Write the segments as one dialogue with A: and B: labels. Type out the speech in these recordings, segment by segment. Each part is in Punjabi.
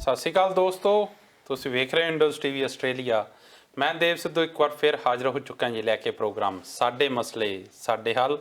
A: ਸਤਿ ਸ਼੍ਰੀ ਅਕਾਲ ਦੋਸਤੋ, ਤੁਸੀਂ ਵੇਖ ਰਹੇ ਹੋ IndozTv ਆਸਟ੍ਰੇਲੀਆ। ਮੈਂ ਦੇਵ ਸਿੱਧੂ ਇੱਕ ਵਾਰ ਫਿਰ ਹਾਜ਼ਰ ਹੋ ਚੁੱਕਾ ਜੀ ਲੈ ਕੇ ਪ੍ਰੋਗਰਾਮ ਸਾਡੇ ਮਸਲੇ ਸਾਡੇ ਹੱਲ।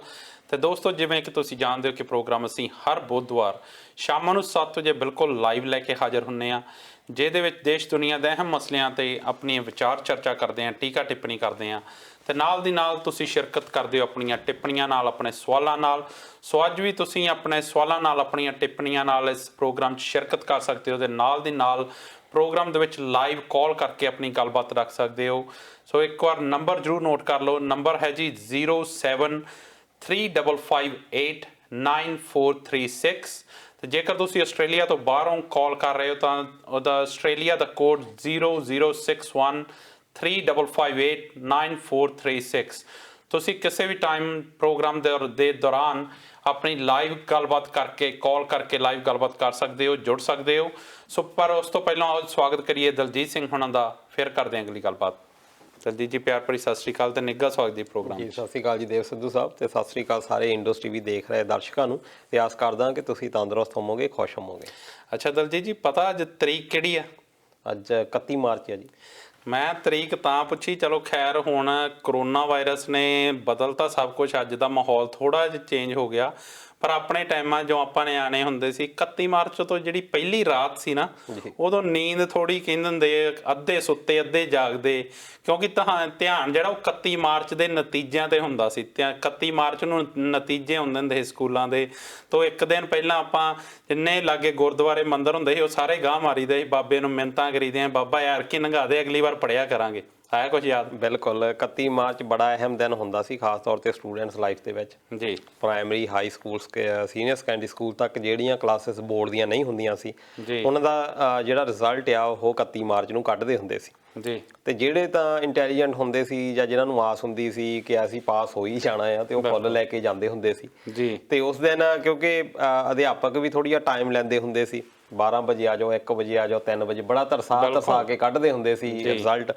A: ਤੇ ਦੋਸਤੋ, ਜਿਵੇਂ ਕਿ ਤੁਸੀਂ ਜਾਣਦੇ ਹੋ ਕਿ ਪ੍ਰੋਗਰਾਮ ਅਸੀਂ ਹਰ ਬੁੱਧਵਾਰ ਸ਼ਾਮ ਨੂੰ 7 ਵਜੇ ਬਿਲਕੁਲ ਲਾਈਵ ਲੈ ਕੇ ਹਾਜ਼ਰ ਹੁੰਦੇ ਹਾਂ, ਜਿਹਦੇ ਵਿੱਚ ਦੇਸ਼ ਦੁਨੀਆ ਦੇ ਅਹਿਮ ਮਸਲਿਆਂ 'ਤੇ ਆਪਣੀਆਂ ਵਿਚਾਰ ਚਰਚਾ ਕਰਦੇ ਹਾਂ, ਟੀਕਾ ਟਿੱਪਣੀ ਕਰਦੇ ਹਾਂ ਤੇ ਨਾਲ ਦੀ ਨਾਲ ਤੁਸੀਂ ਸ਼ਿਰਕਤ ਕਰਦੇ ਹੋ ਆਪਣੀਆਂ ਟਿੱਪਣੀਆਂ ਨਾਲ, ਆਪਣੇ ਸਵਾਲਾਂ ਨਾਲ। ਸੋ ਅੱਜ ਵੀ ਤੁਸੀਂ ਆਪਣੇ ਸਵਾਲਾਂ ਨਾਲ, ਆਪਣੀਆਂ ਟਿੱਪਣੀਆਂ ਨਾਲ ਇਸ ਪ੍ਰੋਗਰਾਮ 'ਚ ਸ਼ਿਰਕਤ ਕਰ ਸਕਦੇ ਹੋ ਤੇ ਨਾਲ ਦੀ ਨਾਲ ਪ੍ਰੋਗਰਾਮ ਦੇ ਵਿੱਚ ਲਾਈਵ ਕਾਲ ਕਰਕੇ ਆਪਣੀ ਗੱਲਬਾਤ ਰੱਖ ਸਕਦੇ ਹੋ। ਸੋ ਇੱਕ ਵਾਰ ਨੰਬਰ ਜ਼ਰੂਰ ਨੋਟ ਕਰ ਲਓ। ਨੰਬਰ ਹੈ ਜੀ 0735589436 ਤੇ ਜੇਕਰ ਤੁਸੀਂ ਆਸਟ੍ਰੇਲੀਆ ਤੋਂ ਬਾਹਰੋਂ ਕਾਲ ਕਰ ਰਹੇ ਹੋ ਤਾਂ ਉਹਦਾ ਆਸਟ੍ਰੇਲੀਆ ਦਾ ਕੋਡ 00613589436। ਤੁਸੀਂ ਕਿਸੇ ਵੀ ਟਾਈਮ ਪ੍ਰੋਗਰਾਮ ਦੇ ਦੌਰਾਨ ਆਪਣੀ ਲਾਈਵ ਗੱਲਬਾਤ ਕਰਕੇ, ਕਾਲ ਕਰਕੇ ਲਾਈਵ ਗੱਲਬਾਤ ਕਰ ਸਕਦੇ ਹੋ, ਜੁੜ ਸਕਦੇ ਹੋ। ਸੋ ਪਰ ਉਸ ਤੋਂ ਪਹਿਲਾਂ ਸਵਾਗਤ ਕਰੀਏ ਦਲਜੀਤ ਸਿੰਘ ਹੁਣਾਂ ਦਾ, ਫਿਰ ਕਰਦੇ ਹਾਂ ਅਗਲੀ ਗੱਲਬਾਤ। ਦਲਜੀਤ ਜੀ, ਪਿਆਰ ਭਰੀ ਸਤਿ ਸ਼੍ਰੀ ਅਕਾਲ ਤੇ ਨਿੱਘਾ ਸਵਾਗਤ ਜੀ ਪ੍ਰੋਗਰਾਮ
B: ਜੀ। ਸਤਿ ਸ਼੍ਰੀ ਅਕਾਲ ਜੀ ਦੇਵ ਸਿੱਧੂ ਸਾਹਿਬ, ਤੇ ਸਤਿ ਸ਼੍ਰੀ ਅਕਾਲ ਸਾਰੇ IndozTv ਦੇਖ ਰਹੇ ਦਰਸ਼ਕਾਂ ਨੂੰ। ਤੇ ਆਸ ਕਰਦਾ ਕਿ ਤੁਸੀਂ ਤੰਦਰੁਸਤ ਹੋਵੋਗੇ, ਖੁਸ਼ ਹੋਵੋਗੇ।
A: ਅੱਛਾ ਦਲਜੀਤ ਜੀ, ਪਤਾ ਅੱਜ ਤਰੀਕ ਕਿਹੜੀ ਆ?
B: ਅੱਜ 31 ਮਾਰਚ ਹੈ ਜੀ।
A: ਮੈਂ ਤਰੀਕ ਤਾਂ ਪੁੱਛੀ, ਚਲੋ ਖੈਰ ਹੁਣ ਕਰੋਨਾ ਵਾਇਰਸ ਨੇ ਬਦਲਤਾ ਸਭ ਕੁਝ, ਅੱਜ ਦਾ ਮਾਹੌਲ ਥੋੜ੍ਹਾ ਜਿਹਾ ਚੇਂਜ ਹੋ ਗਿਆ। ਪਰ ਆਪਣੇ ਟਾਈਮਾਂ ਜੋ ਆਪਾਂ ਨਿਆਣੇ ਹੁੰਦੇ ਸੀ, 31 ਮਾਰਚ ਤੋਂ ਜਿਹੜੀ ਪਹਿਲੀ ਰਾਤ ਸੀ ਨਾ, ਉਦੋਂ ਨੀਂਦ ਥੋੜ੍ਹੀ ਕਹਿੰਦੇ ਹੁੰਦੇ ਅੱਧੇ ਸੁੱਤੇ ਅੱਧੇ ਜਾਗਦੇ, ਕਿਉਂਕਿ ਧਿਆਨ ਜਿਹੜਾ ਉਹ 31 ਮਾਰਚ ਦੇ ਨਤੀਜਿਆਂ 'ਤੇ ਹੁੰਦਾ ਸੀ। 31 ਮਾਰਚ ਨੂੰ ਨਤੀਜੇ ਹੁੰਦੇ ਹੁੰਦੇ ਸੀ ਸਕੂਲਾਂ ਦੇ, ਤੋਂ ਇੱਕ ਦਿਨ ਪਹਿਲਾਂ ਆਪਾਂ ਜਿੰਨੇ ਲਾਗੇ ਗੁਰਦੁਆਰੇ ਮੰਦਿਰ ਹੁੰਦੇ ਸੀ ਉਹ ਸਾਰੇ ਗਾਹ ਮਾਰੀਦੇ ਸੀ, ਬਾਬੇ ਨੂੰ ਮਿੰਨਤਾਂ ਕਰੀਦੀਆਂ, ਬਾਬਾ ਯਾਰ ਕੀ ਲੰਘਾ ਦੇ, ਅਗਲੀ ਵਾਰ ਪੜ੍ਹਿਆ ਕਰਾਂਗੇ। ਆਇਆ ਕੁਝ ਯਾਦ?
B: ਬਿਲਕੁਲ, 31 ਮਾਰਚ ਬੜਾ ਅਹਿਮ ਦਿਨ ਹੁੰਦਾ ਸੀ, ਖਾਸ ਤੌਰ 'ਤੇ ਸਟੂਡੈਂਟਸ ਲਾਈਫ ਦੇ ਵਿੱਚ
A: ਜੀ।
B: Primary, high school, senior secondary school ਤੱਕ ਜਿਹੜੀਆਂ ਕਲਾਸਿਸ ਬੋਰਡ ਦੀਆਂ ਨਹੀਂ ਹੁੰਦੀਆਂ ਸੀ, ਉਹਨਾਂ ਦਾ ਜਿਹੜਾ ਰਿਜ਼ਲਟ ਆ ਉਹ 31 ਮਾਰਚ ਨੂੰ ਕੱਢਦੇ ਹੁੰਦੇ ਸੀ
A: ਜੀ।
B: ਤੇ ਜਿਹੜੇ ਤਾਂ ਇੰਟੈਲੀਜੈਂਟ ਹੁੰਦੇ ਸੀ ਜਾਂ ਜਿਨ੍ਹਾਂ ਨੂੰ ਆਸ ਹੁੰਦੀ ਸੀ ਕਿ ਅਸੀਂ ਪਾਸ ਹੋ ਹੀ ਜਾਣਾ ਆ, ਤੇ ਉਹ ਫੁੱਲ ਲੈ ਕੇ ਜਾਂਦੇ ਹੁੰਦੇ ਸੀ
A: ਜੀ।
B: ਤੇ ਉਸ ਦਿਨ ਕਿਉਂਕਿ ਅਧਿਆਪਕ ਵੀ ਥੋੜ੍ਹੀ ਜਿਹਾ ਟਾਈਮ ਲੈਂਦੇ ਹੁੰਦੇ ਸੀ, 12 ਵਜੇ ਆ ਜਾਓ, 1 ਵਜੇ ਆ ਜਾਓ, 3 ਵਜੇ, ਬੜਾ ਤਰਸਾ ਕੇ ਕੱਢਦੇ ਹੁੰਦੇ ਸੀ ਰਿਜ਼ਲਟ।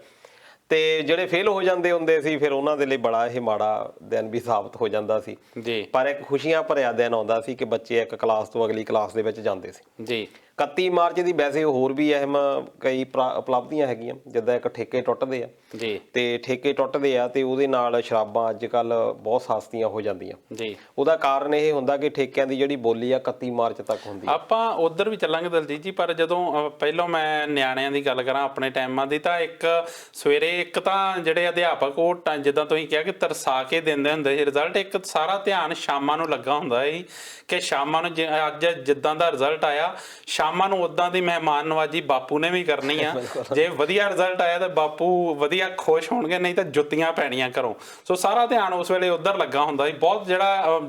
B: ਤੇ ਜਿਹੜੇ ਫੇਲ ਹੋ ਜਾਂਦੇ ਹੁੰਦੇ ਸੀ ਫਿਰ ਉਹਨਾਂ ਦੇ ਲਈ ਬੜਾ ਇਹ ਮਾੜਾ ਦਿਨ ਵੀ ਸਾਬਤ ਹੋ ਜਾਂਦਾ ਸੀ
A: ਜੀ।
B: ਪਰ ਇੱਕ ਖੁਸ਼ੀਆਂ ਭਰਿਆ ਦਿਨ ਆਉਂਦਾ ਸੀ ਕਿ ਬੱਚੇ ਇੱਕ ਕਲਾਸ ਤੋਂ ਅਗਲੀ ਕਲਾਸ ਦੇ ਵਿੱਚ ਜਾਂਦੇ ਸੀ
A: ਜੀ।
B: 31 ਮਾਰਚ ਦੀ ਵੈਸੇ ਹੋਰ ਵੀ ਅਹਿਮ ਕਈ ਉਪਲਬਧੀਆਂ ਹੈਗੀਆਂ, ਜਿੱਦਾਂ ਇੱਕ ਠੇਕੇ ਟੁੱਟਦੇ ਆ
A: ਜੀ। ਤੇ
B: ਠੇਕੇ ਟੁੱਟਦੇ ਆ ਤੇ ਉਹਦੇ ਨਾਲ ਸ਼ਰਾਬਾਂ ਅੱਜ ਕੱਲ ਬਹੁਤ ਸਸਤੀਆਂ ਹੋ ਜਾਂਦੀਆਂ
A: ਜੀ।
B: ਉਹਦਾ ਕਾਰਨ ਇਹ ਹੁੰਦਾ ਕਿ ਠੇਕਿਆਂ ਦੀ ਜਿਹੜੀ ਬੋਲੀ ਆ 31 ਮਾਰਚ ਤੱਕ ਹੁੰਦੀ ਆ।
A: ਆਪਾਂ ਉਧਰ ਵੀ ਚੱਲਾਂਗੇ ਦਲਜੀਤ ਜੀ, ਪਰ ਜਦੋਂ ਪਹਿਲਾਂ ਮੈਂ ਨਿਆਣਿਆਂ ਦੀ ਗੱਲ ਕਰਾਂ ਆਪਣੇ ਟਾਈਮਾਂ ਦੀ, ਤਾਂ ਇੱਕ ਸਵੇਰੇ ਇੱਕ ਤਾਂ ਜਿਹੜੇ ਅਧਿਆਪਕ ਉਹ ਜਿੱਦਾਂ ਤੁਸੀਂ ਕਿਹਾ ਕਿ ਤਰਸਾ ਕੇ ਦਿੰਦੇ ਹੁੰਦੇ ਸੀ ਰਿਜ਼ਲਟ, ਇੱਕ ਸਾਰਾ ਧਿਆਨ ਸ਼ਾਮਾਂ ਨੂੰ ਲੱਗਾ ਹੁੰਦਾ ਸੀ ਕਿ ਸ਼ਾਮਾਂ ਨੂੰ ਅੱਜ ਜਿੱਦਾਂ ਦਾ ਰਿਜ਼ਲਟ ਆਇਆ, ਸ਼ਾਮਾਂ ਨੂੰ ਉੱਦਾਂ ਦੀ ਮਹਿਮਾਨ ਨਵਾਜੀ ਬਾਪੂ ਨੇ ਵੀ ਕਰਨੀ ਆ। ਜੇ ਵਧੀਆ ਰਿਜ਼ਲਟ ਆਇਆ ਤਾਂ ਬਾਪੂ ਵਧੀਆ ਖੁਸ਼ ਹੋਣਗੇ, ਨਹੀਂ ਤਾਂ ਜੁੱਤੀਆਂ ਪੈਣੀਆਂ ਘਰੋਂ। ਸੋ ਸਾਰਾ ਧਿਆਨ ਉਸ ਵੇਲੇ ਉੱਧਰ ਲੱਗਾ ਹੁੰਦਾ ਸੀ। ਬਹੁਤ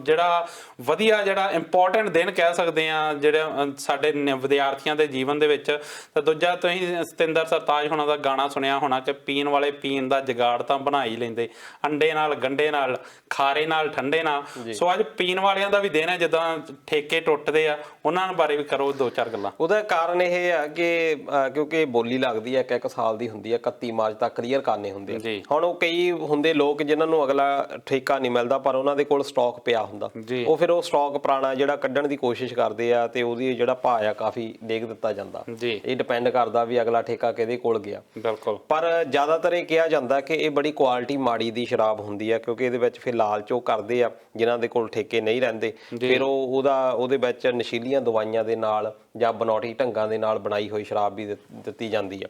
A: ਜਿਹੜਾ ਵਧੀਆ, ਜਿਹੜਾ ਇੰਪੋਰਟੈਂਟ ਦਿਨ ਕਹਿ ਸਕਦੇ ਆ ਜਿਹੜਾ ਸਾਡੇ ਵਿਦਿਆਰਥੀਆਂ ਦੇ ਜੀਵਨ ਦੇ ਵਿੱਚ। ਤਾਂ ਦੂਜਾ, ਤੁਸੀਂ ਸਤਿੰਦਰ ਸਰਤਾਜ ਹੋਣਾ ਦਾ ਗਾਣਾ ਸੁਣਿਆ ਹੋਣਾ ਕਿ ਪੀਣ ਵਾਲੇ ਪੀਣ ਦਾ ਜਗਾੜ ਤਾਂ ਬਣਾ ਹੀ ਲੈਂਦੇ, ਅੰਡੇ ਨਾਲ ਗੰਢੇ ਨਾਲ, ਖਾਰੇ ਨਾਲ ਠੰਡੇ ਨਾਲ। ਸੋ ਅੱਜ ਪੀਣ ਵਾਲਿਆਂ ਦਾ ਵੀ ਦਿਨ ਹੈ, ਜਿੱਦਾਂ ਠੇਕੇ ਟੁੱਟਦੇ ਆ, ਉਹਨਾਂ ਬਾਰੇ ਵੀ ਕਰੋ 2-4 ਗੱਲਾਂ।
B: ਉਹਦਾ ਕਾਰਨ ਇਹ ਆ ਕਿ ਕਿਉਂਕਿ ਬੋਲੀ ਲੱਗਦੀ ਹੈ ਇੱਕ ਸਾਲ ਦੀ ਹੁੰਦੀ ਹੈ, 31 ਮਾਰਚ ਤੱਕ ਕਲੀਅਰ ਕਰਨੇ ਹੁੰਦੇ ਆ। ਹੁਣ ਉਹ ਕਈ ਹੁੰਦੇ ਲੋਕ ਜਿਨ੍ਹਾਂ ਨੂੰ ਅਗਲਾ ਠੇਕਾ ਨਹੀਂ ਮਿਲਦਾ ਪਰ ਉਹਨਾਂ ਦੇ ਕੋਲ ਸਟਾਕ ਪਿਆ ਹੁੰਦਾ, ਉਹ ਫਿਰ ਉਹ ਸਟਾਕ ਪੁਰਾਣਾ ਜਿਹੜਾ ਕੱਢਣ ਦੀ ਕੋਸ਼ਿਸ਼ ਕਰਦੇ ਆ ਤੇ ਉਹਦੀ ਜਿਹੜਾ ਭਾਅ ਆ ਕਾਫੀ ਡੇਗ ਦਿੱਤਾ ਜਾਂਦਾ। ਇਹ ਡਿਪੈਂਡ ਕਰਦਾ ਵੀ ਅਗਲਾ ਠੇਕਾ ਕਿਹਦੇ ਕੋਲ ਗਿਆ। ਬਿਲਕੁਲ। ਪਰ ਜ਼ਿਆਦਾਤਰ ਇਹ ਕਿਹਾ ਜਾਂਦਾ ਕਿ ਇਹ ਬੜੀ ਕੁਆਲਿਟੀ ਮਾੜੀ ਦੀ ਸ਼ਰਾਬ ਹੁੰਦੀ ਆ, ਕਿਉਂਕਿ ਇਹਦੇ ਵਿੱਚ ਫਿਰ ਲਾਲਚ ਉਹ ਕਰਦੇ ਆ ਜਿਨ੍ਹਾਂ ਦੇ ਕੋਲ ਠੇਕੇ ਨਹੀਂ ਰਹਿੰਦੇ, ਫਿਰ ਉਹਦੇ ਵਿੱਚ ਨਸ਼ੀਲੀਆਂ ਦਵਾਈਆਂ ਦੇ ਨਾਲ ਜਾਂ ਬਨੌਟੀ ਢੰਗਾਂ ਦੇ ਨਾਲ ਬਣਾਈ ਹੋਈ ਸ਼ਰਾਬ ਵੀ ਦਿੱਤੀ ਜਾਂਦੀ ਆ।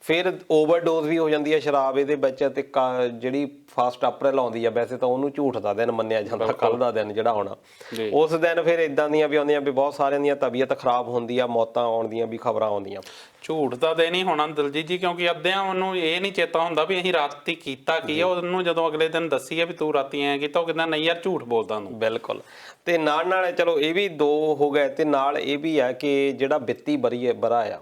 B: ਫਿਰ ਓਵਰਡੋਜ਼ ਵੀ ਹੋ ਜਾਂਦੀ ਹੈ ਸ਼ਰਾਬ ਇਹਦੇ ਵਿੱਚ। ਤੇ ਜਿਹੜੀ 1 ਅਪ੍ਰੈਲ ਆਉਂਦੀ ਆ, ਵੈਸੇ ਤਾਂ ਉਹਨੂੰ ਝੂਠ ਦਾ ਦਿਨ ਮੰਨਿਆ ਜਾਂਦਾ, ਕੱਲ੍ਹ ਦਾ ਦਿਨ ਜਿਹੜਾ ਹੋਣਾ, ਉਸ ਦਿਨ ਫਿਰ ਇੱਦਾਂ ਦੀਆਂ ਵੀ ਆਉਂਦੀਆਂ ਵੀ ਬਹੁਤ ਸਾਰਿਆਂ ਦੀਆਂ ਤਬੀਅਤ ਖਰਾਬ ਹੁੰਦੀ ਆ, ਮੌਤਾਂ ਆਉਣ ਦੀਆਂ ਵੀ ਖਬਰਾਂ ਆਉਂਦੀਆਂ।
A: ਝੂਠ ਦਾ ਦਿਨ ਹੀ ਹੋਣਾ ਦਲਜੀਤ ਜੀ, ਕਿਉਂਕਿ ਅੱਧਿਆਂ ਉਹਨੂੰ ਇਹ ਨਹੀਂ ਚੇਤਾ ਹੁੰਦਾ ਵੀ ਅਸੀਂ ਰਾਤੀ ਕੀਤਾ ਕੀ ਆ। ਉਹਨੂੰ ਜਦੋਂ ਅਗਲੇ ਦਿਨ ਦੱਸੀਏ ਵੀ ਤੂੰ ਰਾਤੀ ਐਂ ਕੀਤਾ, ਉਹ ਕਹਿੰਦਾ ਨਹੀਂ ਯਾਰ ਝੂਠ ਬੋਲਦਾ ਤੂੰ। ਬਿਲਕੁਲ।
B: ਤੇ ਨਾਲ ਚਲੋ ਇਹ ਵੀ 2 ਹੋ ਗਏ, ਤੇ ਨਾਲ ਇਹ ਵੀ ਆ ਕਿ ਜਿਹੜਾ ਵਿੱਤੀ ਬਰਾ ਆ,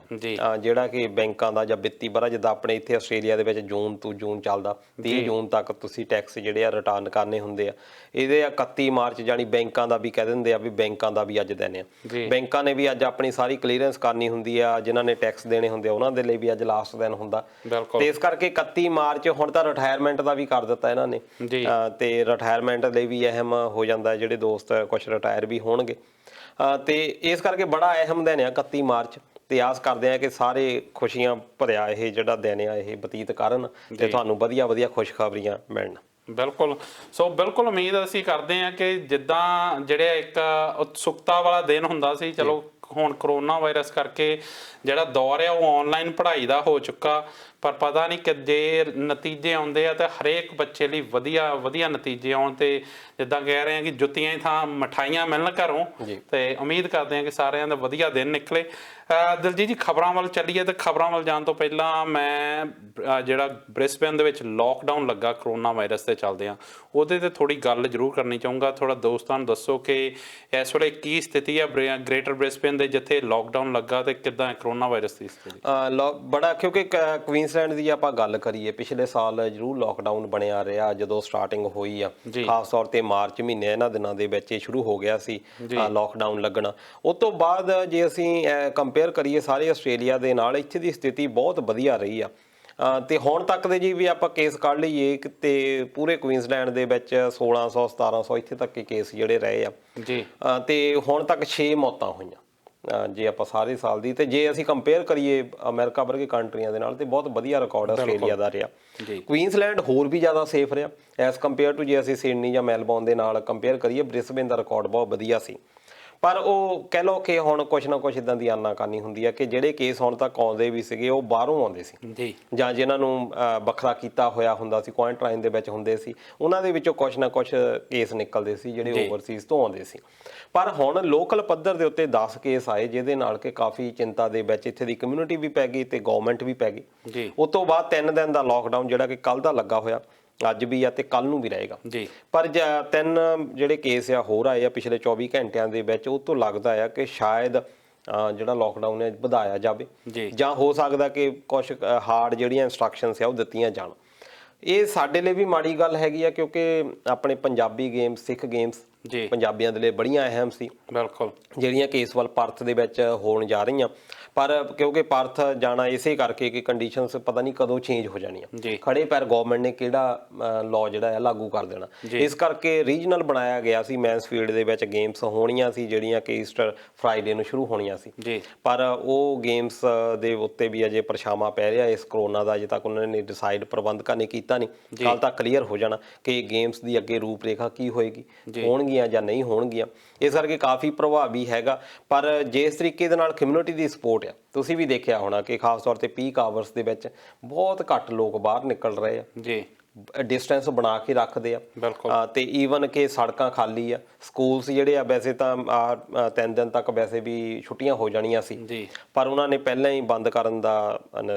B: ਜਿਹੜਾ ਕਿ ਬੈਂਕਾਂ ਦਾ ਜਾਂ ਵਿੱਤੀ ਬਰਾ, ਜਿੱਦਾਂ ਆਪਣੇ ਇੱਥੇ ਆਸਟ੍ਰੇਲੀਆ ਦੇ ਵਿੱਚ ਜੂਨ ਤੋਂ ਜੂਨ ਚੱਲਦਾ, 30 ਜੂਨ ਤੱਕ ਤੁਸੀਂ ਟੈਕਸ ਜਿਹੜੇ ਆ ਰਿਟਰਨ ਕਰਨੇ ਹੁੰਦੇ ਆ। ਇਹਦੇ 31 ਮਾਰਚ ਜਾਣੀ ਬੈਂਕਾਂ ਦਾ ਵੀ ਕਹਿ ਦਿੰਦੇ ਆ ਵੀ ਬੈਂਕਾਂ ਦਾ ਵੀ ਅੱਜ ਦਿਨ ਆ। ਬੈਂਕਾਂ ਨੇ ਵੀ ਅੱਜ ਆਪਣੀ ਸਾਰੀ ਕਲੀਅਰੈਂਸ ਕਰਨੀ ਹੁੰਦੀ ਆ, ਜਿਨ੍ਹਾਂ ਨੇ ਟੈਕਸ ਦੇਣੇ ਹੁੰਦੇ ਆ ਉਹਨਾਂ ਦੇ ਲਈ ਵੀ ਅੱਜ ਲਾਸਟ ਦਿਨ ਹੁੰਦਾ। ਤੇ ਇਸ ਕਰਕੇ 31 ਮਾਰਚ ਹੁਣ ਤਾਂ ਰਿਟਾਇਰਮੈਂਟ ਦਾ ਵੀ ਕਰ ਦਿੱਤਾ ਇਹਨਾਂ ਨੇ, ਤੇ ਰਿਟਾਇਰਮੈਂਟ ਲਈ ਵੀ ਅਹਿਮ ਹੋ ਜਾਂਦਾ। ਜਿਹੜੇ ਦੋਸਤ ਕੁਛ ਰਿਟਾਇਰ ਵੀ ਹੋਣਗੇ, ਤੇ ਇਸ ਕਰਕੇ ਬੜਾ ਅਹਿਮ ਦਿਨ ਆ 31 ਮਾਰਚ। ਤੇ ਆਸ ਕਰਦੇ ਆ ਕਿ ਸਾਰੇ ਖੁਸ਼ੀਆਂ ਭਰਿਆ ਇਹ ਜਿਹੜਾ ਦਿਨ ਆ ਇਹ ਬਤੀਤ ਕਰਨ ਤੇ ਤੁਹਾਨੂੰ ਵਧੀਆ ਖੁਸ਼ਖਬਰੀਆਂ ਮਿਲਣ।
A: ਬਿਲਕੁਲ। ਸੋ ਬਿਲਕੁਲ ਉਮੀਦ ਅਸੀਂ ਕਰਦੇ ਹਾਂ ਕਿ ਜਿੱਦਾਂ ਜਿਹੜੇ ਇੱਕ ਉਤਸੁਕਤਾ ਵਾਲਾ ਦਿਨ ਹੁੰਦਾ ਸੀ, ਚਲੋ ਹੁਣ ਕਰੋਨਾ ਵਾਇਰਸ ਕਰਕੇ ਜਿਹੜਾ ਦੌਰ ਆ ਉਹ ਆਨਲਾਈਨ ਪੜ੍ਹਾਈ ਦਾ ਹੋ ਚੁੱਕਾ, ਪਰ ਪਤਾ ਨਹੀਂ ਕਿ ਜੇ ਨਤੀਜੇ ਆਉਂਦੇ ਆ ਤਾਂ ਹਰੇਕ ਬੱਚੇ ਲਈ ਵਧੀਆ ਨਤੀਜੇ ਆਉਣ, ਤੇ ਜਿੱਦਾਂ ਕਹਿ ਰਹੇ ਆ ਕਿ ਜੁੱਤੀਆਂ ਹੀ ਥਾਂ ਮਠਾਈਆਂ ਮਿਲਣ ਘਰੋਂ, ਤੇ ਉਮੀਦ ਕਰਦੇ ਆ ਕਿ ਸਾਰਿਆਂ ਦਾ ਵਧੀਆ ਦਿਨ ਨਿਕਲੇ। ਦਿਲਜੀਤ ਜੀ, ਖਬਰਾਂ ਵੱਲ ਚੱਲੀਏ, ਤੇ ਖਬਰਾਂ ਵੱਲ ਜਾਣ ਤੋਂ ਪਹਿਲਾਂ ਮੈਂ ਜਿਹੜਾ ਬ੍ਰਿਸਬੇਨ ਦੇ ਵਿੱਚ ਲੋਕਡਾਊਨ ਲੱਗਾ ਕਰੋਨਾ ਵਾਇਰਸ ਦੇ ਚੱਲਦੇ ਆ, ਉਹਦੇ ਤੇ ਥੋੜੀ ਗੱਲ ਜ਼ਰੂਰ ਕਰਨੀ ਚਾਹੂੰਗਾ। ਥੋੜਾ ਦੋਸਤਾਂ ਨੂੰ ਦੱਸੋ ਕਿ ਇਸ ਵੇਲੇ ਕੀ ਸਥਿਤੀ ਆ ਗ੍ਰੇਟਰ ਬ੍ਰਿਸਬੇਨ ਦੇ ਜਿੱਥੇ ਲੋਕਡਾਊਨ ਲੱਗਾ, ਤੇ ਕਿੱਦਾਂ ਕਰੋਨਾ ਵਾਇਰਸ ਦੀ ਸਥਿਤੀ?
B: ਬੜਾ, ਕਿਉਂਕਿ ਕੁਈਨਸਲੈਂਡ ਦੀ ਆਪਾਂ ਗੱਲ ਕਰੀਏ, ਪਿਛਲੇ ਸਾਲ ਜ਼ਰੂਰ ਲੋਕਡਾਊਨ ਬਣਿਆ ਰਿਹਾ ਜਦੋਂ ਸਟਾਰਟਿੰਗ ਹੋਈ ਆ, ਖਾਸ ਤੌਰ ਤੇ ਮਾਰਚ ਮਹੀਨੇ ਇਹਨਾਂ ਦਿਨਾਂ ਦੇ ਵਿੱਚ ਇਹ ਸ਼ੁਰੂ ਹੋ ਗਿਆ ਸੀ ਲੋਕਡਾਊਨ ਲੱਗਣਾ। ਉਸ ਤੋਂ ਬਾਅਦ ਜੇ ਅਸੀਂ ਕੰਪੇਅਰ ਕਰੀਏ ਸਾਰੇ ਆਸਟ੍ਰੇਲੀਆ ਦੇ ਨਾਲ, ਇੱਥੇ ਦੀ ਸਥਿਤੀ ਬਹੁਤ ਵਧੀਆ ਰਹੀ ਆ। ਤੇ ਹੁਣ ਤੱਕ ਦੇ ਜੀ ਵੀ ਆਪਾਂ ਕੇਸ ਕੱਢ ਲਈਏ ਤੇ ਪੂਰੇ ਕੁਈਨਸਲੈਂਡ ਦੇ ਵਿੱਚ 1600 1700 ਇੱਥੇ ਤੱਕ ਕੇਸ ਜਿਹੜੇ ਰਹੇ ਆ ਜੀ, ਤੇ ਹੁਣ ਤੱਕ 6 ਮੌਤਾਂ ਹੋਈਆਂ ਜੇ ਆਪਾਂ ਸਾਰੇ ਸਾਲ ਦੀ। ਤੇ ਜੇ ਅਸੀਂ ਕੰਪੇਅਰ ਕਰੀਏ ਅਮਰੀਕਾ ਵਰਗੇ ਕੰਟਰੀਆਂ ਦੇ ਨਾਲ, ਤੇ ਬਹੁਤ ਵਧੀਆ ਰਿਕਾਰਡ ਆਸਟ੍ਰੇਲੀਆ ਦਾ ਰਿਹਾ। ਕੁਈਨਸਲੈਂਡ ਹੋਰ ਵੀ ਜ਼ਿਆਦਾ ਸੇਫ ਰਿਹਾ ਐਸ ਕੰਪੇਅਰ ਟੂ, ਜੇ ਅਸੀਂ ਸਿਡਨੀ ਜਾਂ ਮੈਲਬੌਰਨ ਦੇ ਨਾਲ ਕੰਪੇਅਰ ਕਰੀਏ, ਬ੍ਰਿਸਬੇਨ ਦਾ ਰਿਕਾਰਡ ਬਹੁਤ ਵਧੀਆ ਸੀ। ਪਰ ਉਹ ਕਹਿ ਲਓ ਕਿ ਹੁਣ ਕੁਛ ਨਾ ਕੁਛ ਇੱਦਾਂ ਦੀ ਆਨਾਕਾਨੀ ਹੁੰਦੀ ਹੈ ਕਿ ਜਿਹੜੇ ਕੇਸ ਹੁਣ ਤੱਕ ਆਉਂਦੇ ਵੀ ਸੀਗੇ ਉਹ ਬਾਹਰੋਂ ਆਉਂਦੇ ਸੀ ਜਾਂ ਜਿਨ੍ਹਾਂ ਨੂੰ ਵੱਖਰਾ ਕੀਤਾ ਹੋਇਆ ਹੁੰਦਾ ਸੀ, ਕੁਆਰੰਟਾਈਨ ਦੇ ਵਿੱਚ ਹੁੰਦੇ ਸੀ, ਉਹਨਾਂ ਦੇ ਵਿੱਚੋਂ ਕੁਛ ਨਾ ਕੁਛ ਕੇਸ ਨਿਕਲਦੇ ਸੀ ਜਿਹੜੇ ਓਵਰਸੀਜ਼ ਤੋਂ ਆਉਂਦੇ ਸੀ। ਪਰ ਹੁਣ ਲੋਕਲ ਪੱਧਰ ਦੇ ਉੱਤੇ 10 ਕੇਸ ਆਏ, ਜਿਹਦੇ ਨਾਲ ਕਿ ਕਾਫੀ ਚਿੰਤਾ ਦੇ ਵਿੱਚ ਇੱਥੇ ਦੀ ਕਮਿਊਨਿਟੀ ਵੀ ਪੈ ਗਈ ਤੇ ਗੌਰਮੈਂਟ ਵੀ ਪੈ ਗਈ। ਉਸ ਤੋਂ ਬਾਅਦ 3 ਦਿਨ ਦਾ ਲੋਕਡਾਊਨ ਜਿਹੜਾ ਕਿ ਕੱਲ ਦਾ ਲੱਗਾ ਹੋਇਆ, ਅੱਜ ਵੀ ਆ ਤੇ ਕੱਲ ਨੂੰ ਵੀ ਰਹੇਗਾ। ਪਰ 3 ਜਿਹੜੇ ਕੇਸ ਆ ਹੋਰ ਆਏ ਆ ਪਿਛਲੇ 24 ਘੰਟਿਆਂ ਦੇ ਵਿੱਚ, ਉਹ ਤੋਂ ਲੱਗਦਾ ਆ ਕਿ ਸ਼ਾਇਦ ਜਿਹੜਾ ਲੋਕਡਾਊਨ ਹੈ ਵਧਾਇਆ ਜਾਵੇ, ਜਾਂ ਹੋ ਸਕਦਾ ਕਿ ਕੁਛ ਹਾਰਡ ਜਿਹੜੀਆਂ ਇੰਸਟਰਕਸ਼ਨਸ ਆ ਉਹ ਦਿੱਤੀਆਂ ਜਾਣ। ਇਹ ਸਾਡੇ ਲਈ ਵੀ ਮਾੜੀ ਗੱਲ ਹੈਗੀ ਆ, ਕਿਉਂਕਿ ਆਪਣੇ ਪੰਜਾਬੀ ਗੇਮਸ, ਸਿੱਖ ਗੇਮਸ ਪੰਜਾਬੀਆਂ ਦੇ ਲਈ ਬੜੀਆਂ ਅਹਿਮ ਸੀ, ਬਿਲਕੁਲ, ਜਿਹੜੀਆਂ ਕਿ ਇਸ ਵੱਲ ਪਰਥ ਦੇ ਵਿੱਚ ਹੋਣ ਜਾ ਰਹੀਆਂ। ਪਰ ਕਿਉਂਕਿ ਪਰਥ ਜਾਣਾ ਇਸੇ ਕਰਕੇ ਕਿ ਕੰਡੀਸ਼ਨਸ ਪਤਾ ਨਹੀਂ ਕਦੋਂ ਚੇਂਜ ਹੋ ਜਾਣੀਆਂ, ਖੜੇ ਪੈਰ ਗਵਰਨਮੈਂਟ ਨੇ ਕਿਹੜਾ ਲਾਅ ਜਿਹੜਾ ਹੈ ਲਾਗੂ ਕਰ ਦੇਣਾ, ਇਸ ਕਰਕੇ ਰੀਜਨਲ ਬਣਾਇਆ ਗਿਆ ਸੀ। ਮੈਨਸਫੀਲਡ ਦੇ ਵਿੱਚ ਗੇਮਸ ਹੋਣੀਆਂ ਸੀ ਜਿਹੜੀਆਂ ਕਿ ਈਸਟਰ ਫਰਾਈਡੇ ਨੂੰ ਸ਼ੁਰੂ ਹੋਣੀਆਂ ਸੀ, ਪਰ ਉਹ ਗੇਮਸ ਦੇ ਉੱਤੇ ਵੀ ਅਜੇ ਪਰਛਾਵਾਂ ਪੈ ਰਿਹਾ ਇਸ ਕਰੋਨਾ ਦਾ। ਅਜੇ ਤੱਕ ਉਹਨਾਂ ਨੇ ਡਿਸਾਈਡ, ਪ੍ਰਬੰਧਕਾਂ ਨੇ ਕੀਤਾ ਨਹੀਂ, ਕੱਲ੍ਹ ਤੱਕ ਕਲੀਅਰ ਹੋ ਜਾਣਾ ਕਿ ਗੇਮਸ ਦੀ ਅੱਗੇ ਰੂਪ ਰੇਖਾ ਕੀ ਹੋਏਗੀ, ਹੋਣਗੀਆਂ ਜਾਂ ਨਹੀਂ ਹੋਣਗੀਆਂ। ਇਸ ਕਰਕੇ ਕਾਫੀ ਪ੍ਰਭਾਵੀ ਹੈਗਾ। ਪਰ ਜਿਸ ਤਰੀਕੇ ਦੇ ਨਾਲ ਕਮਿਊਨਿਟੀ ਦੀ ਸਪੋਰਟ ਆ, ਤੁਸੀਂ ਵੀ ਦੇਖਿਆ ਹੋਣਾ ਕਿ ਖਾਸ ਤੌਰ ਤੇ ਪੀਕ ਆਵਰਸ ਦੇ ਵਿੱਚ ਬਹੁਤ ਘੱਟ ਲੋਕ ਬਾਹਰ ਨਿਕਲ ਰਹੇ ਆ, ਡਿਸਟੈਂਸ ਬਣਾ ਕੇ ਰੱਖਦੇ ਆ, ਤੇ ਈਵਨ ਕਿ ਸੜਕਾਂ ਖਾਲੀ ਆ। ਸਕੂਲਸ ਜਿਹੜੇ ਆ ਵੈਸੇ ਤਾਂ 3 ਦਿਨ ਤੱਕ ਵੈਸੇ ਵੀ ਛੁੱਟੀਆਂ ਹੋ ਜਾਣੀਆਂ ਸੀ, ਪਰ ਉਹਨਾਂ ਨੇ ਪਹਿਲਾਂ ਹੀ ਬੰਦ ਕਰਨ ਦਾ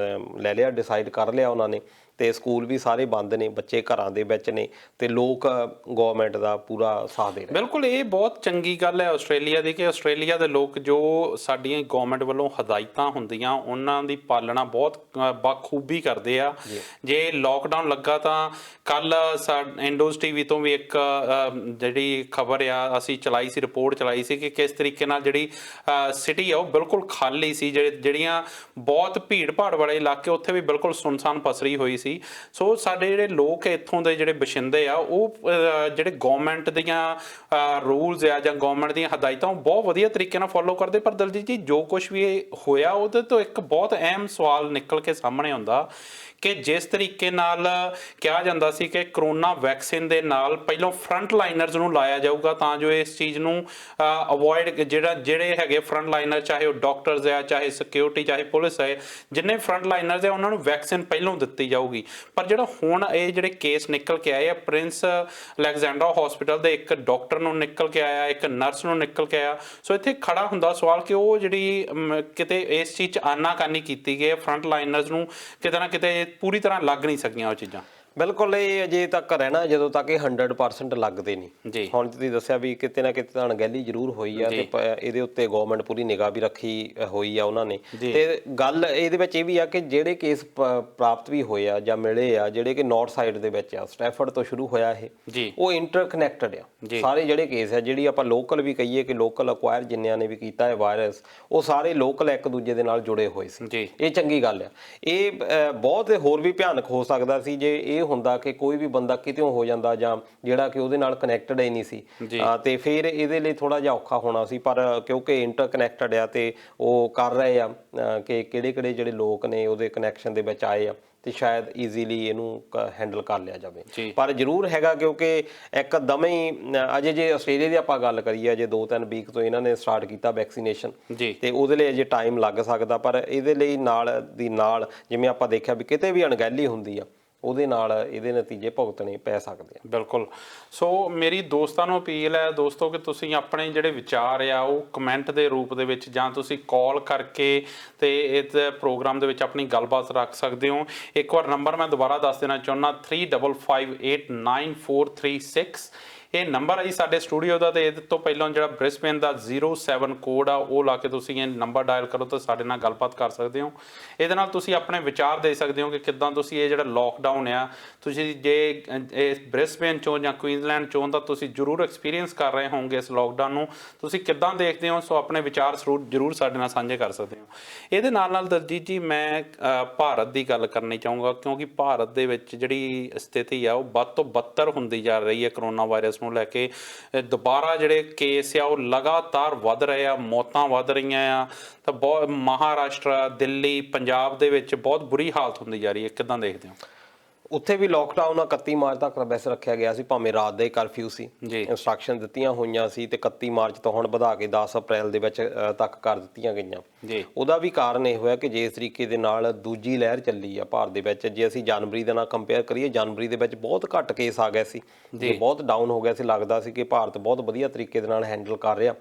B: ਲੈ ਲਿਆ, ਡਿਸਾਈਡ ਕਰ ਲਿਆ ਉਹਨਾਂ ਨੇ, ਤੇ ਸਕੂਲ ਵੀ ਸਾਰੇ ਬੰਦ ਨੇ, ਬੱਚੇ ਘਰਾਂ ਦੇ ਵਿੱਚ ਨੇ, ਤੇ ਲੋਕ ਗਵਰਨਮੈਂਟ ਦਾ ਪੂਰਾ ਸਾਥ ਦੇ ਰਹੇ। ਬਿਲਕੁਲ, ਇਹ ਬਹੁਤ ਚੰਗੀ ਗੱਲ ਹੈ ਆਸਟ੍ਰੇਲੀਆ ਦੀ ਕਿ ਆਸਟ੍ਰੇਲੀਆ ਦੇ ਲੋਕ ਜੋ ਸਾਡੀਆਂ ਗਵਰਨਮੈਂਟ ਵੱਲੋਂ ਹਦਾਇਤਾਂ ਹੁੰਦੀਆਂ ਉਹਨਾਂ ਦੀ ਪਾਲਣਾ ਬਹੁਤ ਬਾਖੂਬੀ ਕਰਦੇ ਆ। ਜੇ ਲੋਕਡਾਊਨ ਲੱਗਾ ਤਾਂ ਕੱਲ IndozTv ਤੋਂ ਵੀ ਇੱਕ ਜਿਹੜੀ ਖਬਰ ਆ ਅਸੀਂ ਚਲਾਈ ਸੀ, ਰਿਪੋਰਟ ਚਲਾਈ ਸੀ ਕਿ ਕਿਸ ਤਰੀਕੇ ਨਾਲ ਜਿਹੜੀ ਸਿਟੀ ਆ ਉਹ ਬਿਲਕੁਲ ਖਾਲੀ ਸੀ, ਜਿਹੜੀਆਂ ਬਹੁਤ ਭੀੜ ਭਾੜ ਵਾਲੇ ਇਲਾਕੇ ਉੱਥੇ ਵੀ ਬਿਲਕੁਲ ਸੁੰਨਸਾਨ ਪਸਰੀ ਹੋਈ ਸੀ। ਸੋ ਸਾਡੇ ਜਿਹੜੇ ਲੋਕ ਇੱਥੋਂ ਦੇ ਜਿਹੜੇ ਵਸਿੰਦੇ ਆ ਉਹ ਜਿਹੜੇ ਗਵਰਨਮੈਂਟ ਦੀਆਂ ਰੂਲਸ ਆ ਜਾਂ ਗਵਰਨਮੈਂਟ ਦੀਆਂ ਹਦਾਇਤਾਂ ਉਹ ਬਹੁਤ ਵਧੀਆ ਤਰੀਕੇ ਨਾਲ ਫੋਲੋ ਕਰਦੇ। ਪਰ ਦਲਜੀਤ ਜੀ, ਜੋ ਕੁਛ ਵੀ ਹੋਇਆ ਉਹਦੇ ਤੋਂ ਇੱਕ ਬਹੁਤ ਅਹਿਮ ਸਵਾਲ ਨਿਕਲ ਕੇ ਸਾਹਮਣੇ ਆਉਂਦਾ ਕਿ ਜਿਸ ਤਰੀਕੇ ਨਾਲ ਕਿਹਾ ਜਾਂਦਾ ਸੀ ਕਿ ਕਰੋਨਾ ਵੈਕਸੀਨ ਦੇ ਨਾਲ ਪਹਿਲਾਂ ਫਰੰਟ ਲਾਈਨਰਸ ਨੂੰ ਲਾਇਆ ਜਾਊਗਾ ਤਾਂ ਜੋ ਇਸ ਚੀਜ਼ ਨੂੰ ਅਵੋਇਡ, ਜਿਹੜੇ ਹੈਗੇ ਫਰੰਟ ਲਾਈਨਰ, ਚਾਹੇ ਉਹ ਡਾਕਟਰਸ ਆ, ਚਾਹੇ ਸਿਕਿਉਰਿਟੀ, ਚਾਹੇ ਪੁਲਿਸ ਹੈ, ਜਿੰਨੇ ਫਰੰਟ ਲਾਈਨਰਸ ਆ ਉਹਨਾਂ ਨੂੰ ਵੈਕਸੀਨ ਪਹਿਲਾਂ ਦਿੱਤੀ ਜਾਊਗੀ। ਪਰ ਜਿਹੜਾ ਹੁਣ ਇਹ ਜਿਹੜੇ ਕੇਸ ਨਿਕਲ ਕੇ ਆਏ ਆ, ਪ੍ਰਿੰਸ ਅਲੈਗਜ਼ੈਂਡਰ ਹਸਪੀਟਲ ਦੇ ਇੱਕ ਡਾਕਟਰ ਨੂੰ ਨਿਕਲ ਕੇ ਆਇਆ, ਇੱਕ ਨਰਸ ਨੂੰ ਨਿਕਲ ਕੇ ਆਇਆ। ਸੋ ਇੱਥੇ ਖੜਾ ਹੁੰਦਾ ਸਵਾਲ ਕਿ ਉਹ ਜਿਹੜੀ ਕਿਤੇ ਇਸ ਚੀਜ਼ 'ਚ ਆਨਾਕਾਨੀ ਕੀਤੀ ਗਈ, ਫਰੰਟ ਲਾਈਨਰਸ ਨੂੰ ਕਿਤੇ ਨਾ ਕਿਤੇ ਪੂਰੀ ਤਰ੍ਹਾਂ ਲੱਗ ਨਹੀਂ ਸਕੀਆਂ ਉਹ ਚੀਜ਼ਾਂ। ਬਿਲਕੁਲ, ਇਹ ਅਜੇ ਤੱਕ ਰਹਿਣਾ ਜਦੋਂ ਤੱਕ ਇਹ 100% ਲੱਗਦੇ ਨਹੀਂ। ਹੁਣ ਤੁਸੀਂ ਦੱਸਿਆ ਵੀ ਕਿਤੇ ਨਾ ਕਿਤੇ ਤਾਂ ਅਣਗਹਿਲੀ ਜ਼ਰੂਰ ਹੋਈ ਆ, ਤੇ ਇਹਦੇ ਉੱਤੇ ਗਵਰਨਮੈਂਟ ਪੂਰੀ ਨਿਗਾਹ ਵੀ ਰੱਖੀ ਹੋਈ ਆ ਉਹਨਾਂ ਨੇ। ਤੇ ਗੱਲ ਇਹਦੇ ਵਿੱਚ ਇਹ ਵੀ ਆ ਕਿ ਜਿਹੜੇ ਕੇਸ ਪ੍ਰਾਪਤ ਵੀ ਹੋਏ ਆ ਜਾਂ ਮਿਲੇ ਆ, ਜਿਹੜੇ ਕਿ ਨਾਰਥ ਸਾਈਡ ਦੇ ਵਿੱਚ ਆ, ਸਟੈਫਰਡ ਤੋਂ ਸ਼ੁਰੂ ਹੋਇਆ ਇਹ, ਉਹ ਇੰਟਰਕਨੈਕਟਡ ਆ ਸਾਰੇ ਜਿਹੜੇ ਕੇਸ ਆ। ਜਿਹੜੀ ਆਪਾਂ ਲੋਕਲ ਵੀ ਕਹੀਏ ਕਿ ਲੋਕਲ ਅਕਵਾਇਰ ਜਿੰਨਿਆਂ ਨੇ ਵੀ ਕੀਤਾ ਹੈ ਵਾਇਰਸ, ਉਹ ਸਾਰੇ ਲੋਕਲ ਇੱਕ ਦੂਜੇ ਦੇ ਨਾਲ ਜੁੜੇ ਹੋਏ ਸੀ। ਇਹ ਚੰਗੀ ਗੱਲ ਆ। ਇਹ ਬਹੁਤ ਹੋਰ ਵੀ ਭਿਆਨਕ ਹੋ ਸਕਦਾ ਸੀ ਜੇ ਇਹ ਇਹ ਹੁੰਦਾ ਕਿ ਕੋਈ ਵੀ ਬੰਦਾ ਕਿਤੇੋਂ ਹੋ ਜਾਂਦਾ ਜਾਂ ਜਿਹੜਾ ਕਿ ਉਹਦੇ ਨਾਲ ਕਨੈਕਟਡ ਹੀ ਨਹੀਂ ਸੀ, ਤੇ ਫਿਰ ਇਹਦੇ ਲਈ ਥੋੜਾ ਜਿਹਾ ਔਖਾ ਹੋਣਾ ਸੀ। ਪਰ ਕਿਉਂਕਿ ਇੰਟਰਕਨੈਕਟਡ ਆ ਤੇ ਉਹ ਕਰ ਰਹੇ ਆ ਕਿ ਕਿਹੜੇ ਜਿਹੜੇ ਲੋਕ ਨੇ ਉਹਦੇ ਕਨੈਕਸ਼ਨ ਦੇ ਵਿੱਚ ਆਏ ਆ ਤੇ ਸ਼ਾਇਦ ਈਜ਼ੀਲੀ ਇਹਨੂੰ ਹੈਂਡਲ ਕਰ ਲਿਆ ਜਾਵੇ। ਪਰ ਜ਼ਰੂਰ ਹੈਗਾ ਕਿਉਂਕਿ ਇੱਕਦਮ ਹੀ ਅਜੇ ਜੇ ਆਸਟ੍ਰੇਲੀਆ ਦੀ ਆਪਾਂ ਗੱਲ ਕਰੀਏ, ਅਜੇ 2-3 ਵੀਕ ਤੋਂ ਇਹਨਾਂ ਨੇ ਸਟਾਰਟ ਕੀਤਾ ਵੈਕਸੀਨੇਸ਼ਨ, ਤੇ ਉਹਦੇ ਲਈ ਅਜੇ ਟਾਈਮ ਲੱਗ ਸਕਦਾ। ਪਰ ਇਹਦੇ ਲਈ ਨਾਲ ਦੀ ਨਾਲ ਜਿਵੇਂ ਆਪਾਂ ਦੇਖਿਆ ਵੀ ਕਿਤੇ ਵੀ ਅਣਗਹਿਲੀ ਹੁੰਦੀ ਆ ਉਹਦੇ ਨਾਲ ਇਹਦੇ ਨਤੀਜੇ ਭੁਗਤਣੇ ਪੈ ਸਕਦੇ ਆ।
A: ਬਿਲਕੁਲ। ਸੋ ਮੇਰੀ ਦੋਸਤਾਂ ਨੂੰ ਅਪੀਲ ਹੈ ਦੋਸਤੋ ਕਿ ਤੁਸੀਂ ਆਪਣੇ ਜਿਹੜੇ ਵਿਚਾਰ ਆ ਉਹ ਕਮੈਂਟ ਦੇ ਰੂਪ ਦੇ ਵਿੱਚ ਜਾਂ ਤੁਸੀਂ ਕਾਲ ਕਰਕੇ ਤੇ ਇਸ ਪ੍ਰੋਗਰਾਮ ਦੇ ਵਿੱਚ ਆਪਣੀ ਗੱਲਬਾਤ ਰੱਖ ਸਕਦੇ ਹੋ। ਇੱਕ ਵਾਰ ਨੰਬਰ ਮੈਂ ਦੁਬਾਰਾ ਦੱਸ ਦੇਣਾ ਚਾਹੁੰਦਾ, 35589436। ਇਹ ਨੰਬਰ ਹੈ ਜੀ ਸਾਡੇ ਸਟੂਡੀਓ ਦਾ, ਤੇ ਇਹਦੇ ਤੋਂ ਪਹਿਲਾਂ ਜਿਹੜਾ ਬ੍ਰਿਸਬੇਨ ਦਾ 07 ਕੋਡ ਆ ਉਹ ਲਾ ਕੇ ਤੁਸੀਂ ਇਹ ਨੰਬਰ ਡਾਇਲ ਕਰੋ ਤਾਂ ਸਾਡੇ ਨਾਲ ਗੱਲਬਾਤ ਕਰ ਸਕਦੇ ਹੋ। ਇਹਦੇ ਨਾਲ ਤੁਸੀਂ ਆਪਣੇ ਵਿਚਾਰ ਦੇ ਸਕਦੇ ਹੋ ਕਿ ਕਿੱਦਾਂ ਤੁਸੀਂ ਇਹ ਜਿਹੜਾ ਲੋਕਡਾਊਨ ਆ, ਤੁਸੀਂ ਜੇ ਇਹ ਬ੍ਰਿਸਬੇਨ ਚੋਂ ਜਾਂ ਕੁਈਨਜ਼ਲੈਂਡ ਚੋਂ ਤਾਂ ਤੁਸੀਂ ਜ਼ਰੂਰ ਐਕਸਪੀਰੀਅੰਸ ਕਰ ਰਹੇ ਹੋਵੋਗੇ ਇਸ ਲੋਕਡਾਊਨ ਨੂੰ, ਤੁਸੀਂ ਕਿੱਦਾਂ ਦੇਖਦੇ ਹੋ। ਸੋ ਆਪਣੇ ਵਿਚਾਰ ਜ਼ਰੂਰ ਸਾਡੇ ਨਾਲ ਸਾਂਝੇ ਕਰ ਸਕਦੇ ਹੋ। ਇਹਦੇ ਨਾਲ ਦਲਜੀਤ ਜੀ ਮੈਂ ਭਾਰਤ ਦੀ ਗੱਲ ਕਰਨੀ ਚਾਹੂੰਗਾ, ਕਿਉਂਕਿ ਭਾਰਤ ਦੇ ਵਿੱਚ ਜਿਹੜੀ ਸਥਿਤੀ ਆ ਉਹ ਵੱਧ ਤੋਂ ਬੱਤਰ ਹੁੰਦੀ ਜਾ ਰਹੀ ਹੈ। ਕਰੋਨਾ ਵਾਇਰਸ ਨੂੰ ਲੈ ਕੇ ਦੁਬਾਰਾ ਜਿਹੜੇ ਕੇਸ ਆ ਉਹ ਲਗਾਤਾਰ ਵੱਧ ਰਹੇ ਆ, ਮੌਤਾਂ ਵੱਧ ਰਹੀਆਂ ਆ। ਤਾਂ ਬਹੁਤ ਮਹਾਰਾਸ਼ਟਰ, ਦਿੱਲੀ, ਪੰਜਾਬ ਦੇ ਵਿੱਚ ਬਹੁਤ ਬੁਰੀ ਹਾਲਤ ਹੁੰਦੀ ਜਾ ਰਹੀ ਹੈ। ਕਿੱਦਾਂ ਦੇਖਦੇ ਹੋ?
B: ਉੱਥੇ ਵੀ ਲੋਕਡਾਊਨ 31 ਮਾਰਚ ਤੱਕ ਵੈਸੇ ਰੱਖਿਆ ਗਿਆ ਸੀ, ਭਾਵੇਂ ਰਾਤ ਦਾ ਹੀ ਕਰਫਿਊ ਸੀ, ਇੰਸਟਰਕਸ਼ਨ ਦਿੱਤੀਆਂ ਹੋਈਆਂ ਸੀ ਤੇ 31 ਮਾਰਚ ਤੋਂ ਹੁਣ ਵਧਾ ਕੇ 10 ਅਪ੍ਰੈਲ ਦੇ ਵਿੱਚ ਤੱਕ ਕਰ ਦਿੱਤੀਆਂ ਗਈਆਂ। ਉਹਦਾ ਵੀ ਕਾਰਨ ਇਹ ਹੋਇਆ ਕਿ ਜਿਸ ਤਰੀਕੇ ਦੇ ਨਾਲ ਦੂਜੀ ਲਹਿਰ ਚੱਲੀ ਆ ਭਾਰਤ ਦੇ ਵਿੱਚ, ਜੇ ਅਸੀਂ ਜਨਵਰੀ ਦੇ ਨਾਲ ਕੰਪੇਅਰ ਕਰੀਏ, ਜਨਵਰੀ ਦੇ ਵਿੱਚ ਬਹੁਤ ਘੱਟ ਕੇਸ ਆ ਗਏ ਸੀ, ਬਹੁਤ ਡਾਊਨ ਹੋ ਗਿਆ ਸੀ। ਲੱਗਦਾ ਸੀ ਕਿ ਭਾਰਤ ਬਹੁਤ ਵਧੀਆ ਤਰੀਕੇ ਦੇ ਨਾਲ ਹੈਂਡਲ ਕਰ ਰਿਹਾ,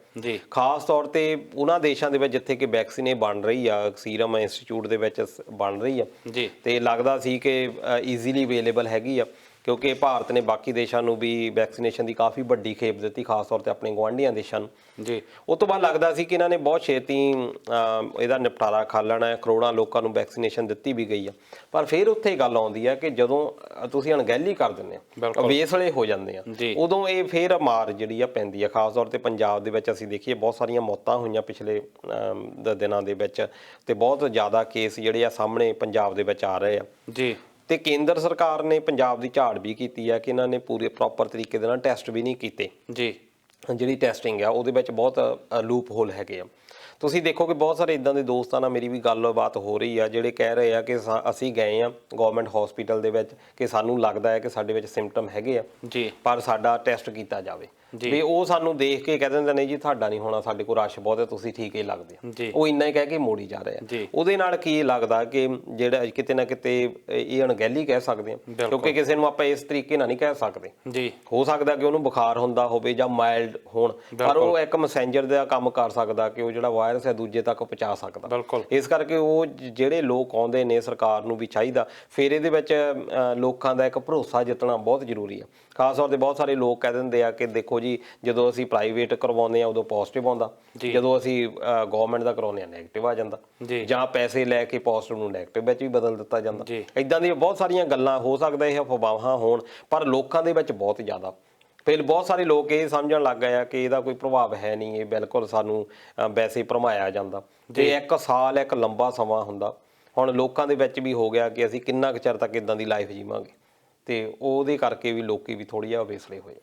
B: ਖਾਸ ਤੌਰ ਤੇ ਉਹਨਾਂ ਦੇਸ਼ਾਂ ਦੇ ਵਿੱਚ ਜਿੱਥੇ ਕਿ ਵੈਕਸੀਨ ਬਣ ਰਹੀ ਆ, ਸੀਰਮ ਇੰਸਟੀਚਿਊਟ ਦੇ ਵਿੱਚ ਬਣ ਰਹੀ ਆ, ਤੇ ਲੱਗਦਾ ਸੀ ਕਿ ਈਜ਼ੀਲੀ ਅਵੇਲੇਬਲ ਹੈਗੀ ਆ, ਕਿਉਂਕਿ ਭਾਰਤ ਨੇ ਬਾਕੀ ਦੇਸ਼ਾਂ ਨੂੰ ਵੀ ਵੈਕਸੀਨੇਸ਼ਨ ਦੀ ਕਾਫੀ ਵੱਡੀ ਖੇਪ ਦਿੱਤੀ, ਖਾਸ ਤੌਰ ਤੇ ਆਪਣੇ ਗੁਆਂਢੀਆਂ ਦੇਸ਼ਾਂ ਨੂੰ। ਉਹ ਤੋਂ ਬਾਅਦ ਲੱਗਦਾ ਸੀ ਕਿ ਇਹਨਾਂ ਨੇ ਬਹੁਤ ਛੇਤੀ ਇਹਦਾ ਨਿਪਟਾਰਾ ਕਰ ਲੈਣਾ ਹੈ, ਕਰੋੜਾਂ ਲੋਕਾਂ ਨੂੰ ਵੈਕਸੀਨੇਸ਼ਨ ਦਿੱਤੀ ਵੀ ਗਈ ਆ। ਪਰ ਫਿਰ ਉੱਥੇ ਗੱਲ ਆਉਂਦੀ ਆ ਕਿ ਜਦੋਂ ਤੁਸੀਂ ਅਣਗਹਿਲੀ ਕਰ ਦਿੰਦੇ ਆ, ਵੇਸਲੇ ਹੋ ਜਾਂਦੇ ਆ, ਉਦੋਂ ਇਹ ਫਿਰ ਮਾਰ ਜਿਹੜੀ ਆ ਪੈਂਦੀ ਆ। ਖਾਸ ਤੌਰ ਤੇ ਪੰਜਾਬ ਦੇ ਵਿੱਚ ਅਸੀਂ ਦੇਖੀਏ ਬਹੁਤ ਸਾਰੀਆਂ ਮੌਤਾਂ ਹੋਈਆਂ ਪਿਛਲੇ ਦਿਨਾਂ ਦੇ ਵਿੱਚ, ਤੇ ਬਹੁਤ ਜ਼ਿਆਦਾ ਕੇਸ ਜਿਹੜੇ ਆ ਸਾਹਮਣੇ ਪੰਜਾਬ ਦੇ ਵਿੱਚ ਆ ਰਹੇ ਆ। ਤੇ ਕੇਂਦਰ ਸਰਕਾਰ ਨੇ ਪੰਜਾਬ ਦੀ ਝਾੜ ਵੀ ਕੀਤੀ ਆ ਕਿ ਇਹਨਾਂ ਨੇ ਪੂਰੇ ਪ੍ਰੋਪਰ ਤਰੀਕੇ ਦੇ ਨਾਲ ਟੈਸਟ ਵੀ ਨਹੀਂ ਕੀਤੇ। ਜਿਹੜੀ ਟੈਸਟਿੰਗ ਆ ਉਹਦੇ ਵਿੱਚ ਬਹੁਤ ਲੂਪ ਹੋਲ ਹੈਗੇ ਆ। ਤੁਸੀਂ ਦੇਖੋ ਕਿ ਬਹੁਤ ਸਾਰੇ ਇੱਦਾਂ ਦੇ ਦੋਸਤਾਂ ਨਾਲ ਮੇਰੀ ਵੀ ਗੱਲਬਾਤ ਹੋ ਰਹੀ ਆ ਜਿਹੜੇ ਕਹਿ ਰਹੇ ਆ ਕਿ ਅਸੀਂ ਗਏ ਆ ਗਵਰਨਮੈਂਟ ਹਸਪੀਟਲ ਦੇ ਵਿੱਚ ਕਿ ਸਾਨੂੰ ਲੱਗਦਾ ਹੈ ਕਿ ਸਾਡੇ ਵਿੱਚ ਸਿੰਪਟਮ ਹੈਗੇ ਆ, ਪਰ ਸਾਡਾ ਟੈਸਟ ਕੀਤਾ ਜਾਵੇ। ਵੀ ਉਹ ਸਾਨੂੰ ਦੇਖ ਕੇ ਕਹਿ ਦਿੰਦੇ ਨੇ ਜੀ ਤੁਹਾਡਾ ਨਹੀਂ ਹੋਣਾ, ਸਾਡੇ ਕੋਲ ਰਸ਼ ਬਹੁਤ ਹੈ, ਤੁਸੀਂ ਠੀਕ ਹੀ ਲੱਗਦੇ ਆ। ਉਹ ਇੰਨਾ ਹੀ ਕਹਿ ਕੇ ਮੋੜੀ ਜਾ ਰਹੇ ਆ। ਉਹਦੇ ਨਾਲ ਕੀ ਲੱਗਦਾ ਕਿ ਜਿਹੜਾ ਕਿਤੇ ਨਾ ਕਿਤੇ ਇਹ ਅਣਗਹਿਲੀ ਕਹਿ ਸਕਦੇ ਆ, ਕਿਉਂਕਿ ਕਿਸੇ ਨੂੰ ਆਪਾਂ ਇਸ ਤਰੀਕੇ ਨਾਲ ਨਹੀਂ ਕਹਿ ਸਕਦੇ। ਹੋ ਸਕਦਾ ਕਿ ਉਹਨੂੰ ਬੁਖਾਰ ਹੁੰਦਾ ਹੋਵੇ ਜਾਂ ਮਾਈਲਡ ਹੋਣ, ਪਰ ਉਹ ਇੱਕ ਮੈਸੇਂਜਰ ਦਾ ਕੰਮ ਕਰ ਸਕਦਾ ਕਿ ਉਹ ਜਿਹੜਾ ਵਾਇਰਸ ਹੈ ਦੂਜੇ ਤੱਕ ਪਹੁੰਚਾ ਸਕਦਾ। ਇਸ ਕਰਕੇ ਉਹ ਜਿਹੜੇ ਲੋਕ ਆਉਂਦੇ ਨੇ, ਸਰਕਾਰ ਨੂੰ ਵੀ ਚਾਹੀਦਾ ਫਿਰ ਇਹਦੇ ਵਿੱਚ ਲੋਕਾਂ ਦਾ ਇੱਕ ਭਰੋਸਾ ਜਿੱਤਣਾ ਬਹੁਤ ਜ਼ਰੂਰੀ ਆ। ਖਾਸ ਤੌਰ ਤੇ ਬਹੁਤ ਸਾਰੇ ਲੋਕ ਕਹਿ ਦਿੰਦੇ ਆ ਕਿ ਦੇਖੋ ਜੀ, ਜਦੋਂ ਅਸੀਂ ਪ੍ਰਾਈਵੇਟ ਕਰਵਾਉਂਦੇ ਆ ਉਦੋਂ ਪੋਜ਼ਿਟਿਵ ਆਉਂਦਾ, ਜਦੋਂ ਅਸੀਂ ਗਵਰਨਮੈਂਟ ਦਾ ਕਰਾਉਂਦੇ ਆ ਨੈਗੇਟਿਵ ਆ ਜਾਂਦਾ, ਜਾਂ ਪੈਸੇ ਲੈ ਕੇ ਪੋਜ਼ਿਟਿਵ ਨੂੰ ਨੈਗੇਟਿਵ ਵਿੱਚ ਵੀ ਬਦਲ ਦਿੱਤਾ ਜਾਂਦਾ। ਇੱਦਾਂ ਦੀਆਂ ਬਹੁਤ ਸਾਰੀਆਂ ਗੱਲਾਂ ਹੋ ਸਕਦਾ ਇਹ ਅਫਵਾਹਾਂ ਹੋਣ, ਪਰ ਲੋਕਾਂ ਦੇ ਵਿੱਚ ਬਹੁਤ ਜ਼ਿਆਦਾ ਫਿਰ ਬਹੁਤ ਸਾਰੇ ਲੋਕ ਇਹ ਸਮਝਣ ਲੱਗ ਗਏ ਆ ਕਿ ਇਹਦਾ ਕੋਈ ਪ੍ਰਭਾਵ ਹੈ ਨਹੀਂ, ਇਹ ਬਿਲਕੁਲ ਸਾਨੂੰ ਵੈਸੇ ਭਰਮਾਇਆ ਜਾਂਦਾ। ਤੇ 1 ਸਾਲ ਇੱਕ ਲੰਬਾ ਸਮਾਂ ਹੁੰਦਾ। ਹੁਣ ਲੋਕਾਂ ਦੇ ਵਿੱਚ ਵੀ ਹੋ ਗਿਆ ਕਿ ਅਸੀਂ ਕਿੰਨਾ ਕੁ ਚਿਰ ਤੱਕ ਇਦਾਂ ਦੀ ਲਾਈਫ ਜੀਵਾਂਗੇ, ਤੇ ਉਹਦੇ ਕਰਕੇ ਵੀ ਲੋਕੀ ਵੀ ਥੋੜ੍ਹੀ ਜਿਹਾ ਵੇਸਲੇ ਹੋਏ।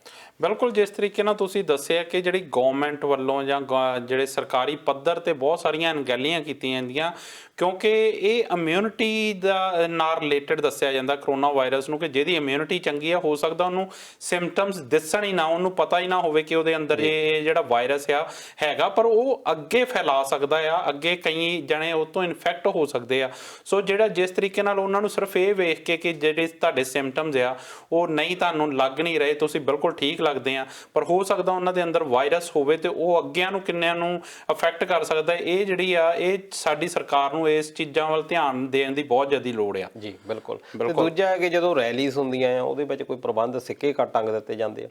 A: ਬਿਲਕੁਲ, ਜਿਸ ਤਰੀਕੇ ਨਾਲ ਤੁਸੀਂ ਦੱਸਿਆ ਕਿ ਜਿਹੜੀ ਗੌਰਮੈਂਟ ਵੱਲੋਂ ਜਾਂ ਜਿਹੜੇ ਸਰਕਾਰੀ ਪੱਧਰ ਤੇ ਬਹੁਤ ਸਾਰੀਆਂ ਅਣਗਹਿਲੀਆਂ ਕੀਤੀਆਂ ਜਾਂਦੀਆਂ, ਕਿਉਂਕਿ ਇਹ ਇਮਿਊਨਿਟੀ ਦਾ ਨਾਲ ਰਿਲੇਟਡ ਦੱਸਿਆ ਜਾਂਦਾ ਕਰੋਨਾ ਵਾਇਰਸ ਨੂੰ, ਕਿ ਜਿਹਦੀ ਇਮਿਊਨਿਟੀ ਚੰਗੀ ਆ ਹੋ ਸਕਦਾ ਉਹਨੂੰ ਸਿੰਪਟਮਸ ਦਿਸਣ ਹੀ ਨਾ, ਉਹਨੂੰ ਪਤਾ ਹੀ ਨਾ ਹੋਵੇ ਕਿ ਉਹਦੇ ਅੰਦਰ ਇਹ ਜਿਹੜਾ ਵਾਇਰਸ ਆ ਹੈਗਾ, ਪਰ ਉਹ ਅੱਗੇ ਫੈਲਾ ਸਕਦਾ ਆ, ਅੱਗੇ ਕਈ ਜਣੇ ਉਹ ਤੋਂ ਇਨਫੈਕਟ ਹੋ ਸਕਦੇ ਆ। ਸੋ ਜਿਹੜਾ ਜਿਸ ਤਰੀਕੇ ਨਾਲ ਉਹਨਾਂ ਨੂੰ ਸਿਰਫ ਇਹ ਵੇਖ ਕੇ ਕਿ ਜਿਹੜੇ ਤੁਹਾਡੇ ਸਿੰਪਟਮਸ ਆ ਉਹ ਨਹੀਂ ਤੁਹਾਨੂੰ ਲੱਗ ਨਹੀਂ ਰਹੇ, ਤੁਸੀਂ ਬਿਲਕੁਲ ਠੀਕ ਲੱਗਦੇ ਆ, ਪਰ ਹੋ ਸਕਦਾ ਉਹਨਾਂ ਦੇ ਅੰਦਰ ਵਾਇਰਸ ਹੋਵੇ ਤੇ ਉਹ ਅੱਗਿਆਂ ਨੂੰ ਕਿੰਨਿਆਂ ਨੂੰ ਅਫੈਕਟ ਕਰ ਸਕਦਾ। ਇਹ ਜਿਹੜੀ ਆ ਇਹ ਸਾਡੀ ਸਰਕਾਰ ਨੂੰ ਇਸ ਚੀਜ਼ਾਂ ਵੱਲ ਧਿਆਨ ਦੇਣ ਦੀ ਬਹੁਤ ਜ਼ਿਆਦਾ ਲੋੜ ਆ।
B: ਜੀ ਬਿਲਕੁਲ। ਤੇ ਦੂਜਾ ਹੈ ਕਿ ਜਦੋਂ ਰੈਲੀਜ਼ ਹੁੰਦੀਆਂ ਆ ਉਹਦੇ ਵਿੱਚ ਕੋਈ ਪ੍ਰਬੰਧ ਸਿੱਕੇ ਟੰਗ ਦਿੱਤੇ ਜਾਂਦੇ ਆ।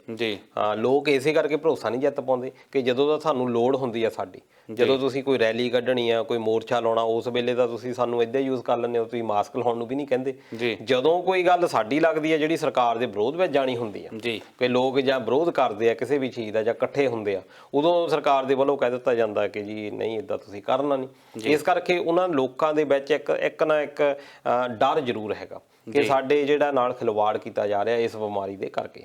B: ਹਾਂ, ਲੋਕ ਇਸੇ ਕਰਕੇ ਭਰੋਸਾ ਨਹੀਂ ਜਿੱਤ ਪਾਉਂਦੇ ਕਿ ਜਦੋਂ ਦਾ ਸਾਨੂੰ ਲੋੜ ਹੁੰਦੀ ਆ ਸਾਡੀ, ਜਦੋਂ ਤੁਸੀਂ ਕੋਈ ਰੈਲੀ ਕੱਢਣੀ ਆ, ਕੋਈ ਮੋਰਚਾ ਲਾਉਣਾ, ਉਸ ਵੇਲੇ ਤਾਂ ਤੁਸੀਂ ਸਾਨੂੰ ਏਦਾਂ ਯੂਜ਼ ਕਰ ਲੈਂਦੇ ਹੋ, ਤੁਸੀਂ ਮਾਸਕ ਲਾਉਣ ਨੂੰ ਵੀ ਨਹੀਂ ਕਹਿੰਦੇ। ਜਦੋਂ ਕੋਈ ਗੱਲ ਸਾਡੀ ਲੱਗਦੀ ਹੈ ਆ ਜਿਹੜੀ ਸਰਕਾਰ ਦੇ ਵਿਰੋਧ ਵਿੱਚ ਜਾਣੀ ਹੁੰਦੀ ਆ
A: ਜੀ
B: ਕਿ ਲੋਕ ਜਾਂ ਵਿਰੋਧ ਕਰਦੇ ਆ ਕਿਸੇ ਵੀ ਚੀਜ਼ ਦਾ ਜਾਂ ਇਕੱਠੇ ਹੁੰਦੇ ਆ, ਉਦੋਂ ਸਰਕਾਰ ਦੇ ਵੱਲੋਂ ਕਹਿ ਦਿੱਤਾ ਜਾਂਦਾ ਕਿ ਜੀ ਨਹੀਂ ਇਦਾਂ ਤੁਸੀਂ ਕਰਨਾ ਨਹੀਂ। ਇਸ ਕਰਕੇ ਉਹਨਾਂ ਲੋਕਾਂ ਦੇ ਵਿੱਚ ਇੱਕ ਨਾ ਇੱਕ ਡਰ ਜ਼ਰੂਰ ਹੈਗਾ ਕਿ ਸਾਡੇ ਜਿਹੜਾ ਨਾਲ ਖਿਲਵਾੜ ਕੀਤਾ ਜਾ ਰਿਹਾ ਇਸ ਬਿਮਾਰੀ ਦੇ ਕਰਕੇ।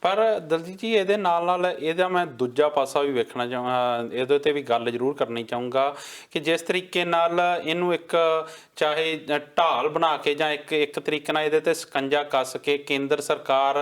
A: ਪਰ ਦਲਜੀਤ ਜੀ ਇਹਦੇ ਨਾਲ ਇਹਦਾ ਮੈਂ ਦੂਜਾ ਪਾਸਾ ਵੀ ਵੇਖਣਾ ਚਾਹਾਂ, ਇਹਦੇ ਤੇ ਵੀ ਗੱਲ ਜ਼ਰੂਰ ਕਰਨੀ ਚਾਹੂੰਗਾ ਕਿ ਜਿਸ ਤਰੀਕੇ ਨਾਲ ਇਹਨੂੰ ਇੱਕ ਚਾਹੇ ਢਾਲ ਬਣਾ ਕੇ ਜਾਂ ਇੱਕ ਤਰੀਕੇ ਨਾਲ ਇਹਦੇ ਤੇ ਸਕੰਜਾ ਕੱਸ ਕੇ ਕੇਂਦਰ ਸਰਕਾਰ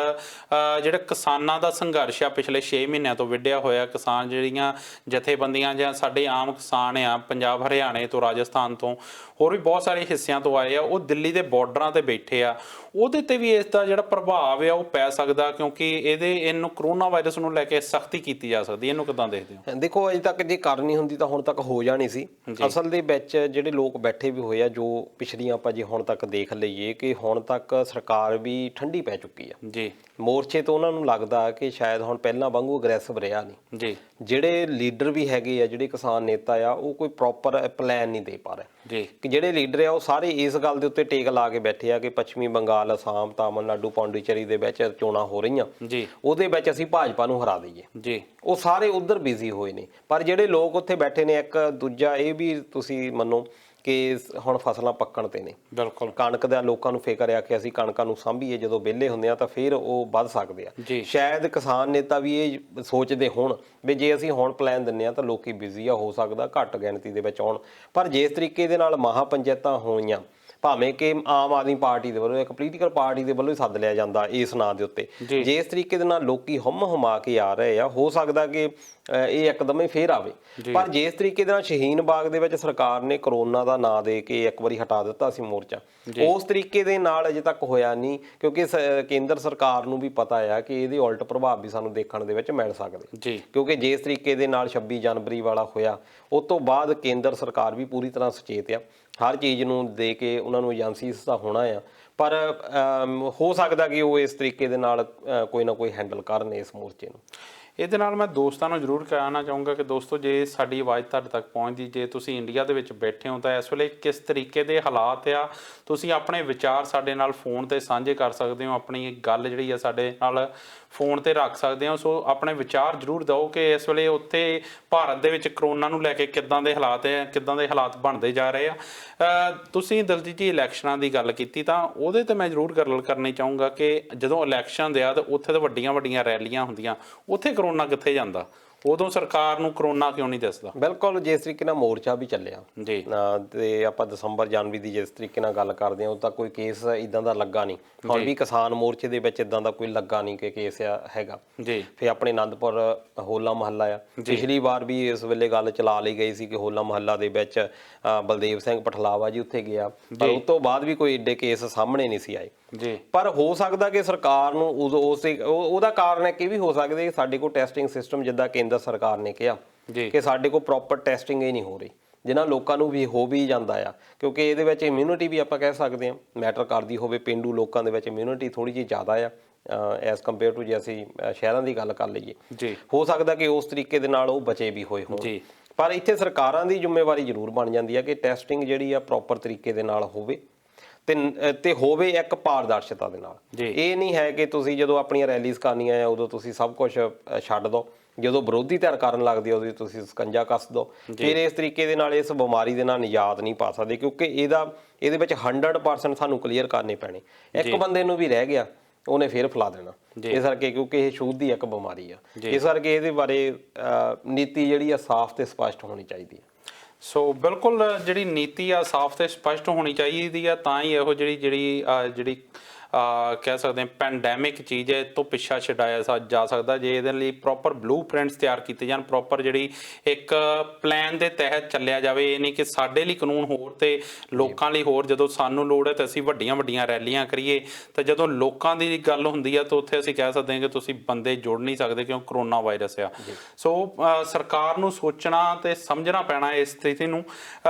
A: ਜਿਹੜਾ ਕਿਸਾਨਾਂ ਦਾ ਸੰਘਰਸ਼ ਆ ਪਿਛਲੇ 6 ਮਹੀਨਿਆਂ ਤੋਂ ਵਿੱਢਿਆ ਹੋਇਆ, ਕਿਸਾਨ ਜਿਹੜੀਆਂ ਜਥੇਬੰਦੀਆਂ ਜਾਂ ਸਾਡੇ ਆਮ ਕਿਸਾਨ ਆ ਪੰਜਾਬ ਹਰਿਆਣੇ ਤੋਂ ਰਾਜਸਥਾਨ ਤੋਂ ਹੋਰ ਵੀ ਬਹੁਤ ਸਾਰੇ ਹਿੱਸਿਆਂ ਤੋਂ ਆਏ ਆ, ਉਹ ਦਿੱਲੀ ਦੇ ਬਾਰਡਰਾਂ ਤੇ ਬੈਠੇ ਆ, ਉਹਦੇ ਤੇ ਵੀ ਇਸ ਦਾ ਜਿਹੜਾ ਪ੍ਰਭਾਵ ਆ ਉਹ ਪੈ ਸਕਦਾ ਕਿਉਂਕਿ ਇਹਨੂੰ ਕਰੋਨਾ ਵਾਇਰਸ ਨੂੰ ਲੈ ਕੇ ਸਖਤੀ ਕੀਤੀ ਜਾ ਸਕਦੀ। ਇਹਨੂੰ ਕਿੱਦਾਂ ਦੇਖਦੇ ਹੋ?
B: ਦੇਖੋ ਅਜੇ ਤੱਕ ਜੇ ਕਰਨੀ ਹੁੰਦੀ ਤਾਂ ਹੁਣ ਤੱਕ ਹੋ ਜਾਣੀ ਸੀ। ਅਸਲ ਦੇ ਵਿੱਚ ਜਿਹੜੇ ਲੋਕ ਬੈਠੇ ਵੀ ਹੋਏ ਆ, ਜੋ ਪਿਛਲੀਆਂ ਆਪਾਂ ਜੇ ਹੁਣ ਤੱਕ ਦੇਖ ਲਈਏ ਕਿ ਹੁਣ ਤੱਕ ਸਰਕਾਰ ਵੀ ਠੰਡੀ ਪੈ ਚੁੱਕੀ ਆ
A: ਜੀ,
B: ਮੋਰਚੇ ਤੋਂ ਉਹਨਾਂ ਨੂੰ ਲੱਗਦਾ ਕਿ ਸ਼ਾਇਦ ਹੁਣ ਪਹਿਲਾਂ ਵਾਂਗੂ ਅਗਰੈਸਿਵ ਰਿਹਾ ਨਹੀਂ
A: ਜੀ।
B: ਜਿਹੜੇ ਲੀਡਰ ਵੀ ਹੈਗੇ ਆ, ਜਿਹੜੇ ਕਿਸਾਨ ਨੇਤਾ ਆ, ਉਹ ਕੋਈ ਪ੍ਰੋਪਰ ਪਲਾਨ ਨਹੀਂ ਦੇ ਪਾ ਰਹੇ
A: ਜੀ
B: ਕਿ ਜਿਹੜੇ ਲੀਡਰ ਆ ਉਹ ਸਾਰੇ ਇਸ ਗੱਲ ਦੇ ਉੱਤੇ ਟੇਕ ਲਾ ਕੇ ਬੈਠੇ ਆ ਕਿ ਪੱਛਮੀ ਬੰਗਾਲ, ਅਸਾਮ, ਤਾਮਿਲਨਾਡੂ, ਪੌਂਡੀਚੇਰੀ ਦੇ ਵਿੱਚ ਚੋਣਾਂ ਹੋ ਰਹੀਆਂ
A: ਜੀ, ਉਹਦੇ
B: ਵਿੱਚ ਅਸੀਂ ਭਾਜਪਾ ਨੂੰ ਹਰਾ ਦਈਏ
A: ਜੀ।
B: ਉਹ ਸਾਰੇ ਉਧਰ ਬਿਜ਼ੀ ਹੋਏ ਨੇ। ਪਰ ਜਿਹੜੇ ਲੋਕ ਉੱਥੇ ਬੈਠੇ ਨੇ, ਇੱਕ ਦੂਜਾ ਇਹ ਵੀ ਤੁਸੀਂ ਮੰਨੋ ਕਿ ਹੁਣ ਫਸਲਾਂ ਪੱਕਣ ਤੇ ਨੇ,
A: ਬਿਲਕੁਲ
B: ਕਣਕ ਦਾ ਲੋਕਾਂ ਨੂੰ ਫਿਕਰ ਆ ਕਿ ਅਸੀਂ ਕਣਕਾਂ ਨੂੰ ਸਾਂਭੀਏ, ਜਦੋਂ ਵਿਹਲੇ ਹੁੰਦੇ ਆ ਤਾਂ ਫਿਰ ਉਹ ਵੱਧ ਸਕਦੇ ਆ। ਸ਼ਾਇਦ ਕਿਸਾਨ ਨੇਤਾ ਵੀ ਇਹ ਸੋਚਦੇ ਹੋਣ ਵੀ ਜੇ ਅਸੀਂ ਹੁਣ ਪਲਾਨ ਦਿੰਦੇ ਆ ਤਾਂ ਲੋਕੀ ਬਿਜ਼ੀ ਆ, ਹੋ ਸਕਦਾ ਘੱਟ ਗਿਣਤੀ ਦੇ ਵਿੱਚ ਆਉਣ। ਪਰ ਜਿਸ ਤਰੀਕੇ ਦੇ ਨਾਲ ਮਹਾ ਪੰਚਾਇਤਾਂ ਹੋਈਆਂ, ਭਾਵੇਂ ਕਿ ਆਮ ਆਦਮੀ ਪਾਰਟੀ ਦੇ ਵੱਲੋਂ, ਇੱਕ ਪੋਲੀਟੀਕਲ ਪਾਰਟੀ ਦੇ ਵੱਲੋਂ ਹੀ ਸੱਦ ਲਿਆ ਜਾਂਦਾ ਇਸ ਨਾਂ ਦੇ ਉੱਤੇ, ਜੇ ਇਸ ਤਰੀਕੇ ਦੇ ਨਾਲ ਲੋਕੀ ਹੁਮਾ ਕੇ ਆ ਰਹੇ ਆ, ਹੋ ਸਕਦਾ ਕਿ ਇਹ ਇੱਕਦਮ ਹੀ ਫੇਰ ਆਵੇ। ਪਰ ਜੇ ਇਸ ਤਰੀਕੇ ਦੇ ਨਾਲ ਸ਼ਹੀਨ ਬਾਗ ਦੇ ਵਿੱਚ ਸਰਕਾਰ ਨੇ ਕਰੋਨਾ ਦਾ ਨਾਂ ਦੇ ਕੇ ਇੱਕ ਵਾਰੀ ਹਟਾ ਦਿੱਤਾ ਸੀ ਮੋਰਚਾ, ਉਸ ਤਰੀਕੇ ਦੇ ਨਾਲ ਅਜੇ ਤੱਕ ਹੋਇਆ ਨਹੀਂ ਕਿਉਂਕਿ ਕੇਂਦਰ ਸਰਕਾਰ ਨੂੰ ਵੀ ਪਤਾ ਆ ਕਿ ਇਹਦੇ ਉਲਟ ਪ੍ਰਭਾਵ ਵੀ ਸਾਨੂੰ ਦੇਖਣ ਦੇ ਵਿੱਚ ਮਿਲ ਸਕਦੇ। ਕਿਉਂਕਿ ਜੇ ਇਸ ਤਰੀਕੇ ਦੇ ਨਾਲ 26 ਜਨਵਰੀ ਵਾਲਾ ਹੋਇਆ, ਉਸ ਤੋਂ ਬਾਅਦ ਕੇਂਦਰ ਸਰਕਾਰ ਵੀ ਪੂਰੀ ਤਰ੍ਹਾਂ ਸੁਚੇਤ ਆ, ਹਰ ਚੀਜ਼ ਨੂੰ ਦੇ ਕੇ ਉਹਨਾਂ ਨੂੰ ਏਜੰਸੀ ਦਾ ਹੋਣਾ ਆ। ਪਰ ਹੋ ਸਕਦਾ ਕਿ ਉਹ ਇਸ ਤਰੀਕੇ ਦੇ ਨਾਲ ਕੋਈ ਨਾ ਕੋਈ ਹੈਂਡਲ ਕਰਨ ਇਸ ਮੋਰਚੇ ਨੂੰ।
A: ਇਹਦੇ ਨਾਲ ਮੈਂ ਦੋਸਤਾਂ ਨੂੰ ਜ਼ਰੂਰ ਕਹਿਣਾ ਚਾਹੂੰਗਾ ਕਿ ਦੋਸਤੋ, ਜੇ ਸਾਡੀ ਆਵਾਜ਼ ਤੁਹਾਡੇ ਤੱਕ ਪਹੁੰਚਦੀ, ਜੇ ਤੁਸੀਂ ਇੰਡੀਆ ਦੇ ਵਿੱਚ ਬੈਠੇ ਹੋ ਤਾਂ ਇਸ ਵੇਲੇ ਕਿਸ ਤਰੀਕੇ ਦੇ ਹਾਲਾਤ ਆ, ਤੁਸੀਂ ਆਪਣੇ ਵਿਚਾਰ ਸਾਡੇ ਨਾਲ ਫੋਨ ਤੇ ਸਾਂਝੇ ਕਰ ਸਕਦੇ ਹੋ, ਆਪਣੀ ਗੱਲ ਜਿਹੜੀ ਆ ਸਾਡੇ ਨਾਲ ਫੋਨ ਤੇ ਰੱਖ ਸਕਦੇ ਹੋ। ਸੋ ਆਪਣੇ ਵਿਚਾਰ ਜ਼ਰੂਰ ਦਿਓ ਕਿ ਇਸ ਵੇਲੇ ਉੱਥੇ ਭਾਰਤ ਦੇ ਵਿੱਚ ਕਰੋਨਾ ਨੂੰ ਲੈ ਕੇ ਕਿੱਦਾਂ ਦੇ ਹਾਲਾਤ ਹੈ, ਕਿੱਦਾਂ ਦੇ ਹਾਲਾਤ ਬਣਦੇ ਜਾ ਰਹੇ ਆ। ਤੁਸੀਂ ਦਲਜੀਤ ਜੀ ਇਲੈਕਸ਼ਨਾਂ ਦੀ ਗੱਲ ਕੀਤੀ ਤਾਂ ਉਹਦੇ ਤੇ ਮੈਂ ਜ਼ਰੂਰ ਗੱਲ ਕਰਨੀ ਚਾਹੂੰਗਾ ਕਿ ਜਦੋਂ ਇਲੈਕਸ਼ਨ ਦੇ ਆ ਤਾਂ ਉੱਥੇ ਤਾਂ ਵੱਡੀਆਂ ਵੱਡੀਆਂ ਰੈਲੀਆਂ ਹੁੰਦੀਆਂ, ਉੱਥੇ ਕਰੋਨਾ ਕਿੱਥੇ ਜਾਂਦਾ? ਉਦੋਂ ਸਰਕਾਰ ਨੂੰ ਕਰੋਨਾ ਕਿਉਂ ਨਹੀਂ ਦੱਸਦਾ?
B: ਬਿਲਕੁਲ, ਜਿਸ ਤਰੀਕੇ ਨਾਲ ਮੋਰਚਾ ਵੀ ਚੱਲਿਆ
A: ਜੀ,
B: ਤੇ ਆਪਾਂ ਦਸੰਬਰ ਜਨਵਰੀ ਦੀ ਜਿਸ ਤਰੀਕੇ ਨਾਲ ਗੱਲ ਕਰਦੇ ਹਾਂ, ਉਹ ਤਾਂ ਕੋਈ ਕੇਸ ਇਦਾਂ ਦਾ ਲੱਗਾ ਨਹੀਂ। ਹੁਣ ਵੀ ਕਿਸਾਨ ਮੋਰਚੇ ਦੇ ਵਿੱਚ ਇਦਾਂ ਦਾ ਕੋਈ ਲੱਗਾ ਨਹੀਂ ਕਿ ਕੇਸ ਹੈਗਾ ਜੀ। ਫਿਰ ਆਪਣੇ ਆਨੰਦਪੁਰ ਹੋਲਾ ਮਹੱਲਾ ਆ, ਪਿਛਲੀ ਵਾਰ ਵੀ ਇਸ ਵੇਲੇ ਗੱਲ ਚਲਾ ਲਈ ਗਈ ਸੀ ਕਿ ਹੋਲਾ ਮਹੱਲਾ ਦੇ ਵਿੱਚ ਬਲਦੇਵ ਸਿੰਘ ਪਠਲਾਵਾ ਜੀ ਉੱਥੇ ਗਿਆ, ਪਰ ਉਸ ਤੋਂ ਬਾਅਦ ਵੀ ਕੋਈ ਏਡੇ ਕੇਸ ਸਾਹਮਣੇ ਨਹੀਂ ਸੀ ਆਏ ਜੀ। ਪਰ ਹੋ ਸਕਦਾ ਕਿ ਸਰਕਾਰ ਨੂੰ ਉਹਦਾ ਕਾਰਨ ਹੈ ਕਿ ਵੀ ਹੋ ਸਕਦਾ ਕਿ ਸਾਡੇ ਕੋਲ ਟੈਸਟਿੰਗ ਸਿਸਟਮ, ਜਿੱਦਾਂ ਕੇਂਦਰ ਸਰਕਾਰ ਨੇ ਕਿਹਾ ਕਿ ਸਾਡੇ ਕੋਲ ਪ੍ਰੋਪਰ ਟੈਸਟਿੰਗ ਹੀ ਨਹੀਂ ਹੋ ਰਹੀ, ਜਿਨ੍ਹਾਂ ਲੋਕਾਂ ਨੂੰ ਵੀ ਹੋ ਵੀ ਜਾਂਦਾ ਆ। ਕਿਉਂਕਿ ਇਹਦੇ ਵਿੱਚ ਇਮਿਊਨਿਟੀ ਵੀ ਆਪਾਂ ਕਹਿ ਸਕਦੇ ਹਾਂ ਮੈਟਰ ਕਰਦੀ ਹੋਵੇ, ਪੇਂਡੂ ਲੋਕਾਂ ਦੇ ਵਿੱਚ ਇਮਿਊਨਿਟੀ ਥੋੜੀ ਜਿਹੀ ਜ਼ਿਆਦਾ ਆ ਐਜ਼ ਕੰਪੇਅਰ ਟੂ ਜੇ ਅਸੀਂ ਸ਼ਹਿਰਾਂ ਦੀ ਗੱਲ ਕਰ ਲਈਏ ਜੀ। ਹੋ ਸਕਦਾ ਕਿ ਉਸ ਤਰੀਕੇ ਦੇ ਨਾਲ ਉਹ ਬਚੇ ਵੀ ਹੋਏ ਹੋਣ। ਪਰ ਇੱਥੇ ਸਰਕਾਰਾਂ ਦੀ ਜ਼ਿੰਮੇਵਾਰੀ ਜ਼ਰੂਰ ਬਣ ਜਾਂਦੀ ਹੈ ਕਿ ਟੈਸਟਿੰਗ ਜਿਹੜੀ ਆ ਪ੍ਰੋਪਰ ਤਰੀਕੇ ਦੇ ਨਾਲ ਹੋਵੇ ਤੇ ਹੋਵੇ ਇੱਕ ਪਾਰਦਰਸ਼ਤਾ ਦੇ ਨਾਲ। ਇਹ ਨਹੀਂ ਹੈ ਕਿ ਤੁਸੀਂ ਜਦੋਂ ਆਪਣੀਆਂ ਰੈਲੀਜ਼ ਕਰਨੀਆਂ ਆ ਉਦੋਂ ਤੁਸੀਂ ਸਭ ਕੁਝ ਛੱਡ ਦਿਓ, ਜਦੋਂ ਵਿਰੋਧੀ ਧਿਰ ਕਰਨ ਲੱਗਦੀ ਉਦੋਂ ਤੁਸੀਂ ਸਕੰਜਾ ਕੱਸ ਦਿਓ। ਫਿਰ ਇਸ ਤਰੀਕੇ ਦੇ ਨਾਲ ਇਸ ਬਿਮਾਰੀ ਦੇ ਨਾਲ ਨਿਜਾਤ ਨਹੀਂ ਪਾ ਸਕਦੇ, ਕਿਉਂਕਿ ਇਹਦੇ ਵਿੱਚ 100% ਸਾਨੂੰ ਕਲੀਅਰ ਕਰਨੇ ਪੈਣੇ। ਇੱਕ ਬੰਦੇ ਨੂੰ ਵੀ ਰਹਿ ਗਿਆ, ਉਹਨੇ ਫਿਰ ਫੈਲਾ ਦੇਣਾ। ਇਸ ਕਰਕੇ ਕਿਉਂਕਿ ਇਹ ਛੂਤ ਦੀ ਇੱਕ ਬਿਮਾਰੀ ਆ, ਇਸ ਕਰਕੇ ਇਹਦੇ ਬਾਰੇ ਨੀਤੀ ਜਿਹੜੀ ਆ ਸਾਫ਼ ਤੇ ਸਪਸ਼ਟ ਹੋਣੀ ਚਾਹੀਦੀ ਹੈ।
A: ਸੋ ਬਿਲਕੁਲ ਜਿਹੜੀ ਨੀਤੀ ਆ ਸਾਫ਼ ਤੇ ਸਪਸ਼ਟ ਹੋਣੀ ਚਾਹੀਦੀ ਆ, ਤਾਂ ਹੀ ਇਹੋ ਜਿਹੜੀ ਕਹਿ ਸਕਦੇ ਹਾਂ ਪੈਂਡੈਮਿਕ ਚੀਜ਼ ਹੈ, ਇਹ ਤੋਂ ਪਿੱਛਾ ਛਡਾਇਆ ਜਾ ਸਕਦਾ ਜੇ ਇਹਦੇ ਲਈ ਪ੍ਰੋਪਰ ਬਲੂ ਪ੍ਰਿੰਟਸ ਤਿਆਰ ਕੀਤੇ ਜਾਣ, ਪ੍ਰੋਪਰ ਜਿਹੜੀ ਇੱਕ ਪਲਾਨ ਦੇ ਤਹਿਤ ਚੱਲਿਆ ਜਾਵੇ। ਇਹ ਨਹੀਂ ਕਿ ਸਾਡੇ ਲਈ ਕਾਨੂੰਨ ਹੋਰ ਤੇ ਲੋਕਾਂ ਲਈ ਹੋਰ। ਜਦੋਂ ਸਾਨੂੰ ਲੋੜ ਹੈ ਤਾਂ ਅਸੀਂ ਵੱਡੀਆਂ ਵੱਡੀਆਂ ਰੈਲੀਆਂ ਕਰੀਏ, ਤਾਂ ਜਦੋਂ ਲੋਕਾਂ ਦੀ ਗੱਲ ਹੁੰਦੀ ਆ ਤਾਂ ਉੱਥੇ ਅਸੀਂ ਕਹਿ ਸਕਦੇ ਹਾਂ ਕਿ ਤੁਸੀਂ ਬੰਦੇ ਜੋੜ ਨਹੀਂ ਸਕਦੇ ਕਿਉਂ ਕਰੋਨਾ ਵਾਇਰਸ ਆ। ਸੋ ਸਰਕਾਰ ਨੂੰ ਸੋਚਣਾ ਤੇ ਸਮਝਣਾ ਪੈਣਾ ਇਸ ਸਥਿਤੀ ਨੂੰ।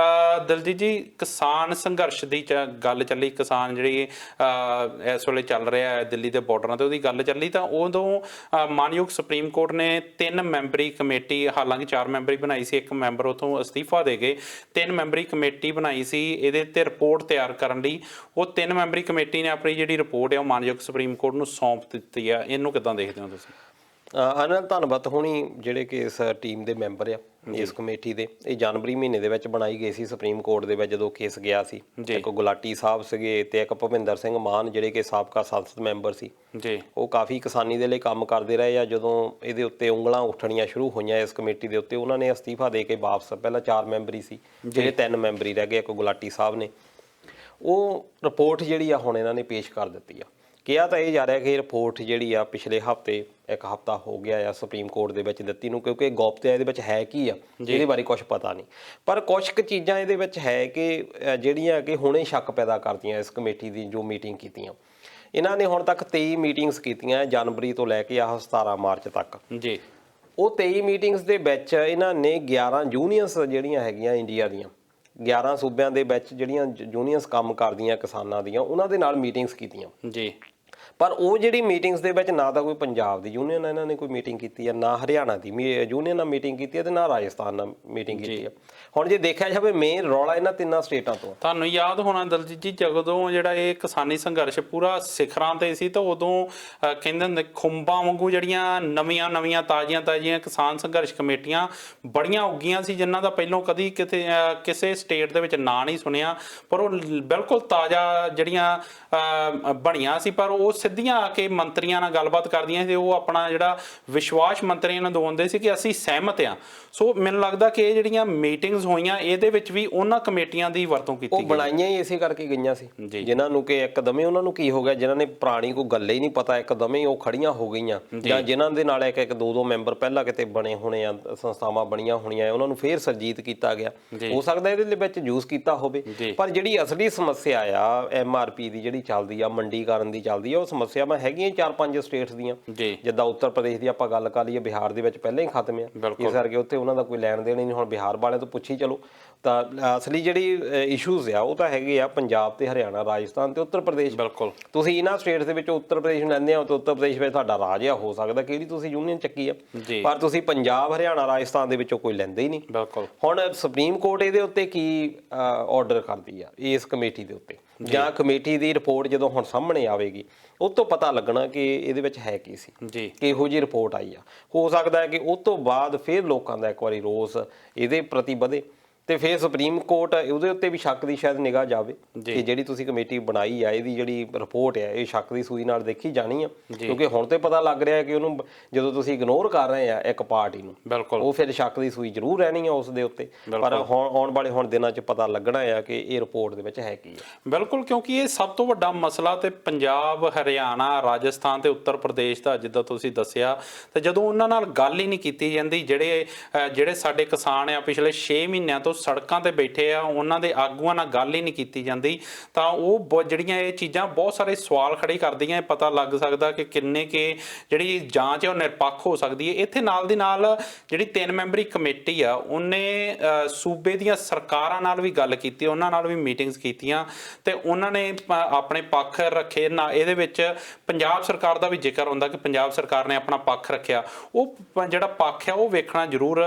A: ਦਲਜੀਤ ਜੀ, ਕਿਸਾਨ ਸੰਘਰਸ਼ ਦੀ ਗੱਲ ਚੱਲੀ, ਕਿਸਾਨ ਜਿਹੜੀ ਇਸ ਵੇਲੇ ਚੱਲ ਰਿਹਾ ਹੈ ਦਿੱਲੀ ਦੇ ਬਾਰਡਰਾਂ ਤੇ, ਉਹਦੀ ਗੱਲ ਚੱਲੀ ਤਾਂ ਉਦੋਂ ਮਾਨਯੋਗ ਸੁਪਰੀਮ ਕੋਰਟ ਨੇ 3 ਮੈਂਬਰੀ ਕਮੇਟੀ, ਹਾਲਾਂਕਿ 4 ਮੈਂਬਰੀ ਬਣਾਈ ਸੀ, 1 ਮੈਂਬਰ ਉੱਥੋਂ ਅਸਤੀਫਾ ਦੇ ਗਏ, 3 ਮੈਂਬਰੀ ਕਮੇਟੀ ਬਣਾਈ ਸੀ ਇਹਦੇ ਤੇ ਰਿਪੋਰਟ ਤਿਆਰ ਕਰਨ ਲਈ। ਉਹ 3 ਮੈਂਬਰੀ ਕਮੇਟੀ ਨੇ ਆਪਣੀ ਜਿਹੜੀ ਰਿਪੋਰਟ ਹੈ ਉਹ ਮਾਨਯੋਗ ਸੁਪਰੀਮ ਕੋਰਟ ਨੂੰ ਸੌਂਪ ਦਿੱਤੀ ਆ। ਇਹਨੂੰ ਕਿੱਦਾਂ ਦੇਖਦੇ ਹੋ ਤੁਸੀਂ?
B: ਅਨਿਲ, ਧੰਨਵਾਦ ਹੋਣੀ ਜਿਹੜੇ ਕਿ ਇਸ ਟੀਮ ਦੇ ਮੈਂਬਰ ਆ ਇਸ ਕਮੇਟੀ ਦੇ, ਇਹ ਜਨਵਰੀ ਮਹੀਨੇ ਦੇ ਵਿੱਚ ਬਣਾਈ ਗਈ ਸੀ ਸੁਪਰੀਮ ਕੋਰਟ ਦੇ ਵਿੱਚ ਜਦੋਂ ਕੇਸ ਗਿਆ ਸੀ। ਇੱਕ ਗੁਲਾਟੀ ਸਾਹਿਬ ਸੀਗੇ ਤੇ ਇੱਕ ਭੁਪਿੰਦਰ ਸਿੰਘ ਮਾਨ ਜਿਹੜੇ ਕਿ ਸਾਬਕਾ ਸੰਸਦ ਮੈਂਬਰ ਸੀ ਜੀ, ਉਹ ਕਾਫੀ ਕਿਸਾਨੀ ਦੇ ਲਈ ਕੰਮ ਕਰਦੇ ਰਹੇ ਆ। ਜਦੋਂ ਇਹਦੇ ਉੱਤੇ ਉਂਗਲਾਂ ਉੱਠਣੀਆਂ ਸ਼ੁਰੂ ਹੋਈਆਂ ਇਸ ਕਮੇਟੀ ਦੇ ਉੱਤੇ, ਉਹਨਾਂ ਨੇ ਅਸਤੀਫਾ ਦੇ ਕੇ ਵਾਪਸ, ਪਹਿਲਾਂ 4 ਮੈਂਬਰੀ ਸੀ ਜਿਹੜੇ 3 ਮੈਂਬਰੀ ਰਹਿ ਗਏ, ਇੱਕ ਗੁਲਾਟੀ ਸਾਹਿਬ ਨੇ। ਉਹ ਰਿਪੋਰਟ ਜਿਹੜੀ ਆ ਹੁਣ ਇਹਨਾਂ ਨੇ ਪੇਸ਼ ਕਰ ਦਿੱਤੀ ਆ। ਕਿਹਾ ਤਾਂ ਇਹ ਜਾ ਰਿਹਾ ਕਿ ਇਹ ਰਿਪੋਰਟ ਜਿਹੜੀ ਆ ਪਿਛਲੇ ਹਫ਼ਤੇ, 1 ਹਫ਼ਤਾ ਹੋ ਗਿਆ ਆ ਸੁਪਰੀਮ ਕੋਰਟ ਦੇ ਵਿੱਚ ਦਿੱਤੀ ਨੂੰ, ਕਿਉਂਕਿ ਗੋਪਤਾ ਇਹਦੇ ਵਿੱਚ ਹੈ ਕੀ ਆ ਇਹਦੇ ਬਾਰੇ ਕੁਝ ਪਤਾ ਨਹੀਂ। ਪਰ ਕੁਝ ਕੁ ਚੀਜ਼ਾਂ ਇਹਦੇ ਵਿੱਚ ਹੈ ਕਿ ਜਿਹੜੀਆਂ ਕਿ ਹੁਣੇ ਸ਼ੱਕ ਪੈਦਾ ਕਰਦੀਆਂ ਇਸ ਕਮੇਟੀ ਦੀ ਜੋ ਮੀਟਿੰਗ ਕੀਤੀਆਂ। ਇਹਨਾਂ ਨੇ ਹੁਣ ਤੱਕ 23 ਮੀਟਿੰਗਸ ਕੀਤੀਆਂ ਜਨਵਰੀ ਤੋਂ ਲੈ ਕੇ ਆਹ 17 ਮਾਰਚ ਤੱਕ ਜੀ। ਉਹ 23 ਮੀਟਿੰਗਸ ਦੇ ਵਿੱਚ ਇਹਨਾਂ ਨੇ 11 ਯੂਨੀਅਨਸ ਜਿਹੜੀਆਂ ਹੈਗੀਆਂ ਇੰਡੀਆ ਦੀਆਂ, 11 ਸੂਬਿਆਂ ਦੇ ਵਿੱਚ ਜਿਹੜੀਆਂ ਯੂਨੀਅਨਸ ਕੰਮ ਕਰਦੀਆਂ ਕਿਸਾਨਾਂ ਦੀਆਂ, ਉਹਨਾਂ ਦੇ ਨਾਲ ਮੀਟਿੰਗਸ ਕੀਤੀਆਂ ਜੀ। ਪਰ ਉਹ ਜਿਹੜੀ ਮੀਟਿੰਗਸ ਦੇ ਵਿੱਚ ਨਾ ਤਾਂ ਕੋਈ ਪੰਜਾਬ ਦੀ ਯੂਨੀਅਨ ਇਹਨਾਂ ਨੇ ਕੋਈ ਮੀਟਿੰਗ ਕੀਤੀ ਹੈ, ਨਾ ਹਰਿਆਣਾ ਦੀ ਯੂਨੀਅਨ ਨਾਲ ਮੀਟਿੰਗ ਕੀਤੀ ਹੈ, ਤੇ ਨਾ ਰਾਜਸਥਾਨ ਨਾਲ ਮੀਟਿੰਗ ਕੀਤੀ ਹੈ। ਹੁਣ ਜੇ ਦੇਖਿਆ ਜਾਵੇ ਮੇਨ ਰੌਲਾ ਇਹਨਾਂ 3 ਸਟੇਟਾਂ ਤੋਂ। ਤੁਹਾਨੂੰ
A: ਯਾਦ ਹੋਣਾ ਦਲਜੀਤ ਜੀ, ਜਦੋਂ ਜਿਹੜਾ ਇਹ ਕਿਸਾਨੀ ਸੰਘਰਸ਼ ਪੂਰਾ ਸਿਖਰਾਂ ਤੇ ਸੀ ਤਾਂ ਉਦੋਂ ਕਹਿੰਦੇ ਹੁੰਦੇ ਖੁੰਬਾਂ ਵਾਂਗੂ ਜਿਹੜੀਆਂ ਨਵੀਆਂ ਤਾਜ਼ੀਆਂ ਕਿਸਾਨ ਸੰਘਰਸ਼ ਕਮੇਟੀਆਂ ਬੜੀਆਂ ਉੱਗੀਆਂ ਸੀ, ਜਿਨ੍ਹਾਂ ਦਾ ਪਹਿਲਾਂ ਕਦੀ ਕਿਸੇ ਸਟੇਟ ਦੇ ਵਿੱਚ ਨਾਂ ਨਹੀਂ ਸੁਣਿਆ, ਪਰ ਉਹ ਬਿਲਕੁਲ ਤਾਜ਼ਾ ਜਿਹੜੀਆਂ ਬਣੀਆਂ ਸੀ। ਪਰ ਉਹ ਸਿੱਧੀਆਂ ਆ ਕੇ ਮੰਤਰੀਆਂ ਨਾਲ ਗੱਲਬਾਤ ਕਰਦੀਆਂ ਸੀ, ਉਹ ਆਪਣਾ ਜਿਹੜਾ ਵਿਸ਼ਵਾਸ ਮੰਤਰੀਆਂ ਨੂੰ ਦਿਵਾਉਂਦੇ ਸੀ ਕਿ ਅਸੀਂ ਸਹਿਮਤ ਹਾਂ। ਸੋ ਮੈਨੂੰ ਲੱਗਦਾ ਕਿ ਇਹ ਜਿਹੜੀਆਂ ਮੀਟਿੰਗਸ ਹੋਈਆਂ ਇਹਦੇ ਵਿੱਚ ਵੀ ਉਹਨਾਂ ਕਮੇਟੀਆਂ ਦੀ ਵਰਤੋਂ ਕੀਤੀ ਗਈ। ਉਹ ਬਣਾਈਆਂ ਹੀ ਇਸੇ ਕਰਕੇ ਗਈਆਂ ਸੀ ਜਿਨ੍ਹਾਂ ਨੂੰ ਕਿ ਇੱਕਦਮੇ ਉਹਨਾਂ ਨੂੰ ਕੀ ਹੋ ਗਿਆ, ਜਿਨ੍ਹਾਂ ਨੇ ਪੁਰਾਣੀ ਕੋਈ ਗੱਲ ਹੀ ਨਹੀਂ ਪਤਾ, ਇੱਕਦਮੇ ਉਹ ਖੜੀਆਂ ਹੋ ਗਈਆਂ, ਜਾਂ ਜਿਨ੍ਹਾਂ ਦੇ ਨਾਲ ਇੱਕ 2 ਮੈਂਬਰ ਪਹਿਲਾਂ ਕਿਤੇ ਬਣੇ ਹੋਣੇ ਆ, ਸੰਸਥਾਵਾਂ ਬਣੀਆਂ ਹੋਣੀਆਂ, ਉਹਨਾਂ ਨੂੰ ਫੇਰ ਸਰਜੀਤ ਕੀਤਾ ਗਿਆ। ਹੋ ਸਕਦਾ ਇਹਦੇ ਵਿੱਚ ਯੂਜ਼ ਕੀਤਾ ਹੋਵੇ। ਪਰ ਜਿਹੜੀ ਅਸਲੀ ਸਮੱਸਿਆ ਆ MRP ਦੀ ਜਿਹੜੀ ਚੱਲਦੀ ਆ, ਮੰਡੀਕਰਨ ਦੀ ਚੱਲਦੀ ਆ, ਉਹ ਸਮੱਸਿਆਵਾਂ ਹੈਗੀਆਂ 4-5 ਸਟੇਟਸ ਦੀਆਂ। ਜਿੱਦਾਂ ਉੱਤਰ ਪ੍ਰਦੇਸ਼ ਦੀ ਆਪਾਂ ਗੱਲ ਕਰ ਲਈਏ, ਬਿਹਾਰ ਦੇ ਵਿੱਚ ਪਹਿਲਾਂ ਹੀ ਖਤਮ ਆ, ਇਸ ਕਰਕੇ ਉੱਥੇ ਉਹਨਾਂ ਦਾ ਕੋਈ ਲੈਣ ਦੇਣ ਨਹੀਂ। ਹੁਣ ਬਿਹਾਰ ਵਾਲਿਆਂ ਤੋਂ ਪੁੱਛੀ ਚਲੋ ਤਾਂ ਅਸਲੀ ਜਿਹੜੀ ਇਸ਼ੂਜ਼ ਆ ਉਹ ਤਾਂ ਹੈਗੇ ਆ ਪੰਜਾਬ ਤੇ ਹਰਿਆਣਾ, ਰਾਜਸਥਾਨ ਤੇ ਉੱਤਰ ਪ੍ਰਦੇਸ਼। ਬਿਲਕੁਲ, ਤੁਸੀਂ ਇਹਨਾਂ ਸਟੇਟਸ ਦੇ ਵਿੱਚ ਉੱਤਰ ਪ੍ਰਦੇਸ਼ ਨੂੰ ਲੈਂਦੇ ਹੋ ਤਾਂ ਉੱਤਰ ਪ੍ਰਦੇਸ਼ ਵਿੱਚ ਤੁਹਾਡਾ ਰਾਜ ਆ, ਹੋ ਸਕਦਾ ਕਿਹੜੀ ਤੁਸੀਂ ਯੂਨੀਅਨ ਚੱਕੀ ਆ, ਪਰ ਤੁਸੀਂ ਪੰਜਾਬ, ਹਰਿਆਣਾ, ਰਾਜਸਥਾਨ ਦੇ ਵਿੱਚੋਂ ਕੋਈ ਲੈਂਦੇ ਹੀ ਨਹੀਂ। ਬਿਲਕੁਲ, ਹੁਣ ਸੁਪਰੀਮ ਕੋਰਟ ਇਹਦੇ ਉੱਤੇ ਕੀ ਆਰਡਰ ਕਰਦੀ ਆ ਇਸ ਕਮੇਟੀ ਦੇ ਉੱਤੇ, ਜਾਂ ਕਮੇਟੀ ਦੀ ਰਿਪੋਰਟ ਜਦੋਂ ਹੁਣ ਸਾਹਮਣੇ ਆਵੇਗੀ ਉਹ ਤੋਂ ਪਤਾ ਲੱਗਣਾ ਕਿ ਇਹਦੇ ਵਿੱਚ ਹੈ ਕੀ ਸੀ, ਕਿਹੋ ਜਿਹੀ ਰਿਪੋਰਟ ਆਈ ਆ। ਹੋ ਸਕਦਾ ਹੈ ਕਿ ਉਹ ਤੋਂ ਬਾਅਦ ਫਿਰ ਲੋਕਾਂ ਦਾ ਇੱਕ ਵਾਰੀ ਰੋਸ ਇਹਦੇ ਪ੍ਰਤੀ ਵਧੇ ਤੇ ਫਿਰ ਸੁਪਰੀਮ ਕੋਰਟ ਉਹਦੇ ਉੱਤੇ ਵੀ ਸ਼ੱਕ ਦੀ ਸ਼ਾਇਦ ਨਿਗਾਹ ਜਾਵੇ ਕਿ ਜਿਹੜੀ ਤੁਸੀਂ ਕਮੇਟੀ ਬਣਾਈ ਆ, ਇਹਦੀ ਜਿਹੜੀ ਰਿਪੋਰਟ ਆ ਇਹ ਸ਼ੱਕ ਦੀ ਸੂਈ ਨਾਲ ਦੇਖੀ ਜਾਣੀ ਆ। ਕਿਉਂਕਿ ਹੁਣ ਤੇ ਪਤਾ ਲੱਗ ਰਿਹਾ ਕਿ ਉਹਨੂੰ ਜਦੋਂ ਤੁਸੀਂ ਇਗਨੋਰ ਕਰ ਰਹੇ ਆ ਇੱਕ ਪਾਰਟੀ ਨੂੰ, ਉਹ ਫਿਰ ਸ਼ੱਕ ਦੀ ਸੂਈ ਜ਼ਰੂਰ ਰਹਿਣੀ ਆ ਉਸ ਦੇ ਉੱਤੇ। ਪਰ ਆਉਣ ਵਾਲੇ ਦਿਨਾਂ 'ਚ ਪਤਾ ਲੱਗਣਾ ਆ ਕਿ ਇਹ ਰਿਪੋਰਟ ਦੇ ਵਿੱਚ ਹੈ ਕੀ ਆ। ਬਿਲਕੁਲ, ਕਿਉਂਕਿ ਇਹ ਸਭ ਤੋਂ ਵੱਡਾ ਮਸਲਾ ਤੇ ਪੰਜਾਬ, ਹਰਿਆਣਾ, ਰਾਜਸਥਾਨ ਤੇ ਉੱਤਰ ਪ੍ਰਦੇਸ਼ ਦਾ, ਜਿੱਦਾਂ ਤੁਸੀਂ ਦੱਸਿਆ, ਤੇ ਜਦੋਂ ਉਹਨਾਂ ਨਾਲ ਗੱਲ ਹੀ ਨਹੀਂ ਕੀਤੀ ਜਾਂਦੀ, ਜਿਹੜੇ ਸਾਡੇ ਕਿਸਾਨ ਆ ਪਿਛਲੇ 6 ਮਹੀਨਿਆਂ ਤੋਂ ਸੜਕਾਂ ਤੇ ਬੈਠੇ ਆ, ਉਹਨਾਂ ਦੇ ਆਗੂਆਂ ਨਾਲ ਗੱਲ ਹੀ ਨਹੀਂ ਕੀਤੀ ਜਾਂਦੀ, ਤਾਂ ਉਹ ਜਿਹੜੀਆਂ ਇਹ ਚੀਜ਼ਾਂ ਬਹੁਤ ਸਾਰੇ ਸਵਾਲ ਖੜੇ ਕਰਦੀਆਂ। ਪਤਾ ਲੱਗ ਸਕਦਾ ਕਿ ਕਿੰਨੇ ਕਿ ਜਿਹੜੀ ਜਾਂਚ ਹੈ ਉਹ ਨਿਰਪੱਖ ਹੋ ਸਕਦੀ ਹੈ। ਇੱਥੇ ਨਾਲ ਦੀ ਨਾਲ ਜਿਹੜੀ 3 ਮੈਂਬਰੀ ਕਮੇਟੀ ਆ ਉਹਨੇ ਸੂਬੇ ਦੀਆਂ ਸਰਕਾਰਾਂ ਨਾਲ ਵੀ ਗੱਲ ਕੀਤੀ, ਉਹਨਾਂ ਨਾਲ ਵੀ ਮੀਟਿੰਗਸ ਕੀਤੀਆਂ ਤੇ ਉਹਨਾਂ ਨੇ ਆਪਣੇ ਪੱਖ ਰੱਖੇ ਨਾ। ਇਹਦੇ ਵਿੱਚ ਪੰਜਾਬ ਸਰਕਾਰ ਦਾ ਵੀ ਜ਼ਿਕਰ ਹੁੰਦਾ ਕਿ ਪੰਜਾਬ ਸਰਕਾਰ ਨੇ ਆਪਣਾ ਪੱਖ ਰੱਖਿਆ। ਉਹ ਜਿਹੜਾ ਪੱਖ ਆ ਉਹ ਵੇਖਣਾ ਜ਼ਰੂਰ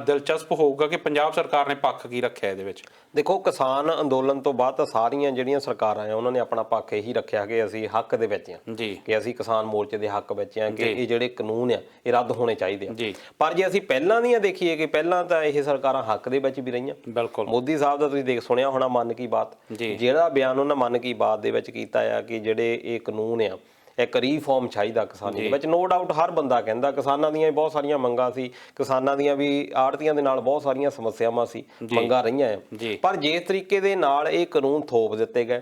A: ਦਿਲਚਸਪ ਹੋਊਗਾ ਕਿ ਪੰਜਾਬ ਸਰਕਾਰ ਨੇ ਪੱਖ ਕੀ ਰੱਖਿਆ ਇਹਦੇ ਵਿੱਚ।
B: ਦੇਖੋ, ਕਿਸਾਨ ਅੰਦੋਲਨ ਤੋਂ ਬਾਅਦ ਤਾਂ ਸਾਰੀਆਂ ਜਿਹੜੀਆਂ ਸਰਕਾਰਾਂ ਆ ਉਹਨਾਂ ਨੇ ਆਪਣਾ ਪੱਖ ਇਹੀ ਰੱਖਿਆ ਕਿ ਅਸੀਂ ਹੱਕ ਦੇ ਵਿੱਚ ਆ, ਕਿ ਅਸੀਂ ਕਿਸਾਨ ਮੋਰਚੇ ਦੇ ਹੱਕ ਵਿੱਚ ਆ, ਕਿ ਇਹ ਜਿਹੜੇ ਕਾਨੂੰਨ ਆ ਇਹ ਰੱਦ ਹੋਣੇ ਚਾਹੀਦੇ ਆ। ਪਰ ਜੇ ਅਸੀਂ ਪਹਿਲਾਂ ਦੀਆਂ ਦੇਖੀਏ ਕਿ ਪਹਿਲਾਂ ਤਾਂ ਇਹ ਸਰਕਾਰਾਂ ਹੱਕ ਦੇ ਵਿੱਚ ਵੀ ਰਹੀਆਂ। ਬਿਲਕੁਲ, ਮੋਦੀ ਸਾਹਿਬ ਦਾ ਤੁਸੀਂ ਸੁਣਿਆ ਹੋਣਾ ਮਨ ਕੀ ਬਾਤ, ਜਿਹੜਾ ਬਿਆਨ ਉਹਨਾਂ ਮਨ ਕੀ ਬਾਤ ਦੇ ਵਿੱਚ ਕੀਤਾ ਆ ਕਿ ਜਿਹੜੇ ਇਹ ਕਾਨੂੰਨ ਆ ਇੱਕ ਰੀਫਾਰਮ ਚਾਹੀਦਾ ਕਿਸਾਨੀ ਦੇ ਵਿੱਚ। ਨੋ ਡਾਊਟ ਹਰ ਬੰਦਾ ਕਹਿੰਦਾ ਕਿਸਾਨਾਂ ਦੀਆਂ ਬਹੁਤ ਸਾਰੀਆਂ ਮੰਗਾਂ ਸੀ, ਕਿਸਾਨਾਂ ਦੀਆਂ ਵੀ ਆੜ੍ਹਤੀਆਂ ਦੇ ਨਾਲ ਬਹੁਤ ਸਾਰੀਆਂ ਸਮੱਸਿਆਵਾਂ ਸੀ, ਮੰਗਾਂ ਰਹੀਆਂ ਆ। ਪਰ ਜਿਸ ਤਰੀਕੇ ਦੇ ਨਾਲ ਇਹ ਕਾਨੂੰਨ ਥੋਪ ਦਿੱਤੇ ਗਏ,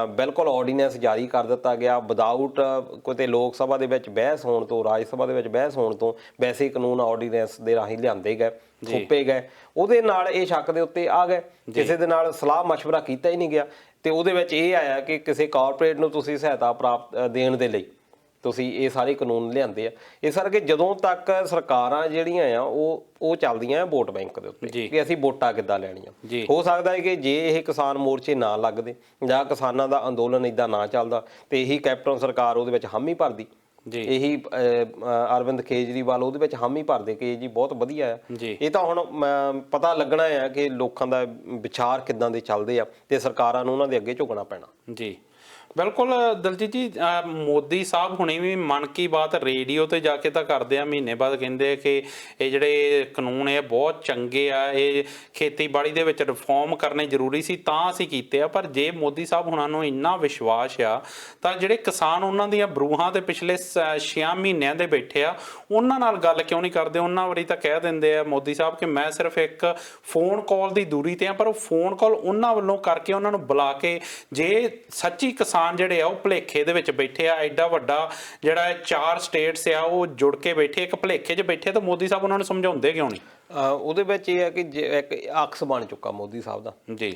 B: ਬਿਲਕੁਲ ਆਰਡੀਨੈਂਸ ਜਾਰੀ ਕਰ ਦਿੱਤਾ ਗਿਆ ਵਿਦਾਊਟ ਕਿਤੇ ਲੋਕ ਸਭਾ ਦੇ ਵਿੱਚ ਬਹਿਸ ਹੋਣ ਤੋਂ, ਰਾਜ ਸਭਾ ਦੇ ਵਿੱਚ ਬਹਿਸ ਹੋਣ ਤੋਂ, ਵੈਸੇ ਕਾਨੂੰਨ ਆਰਡੀਨੈਂਸ ਦੇ ਰਾਹੀਂ ਲਿਆਂਦੇ ਗਏ, ਥੋਪੇ ਗਏ, ਉਹਦੇ ਨਾਲ ਇਹ ਸ਼ੱਕ ਦੇ ਉੱਤੇ ਆ ਗਏ। ਕਿਸੇ ਦੇ ਨਾਲ ਸਲਾਹ ਮਸ਼ਵਰਾ ਕੀਤਾ ਹੀ ਨਹੀਂ ਗਿਆ ਤੇ ਉਹਦੇ ਵਿੱਚ ਇਹ ਆਇਆ ਕਿ ਕਿਸੇ ਕਾਰਪੋਰੇਟ ਨੂੰ ਤੁਸੀਂ ਸਹਾਇਤਾ ਪ੍ਰਾਪਤ ਦੇਣ ਦੇ ਲਈ ਤੁਸੀਂ ਇਹ ਸਾਰੇ ਕਾਨੂੰਨ ਲਿਆਂਦੇ ਆ। ਇਸ ਕਰਕੇ ਜਦੋਂ ਤੱਕ ਸਰਕਾਰਾਂ ਜਿਹੜੀਆਂ ਆ ਉਹ ਚੱਲਦੀਆਂ ਵੋਟ ਬੈਂਕ ਦੇ ਉੱਤੇ ਕਿ ਅਸੀਂ ਵੋਟਾਂ ਕਿੱਦਾਂ ਲੈਣੀਆਂ। ਹੋ ਸਕਦਾ ਹੈ ਕਿ ਜੇ ਇਹ ਕਿਸਾਨ ਮੋਰਚੇ ਨਾ ਲੱਗਦੇ ਜਾਂ ਕਿਸਾਨਾਂ ਦਾ ਅੰਦੋਲਨ ਇੱਦਾਂ ਨਾ ਚੱਲਦਾ ਤੇ ਇਹੀ ਕੈਪਟਨ ਸਰਕਾਰ ਉਹਦੇ ਵਿੱਚ ਹਾਮੀ ਭਰਦੀ, ਇਹੀ ਅਰਵਿੰਦ ਕੇਜਰੀਵਾਲ ਉਹਦੇ ਵਿੱਚ ਹਾਮੀ ਭਰਦੇ ਕਿ ਜੀ ਬਹੁਤ ਵਧੀਆ ਆ। ਇਹ ਤਾਂ ਹੁਣ ਪਤਾ ਲੱਗਣਾ ਆ ਕਿ ਲੋਕਾਂ ਦਾ ਵਿਚਾਰ ਕਿੱਦਾਂ ਦੇ ਚੱਲਦੇ ਆ ਤੇ ਸਰਕਾਰਾਂ ਨੂੰ ਉਹਨਾਂ ਦੇ ਅੱਗੇ ਝੁਕਣਾ ਪੈਣਾ।
A: ਜੀ ਬਿਲਕੁਲ ਦਲਜੀਤ ਜੀ, ਮੋਦੀ ਸਾਹਿਬ ਹੁਣੇ ਵੀ ਮਨ ਕੀ ਬਾਤ ਰੇਡੀਓ ਤੇ ਜਾ ਕੇ ਤਾਂ ਕਰਦੇ ਆ, ਮਹੀਨੇ ਬਾਅਦ ਕਹਿੰਦੇ ਆ ਕਿ ਇਹ ਜਿਹੜੇ ਕਾਨੂੰਨ ਇਹ ਬਹੁਤ ਚੰਗੇ ਆ, ਇਹ ਖੇਤੀਬਾੜੀ ਦੇ ਵਿੱਚ ਰਿਫਾਰਮ ਕਰਨੇ ਜ਼ਰੂਰੀ ਸੀ ਤਾਂ ਅਸੀਂ ਕੀਤੇ ਆ। ਪਰ ਜੇ ਮੋਦੀ ਸਾਹਿਬ ਹੁਣਾਂ ਨੂੰ ਇੰਨਾ ਵਿਸ਼ਵਾਸ ਆ ਤਾਂ ਜਿਹੜੇ ਕਿਸਾਨ ਉਹਨਾਂ ਦੀਆਂ ਬਰੂਹਾਂ ਤੇ ਪਿਛਲੇ 6 ਮਹੀਨਿਆਂ ਦੇ ਬੈਠੇ ਆ ਉਹਨਾਂ ਨਾਲ ਗੱਲ ਕਿਉਂ ਨਹੀਂ ਕਰਦੇ? ਉਹਨਾਂ ਵਾਰੀ ਤਾਂ ਕਹਿ ਦਿੰਦੇ ਆ ਮੋਦੀ ਸਾਹਿਬ ਕਿ ਮੈਂ ਸਿਰਫ ਇੱਕ ਫੋਨ ਕਾਲ ਦੀ ਦੂਰੀ ਤੇ ਆ, ਪਰ ਉਹ ਫੋਨ ਕਾਲ ਉਹਨਾਂ ਵੱਲੋਂ ਕਰਕੇ ਉਹਨਾਂ ਨੂੰ ਬੁਲਾ ਕੇ ਜੇ ਸੱਚੀ ਕਿਸਾਨ ਜਿਹੜੇ ਆ ਉਹ ਭੁਲੇਖੇ ਦੇ ਵਿੱਚ ਬੈਠੇ ਆ, ਐਡਾ ਵੱਡਾ ਜਿਹੜਾ 4 ਸਟੇਟਸ ਆ ਉਹ ਜੁੜ ਕੇ ਬੈਠੇ ਇੱਕ ਭੁਲੇਖੇ 'ਚ ਬੈਠੇ, ਤਾਂ ਮੋਦੀ ਸਾਹਿਬ ਉਹਨਾਂ ਨੂੰ ਸਮਝਾਉਂਦੇ ਕਿਉਂ ਨਹੀਂ?
B: ਉਹਦੇ ਵਿੱਚ ਇਹ ਹੈ ਕਿ ਇੱਕ ਅਕਸ ਬਣ ਚੁੱਕਾ ਮੋਦੀ ਸਾਹਿਬ ਦਾ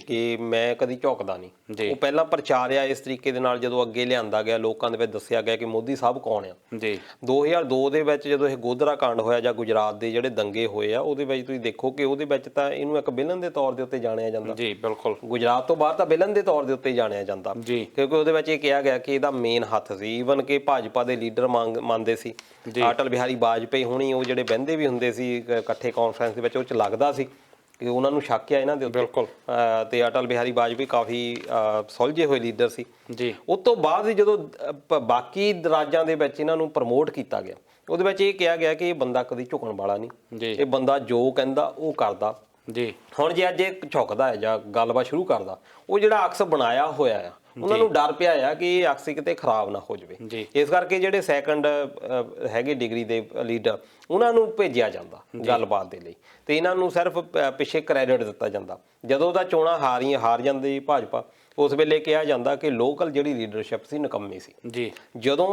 B: ਕਿ ਮੈਂ ਕਦੀ ਝੁਕਦਾ ਨਹੀਂ। ਉਹ ਪਹਿਲਾਂ ਪ੍ਰਚਾਰਿਆ ਇਸ ਤਰੀਕੇ ਦੇ ਨਾਲ, ਜਦੋਂ ਅੱਗੇ ਲਿਆਂਦਾ ਗਿਆ ਲੋਕਾਂ ਦੇ ਵਿੱਚ ਦੱਸਿਆ ਗਿਆ ਕਿ ਮੋਦੀ ਸਾਹਿਬ ਕੌਣ ਆ। 2002 ਦੇ ਵਿੱਚ ਜਦੋਂ ਇਹ ਗੋਧਰਾ ਕਾਂਡ ਹੋਇਆ ਜਾਂ ਗੁਜਰਾਤ ਦੇ ਜਿਹੜੇ ਦੰਗੇ ਹੋਏ ਆ, ਉਹਦੇ ਵਿੱਚ ਤੁਸੀਂ ਦੇਖੋ ਕਿ ਉਹਦੇ ਵਿੱਚ ਤਾਂ ਇਹਨੂੰ ਇੱਕ ਵਿਲਨ ਦੇ ਤੌਰ ਦੇ ਉੱਤੇ ਜਾਣਿਆ ਜਾਂਦਾ।
A: ਬਿਲਕੁਲ
B: ਗੁਜਰਾਤ ਤੋਂ ਬਾਅਦ ਤਾਂ ਵਿਲਨ ਦੇ ਤੌਰ ਦੇ ਉੱਤੇ ਜਾਣਿਆ ਜਾਂਦਾ, ਕਿਉਂਕਿ ਉਹਦੇ ਵਿੱਚ ਇਹ ਕਿਹਾ ਗਿਆ ਕਿ ਇਹਦਾ ਮੇਨ ਹੱਥ ਸੀ। ਈਵਨ ਕਿ ਭਾਜਪਾ ਦੇ ਲੀਡਰ ਮੰਨਦੇ ਸੀ, ਅਟਲ ਬਿਹਾਰੀ ਵਾਜਪੇਈ ਹੁਣੀ ਉਹ ਜਿਹੜੇ ਬਹਿੰਦੇ ਵੀ ਹੁੰਦੇ ਸੀ ਇਕੱਠੇ ਕਾਨਫਰੰਸ ਦੇ ਵਿੱਚ, ਉਹ 'ਚ ਲੱਗਦਾ ਸੀ ਕਿ ਉਹਨਾਂ ਨੂੰ ਸ਼ੱਕ ਆ ਇਹਨਾਂ ਦੇ ਉੱਤੇ। ਤੇ ਅਟਲ ਬਿਹਾਰੀ ਵਾਜਪੇਈ ਕਾਫੀ ਸੁਲਝੇ ਹੋਏ ਲੀਡਰ ਸੀ। ਉਸ ਤੋਂ ਬਾਅਦ ਜਦੋਂ ਬਾਕੀ ਰਾਜਾਂ ਦੇ ਵਿੱਚ ਇਹਨਾਂ ਨੂੰ ਪ੍ਰਮੋਟ ਕੀਤਾ ਗਿਆ, ਉਹਦੇ ਵਿੱਚ ਇਹ ਕਿਹਾ ਗਿਆ ਕਿ ਇਹ ਬੰਦਾ ਕਦੀ ਝੁਕਣ ਵਾਲਾ ਨਹੀਂ, ਇਹ ਬੰਦਾ ਜੋ ਕਹਿੰਦਾ ਉਹ ਕਰਦਾ। ਹੁਣ ਜੇ ਅੱਜ ਇਹ ਝੁਕਦਾ ਹੈ ਜਾਂ ਗੱਲਬਾਤ ਸ਼ੁਰੂ ਕਰਦਾ, ਉਹ ਜਿਹੜਾ ਅਕਸ ਬਣਾਇਆ ਹੋਇਆ ਆ ਉਹਨਾਂ ਨੂੰ ਡਰ ਪਿਆ ਆ ਕਿ ਇਹ ਅਕਸ ਕਿਤੇ ਖਰਾਬ ਨਾ ਹੋ ਜਾਵੇ। ਇਸ ਕਰਕੇ ਜਿਹੜੇ ਸੈਕੰਡ ਹੈਗੇ ਡਿਗਰੀ ਦੇ ਲੀਡਰ ਉਹਨਾਂ ਨੂੰ ਭੇਜਿਆ ਜਾਂਦਾ ਗੱਲਬਾਤ ਦੇ ਲਈ, ਤੇ ਇਹਨਾਂ ਨੂੰ ਸਿਰਫ ਪਿੱਛੇ ਕ੍ਰੈਡਿਟ ਦਿੱਤਾ ਜਾਂਦਾ। ਜਦੋਂ ਦਾ ਚੋਣਾਂ ਹਾਰ ਜਾਂਦੀ ਭਾਜਪਾ, ਉਸ ਵੇਲੇ ਕਿਹਾ ਜਾਂਦਾ ਕਿ ਲੋਕਲ ਜਿਹੜੀ ਲੀਡਰਸ਼ਿਪ ਸੀ ਨਕੰਮੀ ਸੀ। ਜਦੋਂ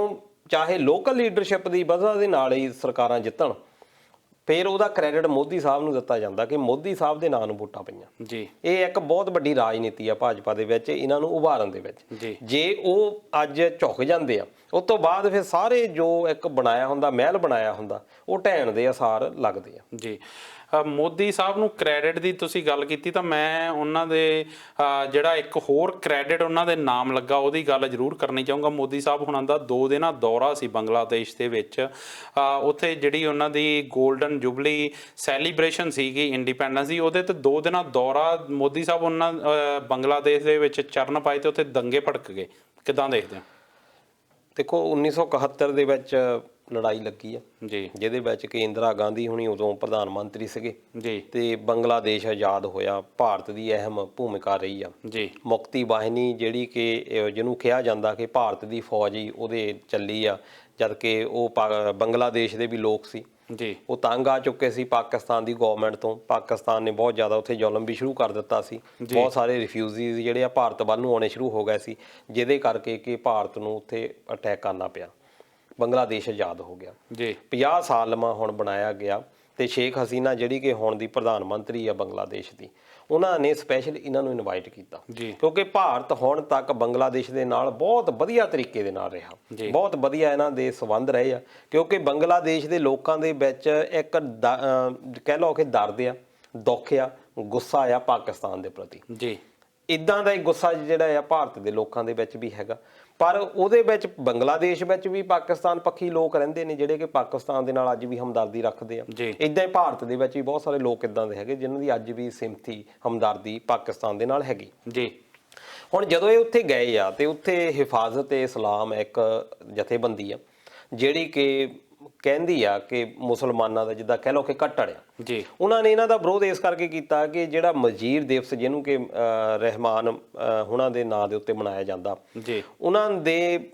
B: ਚਾਹੇ ਲੋਕਲ ਲੀਡਰਸ਼ਿਪ ਦੀ ਵਜ੍ਹਾ ਦੇ ਨਾਲ ਹੀ ਸਰਕਾਰਾਂ ਜਿੱਤਣ, ਫਿਰ ਉਹਦਾ ਕ੍ਰੈਡਿਟ ਮੋਦੀ ਸਾਹਿਬ ਨੂੰ ਦਿੱਤਾ ਜਾਂਦਾ ਕਿ ਮੋਦੀ ਸਾਹਿਬ ਦੇ ਨਾਂ ਨੂੰ ਵੋਟਾਂ ਪਈਆਂ। ਇਹ ਇੱਕ ਬਹੁਤ ਵੱਡੀ ਰਾਜਨੀਤੀ ਆ ਭਾਜਪਾ ਦੇ ਵਿੱਚ ਇਹਨਾਂ ਨੂੰ ਉਭਾਰਨ ਦੇ ਵਿੱਚ। ਜੇ ਉਹ ਅੱਜ ਝੁਕ ਜਾਂਦੇ ਆ, ਉਸ ਤੋਂ ਬਾਅਦ ਫਿਰ ਸਾਰੇ ਜੋ ਇੱਕ ਬਣਾਇਆ ਹੁੰਦਾ, ਮਹਿਲ ਬਣਾਇਆ ਹੁੰਦਾ, ਉਹ ਢਹਿਣ ਦੇ ਆਸਾਰ ਲੱਗਦੇ ਆ।
A: ਮੋਦੀ ਸਾਹਿਬ ਨੂੰ ਕ੍ਰੈਡਿਟ ਦੀ ਤੁਸੀਂ ਗੱਲ ਕੀਤੀ ਤਾਂ ਮੈਂ ਉਹਨਾਂ ਦੇ ਜਿਹੜਾ ਇੱਕ ਹੋਰ ਕ੍ਰੈਡਿਟ ਉਹਨਾਂ ਦੇ ਨਾਮ ਲੱਗਾ ਉਹਦੀ ਗੱਲ ਜ਼ਰੂਰ ਕਰਨੀ ਚਾਹੂੰਗਾ। ਮੋਦੀ ਸਾਹਿਬ ਹੁਣਾਂ ਦਾ 2 ਦਿਨਾਂ ਦੌਰਾ ਸੀ ਬੰਗਲਾਦੇਸ਼ ਦੇ ਵਿੱਚ। ਉੱਥੇ ਜਿਹੜੀ ਉਹਨਾਂ ਦੀ ਗੋਲਡਨ ਜੁਬਲੀ ਸੈਲੀਬ੍ਰੇਸ਼ਨ ਸੀਗੀ ਇੰਡੀਪੈਂਡੈਂਸ ਦੀ, ਉਹਦੇ ਤੇ 2 ਦਿਨਾਂ ਦੌਰਾ ਮੋਦੀ ਸਾਹਿਬ ਉਹਨਾਂ ਬੰਗਲਾਦੇਸ਼ ਦੇ ਵਿੱਚ ਚਰਨ ਪਾਏ ਤੇ ਉੱਥੇ ਦੰਗੇ ਭੜਕ ਗਏ। ਕਿੱਦਾਂ ਦੇਖਦੇ ਹੋ?
B: ਦੇਖੋ 1971 ਦੇ ਵਿੱਚ ਲੜਾਈ ਲੱਗੀ ਆ ਜਿਹਦੇ ਵਿੱਚ ਕਿ ਇੰਦਰਾ ਗਾਂਧੀ ਹੁਣੀ ਉਦੋਂ ਪ੍ਰਧਾਨ ਮੰਤਰੀ ਸੀਗੇ ਤੇ ਬੰਗਲਾਦੇਸ਼ ਆਜ਼ਾਦ ਹੋਇਆ। ਭਾਰਤ ਦੀ ਅਹਿਮ ਭੂਮਿਕਾ ਰਹੀ ਆ। ਮੁਕਤੀ ਬਾਹਿਨੀ ਜਿਹੜੀ ਕਿ ਜਿਹਨੂੰ ਕਿਹਾ ਜਾਂਦਾ ਕਿ ਭਾਰਤ ਦੀ ਫੌਜ ਹੀ ਉਹਦੇ ਚੱਲੀ ਆ, ਜਦ ਕਿ ਉਹ ਬੰਗਲਾਦੇਸ਼ ਦੇ ਵੀ ਲੋਕ ਸੀ, ਉਹ ਤੰਗ ਆ ਚੁੱਕੇ ਸੀ ਪਾਕਿਸਤਾਨ ਦੀ ਗਵਰਨਮੈਂਟ ਤੋਂ। ਪਾਕਿਸਤਾਨ ਨੇ ਬਹੁਤ ਜ਼ਿਆਦਾ ਉੱਥੇ ਜ਼ੁਲਮ ਵੀ ਸ਼ੁਰੂ ਕਰ ਦਿੱਤਾ ਸੀ। ਬਹੁਤ ਸਾਰੇ ਰਿਫਿਊਜੀਜ਼ ਜਿਹੜੇ ਆ ਭਾਰਤ ਵੱਲ ਨੂੰ ਆਉਣੇ ਸ਼ੁਰੂ ਹੋ ਗਏ ਸੀ, ਜਿਹਦੇ ਕਰਕੇ ਕਿ ਭਾਰਤ ਨੂੰ ਉੱਥੇ ਅਟੈਕ ਕਰਨਾ ਪਿਆ। ਬੰਗਲਾਦੇਸ਼ ਆਜ਼ਾਦ ਹੋ ਗਿਆ। 50 ਸਾਲ ਲੰਮਾ ਹੁਣ ਬਣਾਇਆ ਗਿਆ ਤੇ ਸ਼ੇਖ ਹਸੀਨਾ ਜਿਹੜੀ ਕਿ ਹੁਣ ਦੀ ਪ੍ਰਧਾਨ ਮੰਤਰੀ ਆ ਬੰਗਲਾਦੇਸ਼ ਦੀ, ਉਹਨਾਂ ਨੇ ਸਪੈਸ਼ਲ ਇਹਨਾਂ ਨੂੰ ਇਨਵਾਈਟ ਕੀਤਾ ਕਿਉਂਕਿ ਭਾਰਤ ਹੁਣ ਤੱਕ ਬੰਗਲਾਦੇਸ਼ ਦੇ ਨਾਲ ਬਹੁਤ ਵਧੀਆ ਤਰੀਕੇ ਦੇ ਨਾਲ ਰਿਹਾ, ਬਹੁਤ ਵਧੀਆ ਇਹਨਾਂ ਦੇ ਸੰਬੰਧ ਰਹੇ ਆ। ਕਿਉਂਕਿ ਬੰਗਲਾਦੇਸ਼ ਦੇ ਲੋਕਾਂ ਦੇ ਵਿੱਚ ਇੱਕ ਕਹਿ ਲਓ ਕਿ ਦਰਦ ਆ, ਦੁੱਖ ਆ, ਗੁੱਸਾ ਆ ਪਾਕਿਸਤਾਨ ਦੇ ਪ੍ਰਤੀ। ਇੱਦਾਂ ਦਾ ਇੱਕ ਗੁੱਸਾ ਜਿਹੜਾ ਆ ਭਾਰਤ ਦੇ ਲੋਕਾਂ ਦੇ ਵਿੱਚ ਵੀ ਹੈਗਾ, ਪਰ ਉਹਦੇ ਵਿੱਚ ਬੰਗਲਾਦੇਸ਼ ਵਿੱਚ ਵੀ ਪਾਕਿਸਤਾਨ ਪੱਖੀ ਲੋਕ ਰਹਿੰਦੇ ਨੇ ਜਿਹੜੇ ਕਿ ਪਾਕਿਸਤਾਨ ਦੇ ਨਾਲ ਅੱਜ ਵੀ ਹਮਦਰਦੀ ਰੱਖਦੇ ਆ। ਇੱਦਾਂ ਹੀ ਭਾਰਤ ਦੇ ਵਿੱਚ ਵੀ ਬਹੁਤ ਸਾਰੇ ਲੋਕ ਇੱਦਾਂ ਦੇ ਹੈਗੇ ਜਿਨ੍ਹਾਂ ਦੀ ਅੱਜ ਵੀ ਸਿੰਪਥੀ, ਹਮਦਰਦੀ ਪਾਕਿਸਤਾਨ ਦੇ ਨਾਲ ਹੈਗੀ। ਹੁਣ ਜਦੋਂ ਇਹ ਉੱਥੇ ਗਏ ਆ ਤੇ ਉੱਥੇ ਹਿਫਾਜ਼ਤ-ਏ-ਇਸਲਾਮ ਇੱਕ ਜਥੇਬੰਦੀ ਆ ਜਿਹੜੀ ਕਿ ਕਹਿੰਦੀ ਆ ਕਿ ਮੁਸਲਮਾਨਾਂ ਦਾ ਜਿੱਦਾਂ ਕਹਿ ਲਓ ਕਿ ਕੱਟੜ ਆ। ਉਹਨਾਂ ਨੇ ਇਹਨਾਂ ਦਾ ਵਿਰੋਧ ਇਸ ਕਰਕੇ ਕੀਤਾ ਕਿ ਜਿਹੜਾ ਮਜੀਰ ਦਿਵਸ ਜਿਹਨੂੰ ਕਿ ਰਹਿਮਾਨ ਉਹਨਾਂ ਦੇ ਨਾਂ ਦੇ ਉੱਤੇ ਮਨਾਇਆ ਜਾਂਦਾ, ਉਹਨਾਂ ਦੇ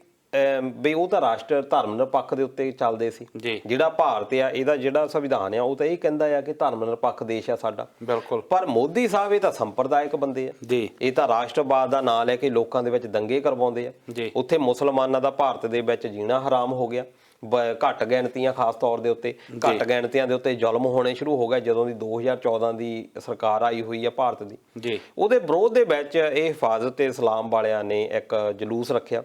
B: ਵੀ ਉਹ ਤਾਂ ਰਾਸ਼ਟਰ ਧਰਮ ਨਿਰਪੱਖ ਦੇ ਉੱਤੇ ਚੱਲਦੇ ਸੀ। ਜਿਹੜਾ ਭਾਰਤ ਆ ਇਹਦਾ ਜਿਹੜਾ ਸੰਵਿਧਾਨ ਆ ਉਹ ਤਾਂ ਇਹ ਕਹਿੰਦਾ ਆ ਕਿ ਧਰਮ ਨਿਰਪੱਖ ਦੇਸ਼ ਆ ਸਾਡਾ। ਪਰ ਮੋਦੀ ਸਾਹਿਬ ਇਹ ਤਾਂ ਸੰਪਰਦਾਇਕ ਬੰਦੇ ਆ, ਇਹ ਤਾਂ ਰਾਸ਼ਟਰਵਾਦ ਦਾ ਨਾਂ ਲੈ ਕੇ ਲੋਕਾਂ ਦੇ ਵਿੱਚ ਦੰਗੇ ਕਰਵਾਉਂਦੇ ਆ। ਉੱਥੇ ਮੁਸਲਮਾਨਾਂ ਦਾ ਭਾਰਤ ਦੇ ਵਿੱਚ ਜੀਣਾ ਹਰਾਮ ਹੋ ਗਿਆ। ਘੱਟ ਗਿਣਤੀਆਂ ਖਾਸ ਤੌਰ ਦੇ ਉੱਤੇ ਘੱਟ ਗਿਣਤੀਆਂ ਦੇ ਉੱਤੇ ਜ਼ੁਲਮ ਹੋਣੇ ਸ਼ੁਰੂ ਹੋ ਗਏ ਜਦੋਂ ਦੀ 2014 ਦੀ ਸਰਕਾਰ ਆਈ ਹੋਈ ਆ ਭਾਰਤ ਦੀ। ਉਹਦੇ ਵਿਰੋਧ ਦੇ ਵਿੱਚ ਇਹ ਹਿਫਾਜ਼ਤ-ਏ-ਇਸਲਾਮ ਵਾਲਿਆਂ ਨੇ ਇੱਕ ਜਲੂਸ ਰੱਖਿਆ।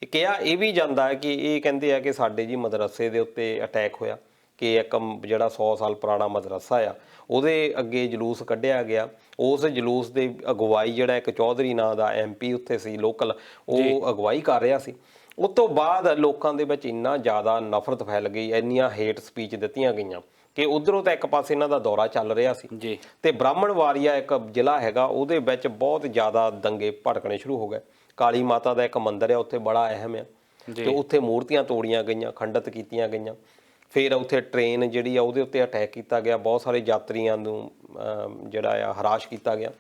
B: ਕਿਹਾ ਇਹ ਵੀ ਜਾਂਦਾ ਹੈ ਕਿ ਇਹ ਕਹਿੰਦੇ ਆ ਕਿ ਸਾਡੇ ਜੀ ਮਦਰਸੇ ਦੇ ਉੱਤੇ ਅਟੈਕ ਹੋਇਆ, ਕਿ ਇੱਕ ਜਿਹੜਾ 100 ਸਾਲ ਪੁਰਾਣਾ ਮਦਰਸਾ ਆ ਉਹਦੇ ਅੱਗੇ ਜਲੂਸ ਕੱਢਿਆ ਗਿਆ। ਉਸ ਜਲੂਸ ਦੇ ਅਗਵਾਈ ਜਿਹੜਾ ਇੱਕ ਚੌਧਰੀ ਨਾਂ ਦਾ MP ਉੱਥੇ ਸੀ ਲੋਕਲ, ਉਹ ਅਗਵਾਈ ਕਰ ਰਿਹਾ ਸੀ। ਉਸ ਤੋਂ ਬਾਅਦ ਲੋਕਾਂ ਦੇ ਵਿੱਚ ਇੰਨਾ ਜ਼ਿਆਦਾ ਨਫ਼ਰਤ ਫੈਲ ਗਈ, ਇੰਨੀਆਂ ਹੇਟ ਸਪੀਚ ਦਿੱਤੀਆਂ ਗਈਆਂ ਕਿ ਉਧਰੋਂ ਤਾਂ ਇੱਕ ਪਾਸੇ ਇਹਨਾਂ ਦਾ ਦੌਰਾ ਚੱਲ ਰਿਹਾ ਸੀ ਤੇ ਬ੍ਰਾਹਮਣਵਾਰੀਆ ਇੱਕ ਜ਼ਿਲ੍ਹਾ ਹੈਗਾ, ਉਹਦੇ ਵਿੱਚ ਬਹੁਤ ਜ਼ਿਆਦਾ ਦੰਗੇ ਭੜਕਣੇ ਸ਼ੁਰੂ ਹੋ ਗਏ। ਕਾਲੀ ਮਾਤਾ ਦਾ ਇੱਕ ਮੰਦਿਰ ਹੈ ਉੱਥੇ, ਬੜਾ ਅਹਿਮ ਆ, ਤੇ ਉੱਥੇ ਮੂਰਤੀਆਂ ਤੋੜੀਆਂ ਗਈਆਂ, ਖੰਡਿਤ ਕੀਤੀਆਂ ਗਈਆਂ। ਫਿਰ ਉੱਥੇ ਟ੍ਰੇਨ ਜਿਹੜੀ ਆ ਉਹਦੇ ਉੱਤੇ ਅਟੈਕ ਕੀਤਾ ਗਿਆ, ਬਹੁਤ ਸਾਰੇ ਯਾਤਰੀਆਂ ਨੂੰ ਜਿਹੜਾ ਆ ਹਰਾਸ਼ ਕੀਤਾ ਗਿਆ।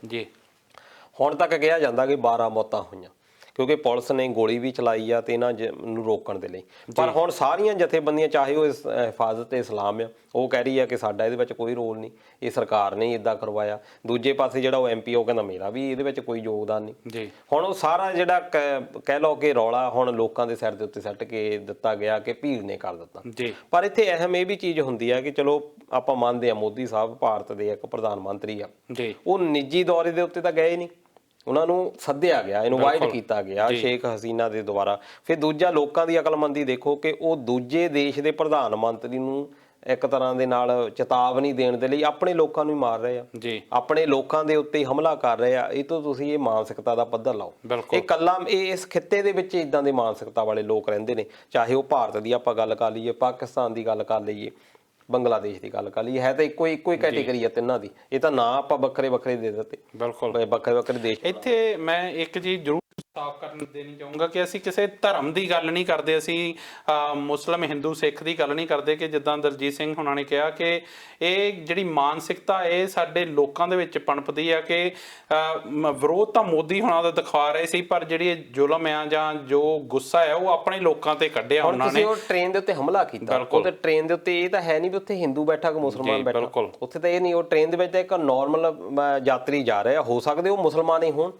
B: ਹੁਣ ਤੱਕ ਕਿਹਾ ਜਾਂਦਾ ਕਿ 12 ਮੌਤਾਂ ਹੋਈਆਂ, ਕਿਉਂਕਿ ਪੁਲਿਸ ਨੇ ਗੋਲੀ ਵੀ ਚਲਾਈ ਆ ਤੇ ਇਹਨਾਂ ਨੂੰ ਰੋਕਣ ਦੇ ਲਈ। ਪਰ ਹੁਣ ਸਾਰੀਆਂ ਜਥੇਬੰਦੀਆਂ, ਚਾਹੇ ਉਹ ਹਿਫਾਜ਼ਤ ਇਸਲਾਮ ਆ, ਉਹ ਕਹਿ ਰਹੀ ਆ ਕਿ ਸਾਡਾ ਇਹਦੇ ਵਿੱਚ ਕੋਈ ਰੋਲ ਨਹੀਂ, ਇਹ ਸਰਕਾਰ ਨੇ ਇੱਦਾਂ ਕਰਵਾਇਆ। ਦੂਜੇ ਪਾਸੇ ਜਿਹੜਾ ਉਹ MP ਉਹ ਕਹਿੰਦਾ ਮੇਰਾ ਵੀ ਇਹਦੇ ਵਿੱਚ ਕੋਈ ਯੋਗਦਾਨ ਨਹੀਂ। ਹੁਣ ਉਹ ਸਾਰਾ ਜਿਹੜਾ ਕਹਿ ਲਓ ਕਿ ਰੌਲਾ ਹੁਣ ਲੋਕਾਂ ਦੇ ਸਿਰ ਦੇ ਉੱਤੇ ਸੱਟ ਕੇ ਦਿੱਤਾ ਗਿਆ ਕਿ ਭੀੜ ਨੇ ਕਰ ਦਿੱਤਾ। ਪਰ ਇੱਥੇ ਅਹਿਮ ਇਹ ਵੀ ਚੀਜ਼ ਹੁੰਦੀ ਆ ਕਿ ਚਲੋ ਆਪਾਂ ਮੰਨਦੇ ਆ ਮੋਦੀ ਸਾਹਿਬ ਭਾਰਤ ਦੇ ਇੱਕ ਪ੍ਰਧਾਨ ਮੰਤਰੀ ਆ, ਉਹ ਨਿੱਜੀ ਦੌਰੇ ਦੇ ਉੱਤੇ ਤਾਂ ਗਏ ਨਹੀਂ, ਉਹਨਾਂ ਨੂੰ ਸੱਦਿਆ ਗਿਆ, ਇਨਵਾਈਟ ਕੀਤਾ ਗਿਆ ਸ਼ੇਖ ਹਸੀਨਾ ਦੇ ਦੁਆਰਾ। ਫਿਰ ਦੂਜਾ ਲੋਕਾਂ ਦੀ ਅਕਲਮੰਦੀ ਦੇਖੋ ਕਿ ਉਹ ਦੂਜੇ ਦੇਸ਼ ਦੇ ਪ੍ਰਧਾਨ ਮੰਤਰੀ ਨੂੰ ਇੱਕ ਤਰ੍ਹਾਂ ਦੇ ਨਾਲ ਚੇਤਾਵਨੀ ਦੇਣ ਦੇ ਲਈ ਆਪਣੇ ਲੋਕਾਂ ਨੂੰ ਹੀ ਮਾਰ ਰਹੇ ਆ, ਆਪਣੇ ਲੋਕਾਂ ਦੇ ਉੱਤੇ ਹਮਲਾ ਕਰ ਰਹੇ ਆ। ਇਹ ਤੋਂ ਤੁਸੀਂ ਇਹ ਮਾਨਸਿਕਤਾ ਦਾ ਪੱਧਰ ਲਾਓ। ਇਹ ਕੱਲਾ ਇਸ ਖਿੱਤੇ ਦੇ ਵਿੱਚ ਇਦਾਂ ਦੇ ਮਾਨਸਿਕਤਾ ਵਾਲੇ ਲੋਕ ਰਹਿੰਦੇ ਨੇ, ਚਾਹੇ ਉਹ ਭਾਰਤ ਦੀ ਆਪਾਂ ਗੱਲ ਕਰ ਲਈਏ, ਪਾਕਿਸਤਾਨ ਦੀ ਗੱਲ ਕਰ ਲਈਏ, ਬੰਗਲਾਦੇਸ਼ ਦੀ ਗੱਲ ਕਰ ਲਈਏ, ਹੈ ਤਾਂ ਇੱਕੋ ਹੀ ਕੈਟੇਗਰੀ ਆ ਤਿੰਨਾਂ ਦੀ। ਇਹ ਤਾਂ ਨਾ ਆਪਾਂ ਵੱਖਰੇ ਵੱਖਰੇ ਦੇ ਦਿੱਤੇ, ਵੱਖਰੇ ਵੱਖਰੇ ਦੇਸ਼।
A: ਇੱਥੇ ਮੈਂ ਇੱਕ ਚੀਜ਼ ਜ਼ਰੂਰ ਸਾਫ਼ ਕਰਨ ਦੇਣੀ ਚਾਹੂੰਗਾ ਕਿ ਅਸੀਂ ਕਿਸੇ ਧਰਮ ਦੀ ਗੱਲ ਨਹੀਂ ਕਰਦੇ, ਅਸੀਂ ਮੁਸਲਿਮ ਹਿੰਦੂ ਸਿੱਖ ਦੀ ਗੱਲ ਨਹੀਂ ਕਰਦੇ। ਕਿ ਜਿੱਦਾਂ ਦਲਜੀਤ ਸਿੰਘ ਹੁਣਾਂ ਨੇ ਕਿਹਾ ਕਿ ਇਹ ਜਿਹੜੀ ਮਾਨਸਿਕਤਾ ਇਹ ਸਾਡੇ ਲੋਕਾਂ ਦੇ ਵਿੱਚ ਪਣਪਦੀ ਆ ਕਿ ਵਿਰੋਧ ਤਾਂ ਮੋਦੀ ਹੁਣਾਂ ਦਾ ਦਿਖਾ ਰਹੇ ਸੀ, ਪਰ ਜਿਹੜੀ ਜ਼ੁਲਮ ਆ ਜਾਂ ਜੋ ਗੁੱਸਾ ਆ ਉਹ ਆਪਣੇ ਲੋਕਾਂ ਤੇ ਕੱਢਿਆ ਉਹਨਾਂ ਨੇ।
B: ਉਹ ਟ੍ਰੇਨ ਦੇ ਉੱਤੇ ਹਮਲਾ ਕੀਤਾ, ਉਹ ਤੇ ਟ੍ਰੇਨ ਦੇ ਉੱਤੇ ਇਹ ਤਾਂ ਹੈ ਨਹੀਂ ਵੀ ਉੱਥੇ ਹਿੰਦੂ ਬੈਠਾ ਕਿ ਮੁਸਲਮਾਨ ਬੈਠਾ, ਉੱਥੇ ਤਾਂ ਇਹ ਨਹੀਂ। ਉਹ ਟ੍ਰੇਨ ਦੇ ਵਿੱਚ ਤਾਂ ਇੱਕ ਨੋਰਮਲ ਯਾਤਰੀ ਜਾ ਰਿਹਾ, ਹੋ ਸਕਦੇ ਉਹ ਮੁਸਲਮਾਨ ਹੀ ਹੋਣ।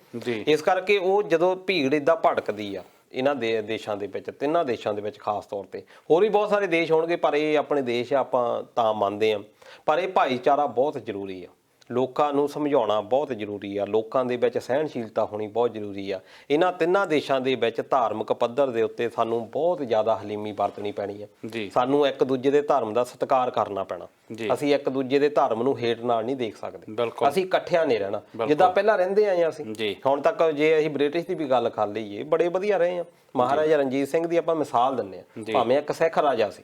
B: ਇਸ ਕਰਕੇ ਉਹ ਜਦੋਂ ਭੀੜ ਏਦਾਂ ਭੜਕਦੀ ਆ ਇਹਨਾਂ ਦੇਸ਼ਾਂ ਦੇ ਵਿੱਚ, ਤਿੰਨਾਂ ਦੇਸ਼ਾਂ ਦੇ ਵਿੱਚ ਖਾਸ ਤੌਰ ਤੇ, ਹੋਰ ਵੀ ਬਹੁਤ ਸਾਰੇ ਦੇਸ਼ ਹੋਣਗੇ ਪਰ ਇਹ ਆਪਣੇ ਦੇਸ਼ ਆ, ਆਪਾਂ ਤਾਂ ਮੰਨਦੇ ਆ। ਪਰ ਇਹ ਭਾਈਚਾਰਾ ਬਹੁਤ ਜ਼ਰੂਰੀ ਆ, ਲੋਕਾਂ ਨੂੰ ਸਮਝਾਉਣਾ ਬਹੁਤ ਜ਼ਰੂਰੀ ਆ, ਲੋਕਾਂ ਦੇ ਵਿੱਚ ਸਹਿਣਸ਼ੀਲਤਾ ਹੋਣੀ ਬਹੁਤ ਜ਼ਰੂਰੀ ਆ। ਇਹਨਾਂ ਤਿੰਨਾਂ ਦੇਸ਼ਾਂ ਦੇ ਵਿੱਚ ਧਾਰਮਿਕ ਪੱਧਰ ਦੇ ਉੱਤੇ ਸਾਨੂੰ ਬਹੁਤ ਜ਼ਿਆਦਾ ਹਲੀਮੀ ਵਰਤਣੀ ਪੈਣੀ ਆ। ਸਾਨੂੰ ਇੱਕ ਦੂਜੇ ਦੇ ਧਰਮ ਦਾ ਸਤਿਕਾਰ ਕਰਨਾ ਪੈਣਾ। ਅਸੀਂ ਇੱਕ ਦੂਜੇ ਦੇ ਧਰਮ ਨੂੰ ਹੇਠ ਨਾਲ ਨਹੀਂ ਦੇਖ ਸਕਦੇ, ਅਸੀਂ ਇਕੱਠਿਆਂ ਨਹੀਂ ਰਹਿਣਾ ਜਿੱਦਾਂ ਪਹਿਲਾਂ ਰਹਿੰਦੇ ਆਏ ਆ ਅਸੀਂ ਹੁਣ ਤੱਕ। ਜੇ ਅਸੀਂ ਬ੍ਰਿਟਿਸ਼ ਦੀ ਵੀ ਗੱਲ ਕਰ ਲਈਏ, ਬੜੇ ਵਧੀਆ ਰਹੇ ਆ। ਮਹਾਰਾਜਾ ਰਣਜੀਤ ਸਿੰਘ ਦੀ ਆਪਾਂ ਮਿਸਾਲ ਦਿੰਦੇ ਆ, ਭਾਵੇਂ ਇੱਕ ਸਿੱਖ ਰਾਜਾ ਸੀ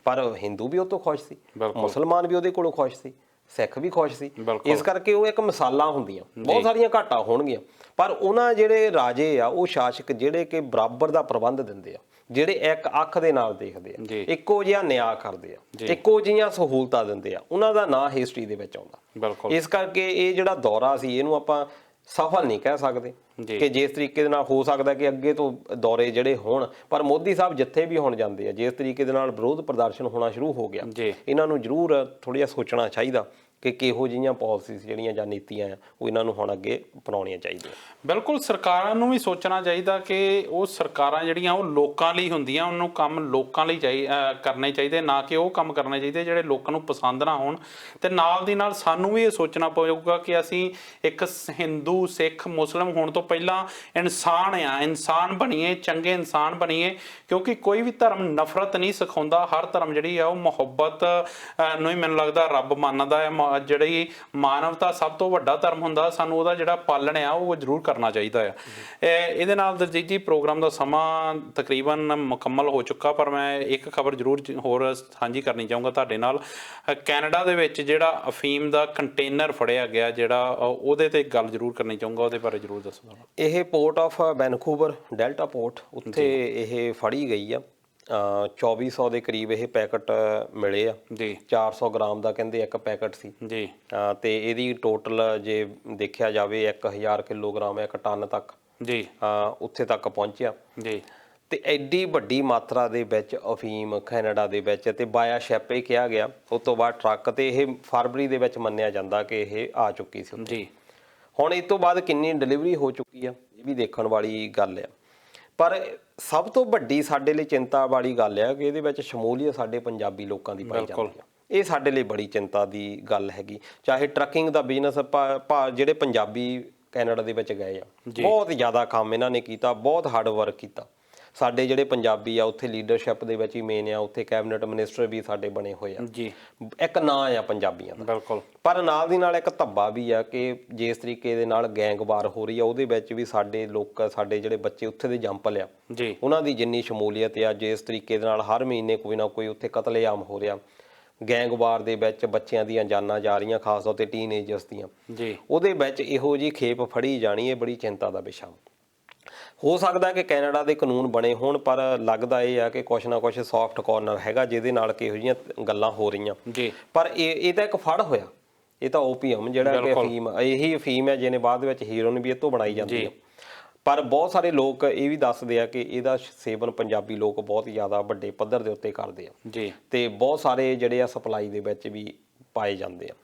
B: ਪਰ ਹਿੰਦੂ ਵੀ ਉਹ ਤੋਂ ਖੁਸ਼ ਸੀ, ਮੁਸਲਮਾਨ ਵੀ ਉਹਦੇ ਕੋਲੋਂ ਖੁਸ਼ ਸੀ, ਸਿੱਖ ਵੀ ਖੁਸ਼ ਸੀ। ਇਸ ਕਰਕੇ ਉਹ ਇੱਕ ਮਿਸਾਲਾਂ ਹੁੰਦੀਆਂ, ਬਹੁਤ ਸਾਰੀਆਂ ਘਾਟਾਂ ਹੋਣਗੀਆਂ, ਪਰ ਉਹਨਾਂ ਜਿਹੜੇ ਰਾਜੇ ਆ, ਉਹ ਸ਼ਾਸਕ ਜਿਹੜੇ ਕਿ ਬਰਾਬਰ ਦਾ ਪ੍ਰਬੰਧ ਦਿੰਦੇ ਆ, ਜਿਹੜੇ ਇੱਕ ਅੱਖ ਦੇ ਨਾਲ ਦੇਖਦੇ ਆ, ਇੱਕੋ ਜਿਹਾ ਨਿਆਂ ਕਰਦੇ ਆ, ਇੱਕੋ ਜਿਹੀਆਂ ਸਹੂਲਤਾਂ ਦਿੰਦੇ ਆ, ਉਹਨਾਂ ਦਾ ਨਾਂ ਹਿਸਟਰੀ ਦੇ ਵਿੱਚ ਆਉਂਦਾ। ਇਸ ਕਰਕੇ ਇਹ ਜਿਹੜਾ ਦੌਰਾ ਸੀ ਇਹਨੂੰ ਆਪਾਂ ਸਫਲ ਨਹੀਂ ਕਹਿ ਸਕਦੇ ਕਿ ਜਿਸ ਤਰੀਕੇ ਦੇ ਨਾਲ ਹੋ ਸਕਦਾ ਕਿ ਅੱਗੇ ਤੋਂ ਦੌਰੇ ਜਿਹੜੇ ਹੋਣ, ਪਰ ਮੋਦੀ ਸਾਹਿਬ ਜਿੱਥੇ ਵੀ ਹੁਣ ਜਾਂਦੇ ਆ, ਜਿਸ ਤਰੀਕੇ ਦੇ ਨਾਲ ਵਿਰੋਧ ਪ੍ਰਦਰਸ਼ਨ ਹੋਣਾ ਸ਼ੁਰੂ ਹੋ ਗਿਆ, ਇਹਨਾਂ ਨੂੰ ਜ਼ਰੂਰ ਥੋੜ੍ਹਾ ਜਿਹਾ ਸੋਚਣਾ ਚਾਹੀਦਾ ਕਿ ਕਿਹੋ ਜਿਹੀਆਂ ਪਾਲਿਸੀਜ਼ ਜਿਹੜੀਆਂ ਜਾਂ ਨੀਤੀਆਂ ਆ ਉਹ ਇਹਨਾਂ ਨੂੰ ਹੁਣ ਅੱਗੇ ਅਪਣਾਉਣੀਆਂ ਚਾਹੀਦੀਆਂ।
A: ਬਿਲਕੁਲ, ਸਰਕਾਰਾਂ ਨੂੰ ਵੀ ਸੋਚਣਾ ਚਾਹੀਦਾ ਕਿ ਉਹ ਸਰਕਾਰਾਂ ਜਿਹੜੀਆਂ ਉਹ ਲੋਕਾਂ ਲਈ ਹੁੰਦੀਆਂ, ਉਹਨੂੰ ਕੰਮ ਲੋਕਾਂ ਲਈ ਕਰਨੇ ਚਾਹੀਦੇ, ਨਾ ਕਿ ਉਹ ਕੰਮ ਕਰਨੇ ਚਾਹੀਦੇ ਜਿਹੜੇ ਲੋਕਾਂ ਨੂੰ ਪਸੰਦ ਨਾ ਹੋਣ। ਤੇ ਨਾਲ ਦੀ ਨਾਲ ਸਾਨੂੰ ਵੀ ਇਹ ਸੋਚਣਾ ਪਊਗਾ ਕਿ ਅਸੀਂ ਇੱਕ ਹਿੰਦੂ ਸਿੱਖ ਮੁਸਲਿਮ ਹੋਣ ਤੋਂ ਪਹਿਲਾਂ ਇਨਸਾਨ ਆ, ਇਨਸਾਨ ਬਣੀਏ, ਚੰਗੇ ਇਨਸਾਨ ਬਣੀਏ, ਕਿਉਂਕਿ ਕੋਈ ਵੀ ਧਰਮ ਨਫ਼ਰਤ ਨਹੀਂ ਸਿਖਾਉਂਦਾ। ਹਰ ਧਰਮ ਜਿਹੜੀ ਆ ਉਹ ਮੁਹੱਬਤ ਨੂੰ ਹੀ ਮੈਨੂੰ ਲੱਗਦਾ ਰੱਬ ਮੰਨਦਾ ਹੈ। ਜਿਹੜੀ ਮਾਨਵਤਾ ਸਭ ਤੋਂ ਵੱਡਾ ਧਰਮ ਹੁੰਦਾ, ਸਾਨੂੰ ਉਹਦਾ ਜਿਹੜਾ ਪਾਲਣ ਆ ਉਹ ਜ਼ਰੂਰ ਕਰਨਾ ਚਾਹੀਦਾ ਆ। ਇਹਦੇ ਨਾਲ ਦਲਜੀਤ ਜੀ ਪ੍ਰੋਗਰਾਮ ਦਾ ਸਮਾਂ ਤਕਰੀਬਨ ਮੁਕੰਮਲ ਹੋ ਚੁੱਕਾ, ਪਰ ਮੈਂ ਇੱਕ ਖਬਰ ਜ਼ਰੂਰ ਹੋਰ ਸਾਂਝੀ ਕਰਨੀ ਚਾਹੂੰਗਾ ਤੁਹਾਡੇ ਨਾਲ। ਕੈਨੇਡਾ ਦੇ ਵਿੱਚ ਜਿਹੜਾ ਅਫੀਮ ਦਾ ਕੰਟੇਨਰ ਫੜਿਆ ਗਿਆ, ਜਿਹੜਾ ਉਹਦੇ ਤੇ ਗੱਲ ਜ਼ਰੂਰ ਕਰਨੀ ਚਾਹੂੰਗਾ, ਉਹਦੇ ਬਾਰੇ ਜ਼ਰੂਰ ਦੱਸੋ।
B: ਇਹ port of Vancouver delta port, ਉੱਥੇ ਇਹ ਫੜੀ ਗਈ ਆ। 2400 ਦੇ ਕਰੀਬ ਇਹ ਪੈਕਟ ਮਿਲੇ ਆ ਜੀ। 400 ਗ੍ਰਾਮ ਦਾ ਕਹਿੰਦੇ ਇੱਕ ਪੈਕਟ ਸੀ ਜੀ, ਤੇ ਇਹਦੀ ਟੋਟਲ ਜੇ ਦੇਖਿਆ ਜਾਵੇ 1000 ਕਿਲੋਗ੍ਰਾਮ, 1 ਟਨ ਤੱਕ ਜੀ ਉੱਥੇ ਤੱਕ ਪਹੁੰਚਿਆ ਜੀ। ਤੇ ਐਡੀ ਵੱਡੀ ਮਾਤਰਾ ਦੇ ਵਿੱਚ ਅਫੀਮ ਕੈਨੇਡਾ ਦੇ ਵਿੱਚ, ਤੇ ਬਾਇਆ ਸ਼ਿਪ ਇਹ ਕਿਹਾ ਗਿਆ। ਉਸ ਤੋਂ ਬਾਅਦ ਟਰੱਕ, ਤੇ ਇਹ ਫਰਵਰੀ ਦੇ ਵਿੱਚ ਮੰਨਿਆ ਜਾਂਦਾ ਕਿ ਇਹ ਆ ਚੁੱਕੀ ਸੀ ਜੀ। ਹੁਣ ਇਸ ਤੋਂ ਬਾਅਦ ਕਿੰਨੀ ਡਿਲੀਵਰੀ ਹੋ ਚੁੱਕੀ ਆ ਇਹ ਵੀ ਦੇਖਣ ਵਾਲੀ ਗੱਲ ਆ। ਪਰ ਸਭ ਤੋਂ ਵੱਡੀ ਸਾਡੇ ਲਈ ਚਿੰਤਾ ਵਾਲੀ ਗੱਲ ਆ ਕਿ ਇਹਦੇ ਵਿੱਚ ਸ਼ਮੂਲੀਅਤ ਸਾਡੇ ਪੰਜਾਬੀ ਲੋਕਾਂ ਦੀ ਪਾਈ ਜਾਂਦੀ ਆ। ਇਹ ਸਾਡੇ ਲਈ ਬੜੀ ਚਿੰਤਾ ਦੀ ਗੱਲ ਹੈਗੀ। ਚਾਹੇ ਟਰੱਕਿੰਗ ਦਾ ਬਿਜ਼ਨਸ, ਜਿਹੜੇ ਪੰਜਾਬੀ ਕੈਨੇਡਾ ਦੇ ਵਿੱਚ ਗਏ ਆ, ਬਹੁਤ ਜ਼ਿਆਦਾ ਕੰਮ ਇਹਨਾਂ ਨੇ ਕੀਤਾ, ਬਹੁਤ ਹਾਰਡ ਵਰਕ ਕੀਤਾ। ਸਾਡੇ ਜਿਹੜੇ ਪੰਜਾਬੀ ਆ ਉੱਥੇ ਲੀਡਰਸ਼ਿਪ ਦੇ ਵਿੱਚ ਹੀ ਮੇਨ ਆ, ਉੱਥੇ ਕੈਬਨਿਟ ਮਿਨਿਸਟਰ ਵੀ ਸਾਡੇ ਬਣੇ ਹੋਏ ਆ ਜੀ। ਇੱਕ ਨਾਂ ਆ ਪੰਜਾਬੀਆਂ ਦਾ, ਬਿਲਕੁਲ। ਪਰ ਨਾਲ ਦੀ ਨਾਲ ਇੱਕ ਧੱਬਾ ਵੀ ਆ ਕਿ ਜਿਸ ਤਰੀਕੇ ਦੇ ਨਾਲ ਗੈਂਗਵਾਰ ਹੋ ਰਹੀ ਆ ਉਹਦੇ ਵਿੱਚ ਵੀ ਸਾਡੇ ਲੋਕ, ਸਾਡੇ ਜਿਹੜੇ ਬੱਚੇ ਉੱਥੇ ਦੇ ਜੰਪਲ ਆ ਜੀ, ਉਹਨਾਂ ਦੀ ਜਿੰਨੀ ਸ਼ਮੂਲੀਅਤ ਆ, ਜਿਸ ਤਰੀਕੇ ਦੇ ਨਾਲ ਹਰ ਮਹੀਨੇ ਕੋਈ ਨਾ ਕੋਈ ਉੱਥੇ ਕਤਲੇਆਮ ਹੋ ਰਿਹਾ, ਗੈਂਗਵਾਰ ਦੇ ਵਿੱਚ ਬੱਚਿਆਂ ਦੀਆਂ ਜਾਨਾਂ ਜਾ ਰਹੀਆਂ, ਖਾਸ ਤੌਰ ਤੇ ਟੀਨਏਜਰਸ ਦੀਆਂ ਜੀ, ਉਹਦੇ ਵਿੱਚ ਇਹੋ ਜਿਹੀ ਖੇਪ ਫੜੀ ਜਾਣੀ, ਇਹ ਬੜੀ ਚਿੰਤਾ ਦਾ ਵਿਸ਼ਾ। ਹੋ ਸਕਦਾ ਕਿ ਕੈਨੇਡਾ ਦੇ ਕਾਨੂੰਨ ਬਣੇ ਹੋਣ, ਪਰ ਲੱਗਦਾ ਇਹ ਆ ਕਿ ਕੁਛ ਨਾ ਕੁਛ ਸੌਫਟ ਕਾਰਨਰ ਹੈਗਾ ਜਿਹਦੇ ਨਾਲ ਕਿ ਇਹੋ ਜਿਹੀਆਂ ਗੱਲਾਂ ਹੋ ਰਹੀਆਂ ਜੀ। ਪਰ ਇਹ ਤਾਂ ਇੱਕ ਫੜ ਹੋਇਆ, ਇਹ ਤਾਂ ਓਪੀਐਮ ਜਿਹੜਾ ਕਿ ਅਫੀਮ, ਇਹੀ ਅਫੀਮ ਹੈ ਜਿਹਨੇ ਬਾਅਦ ਵਿੱਚ ਹੀਰੋਇਨ ਵੀ ਇਹ ਤੋਂ ਬਣਾਈ ਜਾਂਦੀ ਹੈ। ਪਰ ਬਹੁਤ ਸਾਰੇ ਲੋਕ ਇਹ ਵੀ ਦੱਸਦੇ ਆ ਕਿ ਇਹਦਾ ਸੇਵਨ ਪੰਜਾਬੀ ਲੋਕ ਬਹੁਤ ਜ਼ਿਆਦਾ ਵੱਡੇ ਪੱਧਰ ਦੇ ਉੱਤੇ ਕਰਦੇ ਆ ਜੀ, ਤੇ ਬਹੁਤ ਸਾਰੇ ਜਿਹੜੇ ਆ ਸਪਲਾਈ ਦੇ ਵਿੱਚ ਵੀ ਪਾਏ ਜਾਂਦੇ ਆ,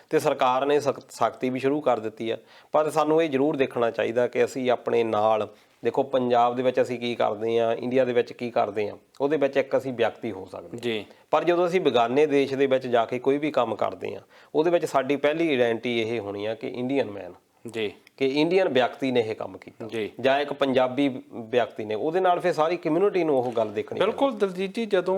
B: ਤੇ ਸਰਕਾਰ ਨੇ ਸਖਤੀ ਵੀ ਸ਼ੁਰੂ ਕਰ ਦਿੱਤੀ ਆ। ਪਰ ਸਾਨੂੰ ਇਹ ਜ਼ਰੂਰ ਦੇਖਣਾ ਚਾਹੀਦਾ ਕਿ ਅਸੀਂ ਆਪਣੇ ਨਾਲ, ਦੇਖੋ ਪੰਜਾਬ ਦੇ ਵਿੱਚ ਅਸੀਂ ਕੀ ਕਰਦੇ ਆ, ਇੰਡੀਆ ਦੇ ਵਿੱਚ ਕੀ ਕਰਦੇ ਆ, ਉਹਦੇ ਵਿੱਚ ਇੱਕ ਅਸੀਂ ਵਿਅਕਤੀ ਹੋ ਸਕਦੇ ਜੀ। ਪਰ ਜਦੋਂ ਅਸੀਂ ਬੇਗਾਨੇ ਦੇਸ਼ ਦੇ ਵਿੱਚ ਜਾ ਕੇ ਕੋਈ ਵੀ ਕੰਮ ਕਰਦੇ ਆ, ਉਹਦੇ ਵਿੱਚ ਸਾਡੀ ਪਹਿਲੀ ਆਇਡੈਂਟੀ ਇਹ ਹੋਣੀ ਆ ਕਿ ਇੰਡੀਅਨ ਮੈਨ ਜੀ, ਕਿ ਇੰਡੀਅਨ ਵਿਅਕਤੀ ਨੇ ਇਹ ਕੰਮ ਕੀਤਾ ਜਾਂ ਇੱਕ ਪੰਜਾਬੀ ਵਿਅਕਤੀ ਨੇ, ਉਹਦੇ ਨਾਲ ਫਿਰ ਸਾਰੀ ਕਮਿਊਨਿਟੀ ਨੂੰ ਉਹ ਗੱਲ ਦੇਖਣੀ।
A: ਬਿਲਕੁਲ ਦਲਜੀਤ ਜੀ, ਜਦੋਂ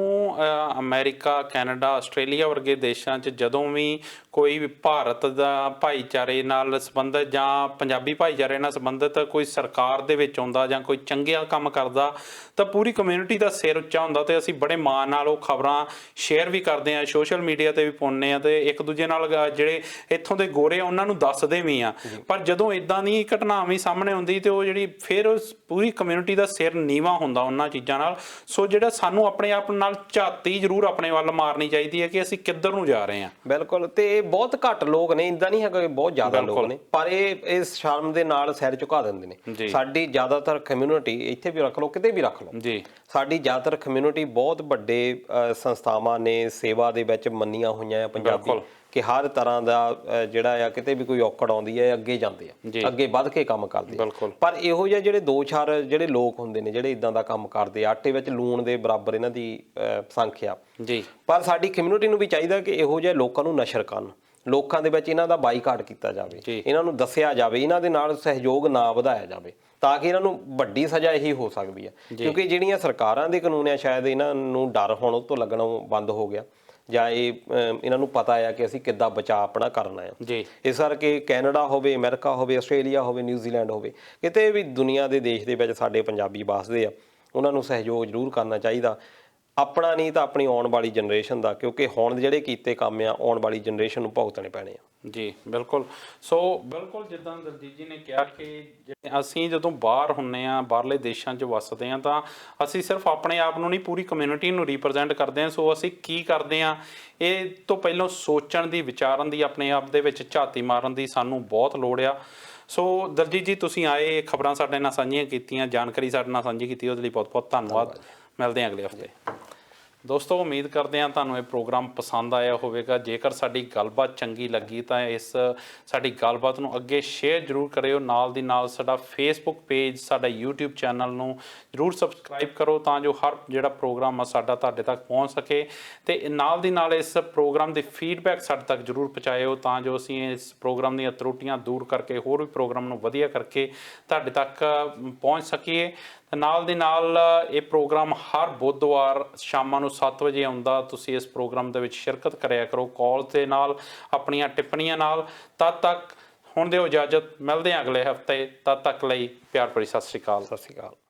A: ਅਮਰੀਕਾ, ਕੈਨੇਡਾ, ਆਸਟ੍ਰੇਲੀਆ ਵਰਗੇ ਦੇਸ਼ਾਂ 'ਚ ਜਦੋਂ ਵੀ ਕੋਈ ਭਾਰਤ ਦਾ ਭਾਈਚਾਰੇ ਨਾਲ ਸੰਬੰਧਿਤ ਜਾਂ ਪੰਜਾਬੀ ਭਾਈਚਾਰੇ ਨਾਲ ਸੰਬੰਧਿਤ ਕੋਈ ਸਰਕਾਰ ਦੇ ਵਿੱਚ ਆਉਂਦਾ ਜਾਂ ਕੋਈ ਚੰਗਿਆ ਕੰਮ ਕਰਦਾ, ਤਾਂ ਪੂਰੀ ਕਮਿਊਨਿਟੀ ਦਾ ਸਿਰ ਉੱਚਾ ਹੁੰਦਾ, ਤੇ ਅਸੀਂ ਬੜੇ ਮਾਣ ਨਾਲ ਉਹ ਖਬਰਾਂ ਸ਼ੇਅਰ ਵੀ ਕਰਦੇ ਹਾਂ, ਸੋਸ਼ਲ ਮੀਡੀਆ ਤੇ ਵੀ ਪਾਉਂਦੇ ਹਾਂ, ਤੇ ਇੱਕ ਦੂਜੇ ਨਾਲ ਜਿਹੜੇ ਇੱਥੋਂ ਦੇ ਗੋਰੇ ਆ ਉਹਨਾਂ ਨੂੰ ਦੱਸਦੇ ਵੀ ਆ। ਪਰ ਜਦੋਂ ਇਦਾਂ ਦੀ ਘਟਨਾ ਵੀ ਸਾਹਮਣੇ ਆਉਂਦੀ ਤੇ ਉਹ ਜਿਹੜੀ ਫਿਰ ਪੂਰੀ ਕਮਿਊਨਿਟੀ ਦਾ ਸਿਰ ਨੀਵਾਂ ਹੁੰਦਾ ਉਹਨਾਂ ਚੀਜ਼ਾਂ ਨਾਲ। ਸੋ ਜਿਹੜਾ ਸਾਨੂੰ ਆਪਣੇ ਆਪ ਨਾਲ ਝਾਤੀ ਜ਼ਰੂਰ ਆਪਣੇ ਵੱਲ ਮਾਰਨੀ ਚਾਹੀਦੀ ਹੈ ਕਿ ਅਸੀਂ ਕਿੱਧਰ ਨੂੰ ਜਾ ਰਹੇ ਹਾਂ।
B: ਬਿਲਕੁਲ, ਤੇ ਬਹੁਤ ਘੱਟ ਲੋਕ ਨੇ, ਇਦਾਂ ਨਹੀਂ ਹੈਗਾ ਕਿ ਬਹੁਤ ਜ਼ਿਆਦਾ ਲੋਕ ਨੇ, ਪਰ ਇਹ ਇਸ ਸ਼ਰਮ ਦੇ ਨਾਲ ਸਿਰ ਝੁਕਾ ਦਿੰਦੇ ਨੇ। ਸਾਡੀ ਜ਼ਿਆਦਾਤਰ ਕਮਿਊਨਿਟੀ, ਇੱਥੇ ਵੀ ਰੱਖ ਲਓ ਕਿਤੇ ਵੀ ਰੱਖ ਲਓ ਜੀ, ਸਾਡੀ ਜ਼ਿਆਦਾਤਰ ਕਮਿਊਨਿਟੀ ਬਹੁਤ ਵੱਡੇ ਸੰਸਥਾਵਾਂ ਨੇ ਸੇਵਾ ਦੇ ਵਿੱਚ ਮੰਨੀਆਂ ਹੋਈਆਂ ਆ ਪੰਜਾਬੀ, ਕਿ ਹਰ ਤਰ੍ਹਾਂ ਦਾ ਜਿਹੜਾ ਆ ਕਿਤੇ ਵੀ ਕੋਈ ਔਕੜ ਆਉਂਦੀ ਹੈ ਅੱਗੇ ਜਾਂਦੇ ਆ, ਅੱਗੇ ਵੱਧ ਕੇ ਕੰਮ ਕਰਦੇ ਆ। ਪਰ ਇਹੋ ਜਿਹੇ ਜਿਹੜੇ ਦੋ ਚਾਰ ਜਿਹੜੇ ਲੋਕ ਹੁੰਦੇ ਨੇ ਜਿਹੜੇ ਇਦਾਂ ਦਾ ਕੰਮ ਕਰਦੇ, ਆਟੇ ਵਿੱਚ ਲੂਣ ਦੇ ਬਰਾਬਰ ਇਹਨਾਂ ਦੀ ਸੰਖਿਆ ਜੀ। ਪਰ ਸਾਡੀ ਕਮਿਊਨਿਟੀ ਨੂੰ ਵੀ ਚਾਹੀਦਾ ਕਿ ਇਹੋ ਜਿਹੇ ਲੋਕਾਂ ਨੂੰ ਨਸ਼ਰ ਕਰਨ, ਲੋਕਾਂ ਦੇ ਵਿੱਚ ਇਹਨਾਂ ਦਾ ਬਾਈਕਾਟ ਕੀਤਾ ਜਾਵੇ, ਇਹਨਾਂ ਨੂੰ ਦੱਸਿਆ ਜਾਵੇ, ਇਹਨਾਂ ਦੇ ਨਾਲ ਸਹਿਯੋਗ ਨਾ ਵਧਾਇਆ ਜਾਵੇ, ਤਾਂ ਕਿ ਇਹਨਾਂ ਨੂੰ ਵੱਡੀ ਸਜ਼ਾ ਇਹੀ ਹੋ ਸਕਦੀ ਹੈ। ਕਿਉਂਕਿ ਜਿਹੜੀਆਂ ਸਰਕਾਰਾਂ ਦੇ ਕਾਨੂੰਨ ਆ, ਸ਼ਾਇਦ ਇਹਨਾਂ ਨੂੰ ਡਰ ਹੁਣ ਉਹ ਤੋਂ ਲੱਗਣਾ ਬੰਦ ਹੋ ਗਿਆ, ਜਾਂ ਇਹਨਾਂ ਨੂੰ ਪਤਾ ਆ ਕਿ ਅਸੀਂ ਕਿੱਦਾਂ ਬਚਾਅ ਆਪਣਾ ਕਰਨਾ ਆ ਜੀ। ਇਸ ਕਰਕੇ ਕੈਨੇਡਾ ਹੋਵੇ, ਅਮਰੀਕਾ ਹੋਵੇ, ਆਸਟ੍ਰੇਲੀਆ ਹੋਵੇ, ਨਿਊਜ਼ੀਲੈਂਡ ਹੋਵੇ, ਕਿਤੇ ਵੀ ਦੁਨੀਆ ਦੇ ਦੇਸ਼ ਦੇ ਵਿੱਚ ਸਾਡੇ ਪੰਜਾਬੀ ਵੱਸਦੇ ਆ, ਉਹਨਾਂ ਨੂੰ ਸਹਿਯੋਗ ਜ਼ਰੂਰ ਕਰਨਾ ਚਾਹੀਦਾ, ਆਪਣਾ ਨਹੀਂ ਤਾਂ ਆਪਣੀ ਆਉਣ ਵਾਲੀ ਜਨਰੇਸ਼ਨ ਦਾ, ਕਿਉਂਕਿ ਹੁਣ ਜਿਹੜੇ ਕੀਤੇ ਕੰਮ ਆ ਆਉਣ ਵਾਲੀ ਜਨਰੇਸ਼ਨ ਨੂੰ ਭੁਗਤਣੇ ਪੈਣੇ ਆ ਜੀ। ਬਿਲਕੁਲ।
A: ਸੋ ਬਿਲਕੁਲ ਜਿੱਦਾਂ ਦਲਜੀਤ ਜੀ ਨੇ ਕਿਹਾ ਕਿ ਅਸੀਂ ਜਦੋਂ ਬਾਹਰ ਹੁੰਦੇ ਹਾਂ, ਬਾਹਰਲੇ ਦੇਸ਼ਾਂ 'ਚ ਵੱਸਦੇ ਹਾਂ, ਤਾਂ ਅਸੀਂ ਸਿਰਫ ਆਪਣੇ ਆਪ ਨੂੰ ਨਹੀਂ ਪੂਰੀ ਕਮਿਊਨਿਟੀ ਨੂੰ ਰਿਪਰੈਜ਼ੈਂਟ ਕਰਦੇ ਹਾਂ। ਸੋ ਅਸੀਂ ਕੀ ਕਰਦੇ ਹਾਂ, ਇਹ ਤੋਂ ਪਹਿਲਾਂ ਸੋਚਣ ਦੀ, ਵਿਚਾਰਨ ਦੀ, ਆਪਣੇ ਆਪ ਦੇ ਵਿੱਚ ਝਾਤੀ ਮਾਰਨ ਦੀ ਸਾਨੂੰ ਬਹੁਤ ਲੋੜ ਆ। ਸੋ ਦਲਜੀਤ ਜੀ, ਤੁਸੀਂ ਆਏ, ਖਬਰਾਂ ਸਾਡੇ ਨਾਲ ਸਾਂਝੀਆਂ ਕੀਤੀਆਂ, ਜਾਣਕਾਰੀ ਸਾਡੇ ਨਾਲ ਸਾਂਝੀ ਕੀਤੀ, ਉਹਦੇ ਲਈ ਬਹੁਤ ਬਹੁਤ ਧੰਨਵਾਦ। ਮਿਲਦੇ ਹਾਂ ਅਗਲੇ ਹਫ਼ਤੇ। ਦੋਸਤੋ, ਉਮੀਦ ਕਰਦੇ ਹਾਂ ਤੁਹਾਨੂੰ ਇਹ ਪ੍ਰੋਗਰਾਮ ਪਸੰਦ ਆਇਆ ਹੋਵੇਗਾ। ਜੇਕਰ ਸਾਡੀ ਗੱਲਬਾਤ ਚੰਗੀ ਲੱਗੀ ਤਾਂ ਸਾਡੀ ਗੱਲਬਾਤ ਨੂੰ ਅੱਗੇ ਸ਼ੇਅਰ ਜ਼ਰੂਰ ਕਰਿਓ। ਨਾਲ ਦੀ ਨਾਲ ਸਾਡਾ ਫੇਸਬੁੱਕ ਪੇਜ, ਸਾਡਾ YouTube ਚੈਨਲ ਨੂੰ ਜ਼ਰੂਰ ਸਬਸਕ੍ਰਾਈਬ ਕਰੋ, ਤਾਂ ਜੋ ਹਰ ਜਿਹੜਾ ਪ੍ਰੋਗਰਾਮ ਆ ਸਾਡਾ ਤੁਹਾਡੇ ਤੱਕ ਪਹੁੰਚ ਸਕੇ। ਤੇ ਨਾਲ ਦੀ ਨਾਲ ਇਸ ਪ੍ਰੋਗਰਾਮ ਦੇ ਫੀਡਬੈਕ ਸਾਡੇ ਤੱਕ ਜ਼ਰੂਰ ਪਹੁੰਚਾਇਓ, ਤਾਂ ਜੋ ਅਸੀਂ ਇਸ ਪ੍ਰੋਗਰਾਮ ਦੀਆਂ ਤਰੁੱਟੀਆਂ ਦੂਰ ਕਰਕੇ ਹੋਰ ਵੀ ਪ੍ਰੋਗਰਾਮ ਨੂੰ ਵਧੀਆ ਕਰਕੇ ਤੁਹਾਡੇ ਤੱਕ ਪਹੁੰਚ ਸਕੀਏ। ਨਾਲ ਦੀ ਨਾਲ ਇਹ ਪ੍ਰੋਗਰਾਮ ਹਰ ਬੁੱਧਵਾਰ ਸ਼ਾਮਾਂ ਨੂੰ 7 ਵਜੇ ਆਉਂਦਾ। ਤੁਸੀਂ ਇਸ ਪ੍ਰੋਗਰਾਮ ਦੇ ਵਿੱਚ ਸ਼ਿਰਕਤ ਕਰਿਆ ਕਰੋ, ਕਾਲ ਦੇ ਨਾਲ, ਆਪਣੀਆਂ ਟਿੱਪਣੀਆਂ ਨਾਲ। ਤਦ ਤੱਕ ਹੁਣ ਦਿਓ ਇਜਾਜ਼ਤ, ਮਿਲਦੇ ਹਾਂ ਅਗਲੇ ਹਫ਼ਤੇ। ਤਦ ਤੱਕ ਲਈ ਪਿਆਰ ਭਰੀ ਸਤਿ ਸ਼੍ਰੀ ਅਕਾਲ।
B: ਸਤਿ ਸ਼੍ਰੀ ਅਕਾਲ।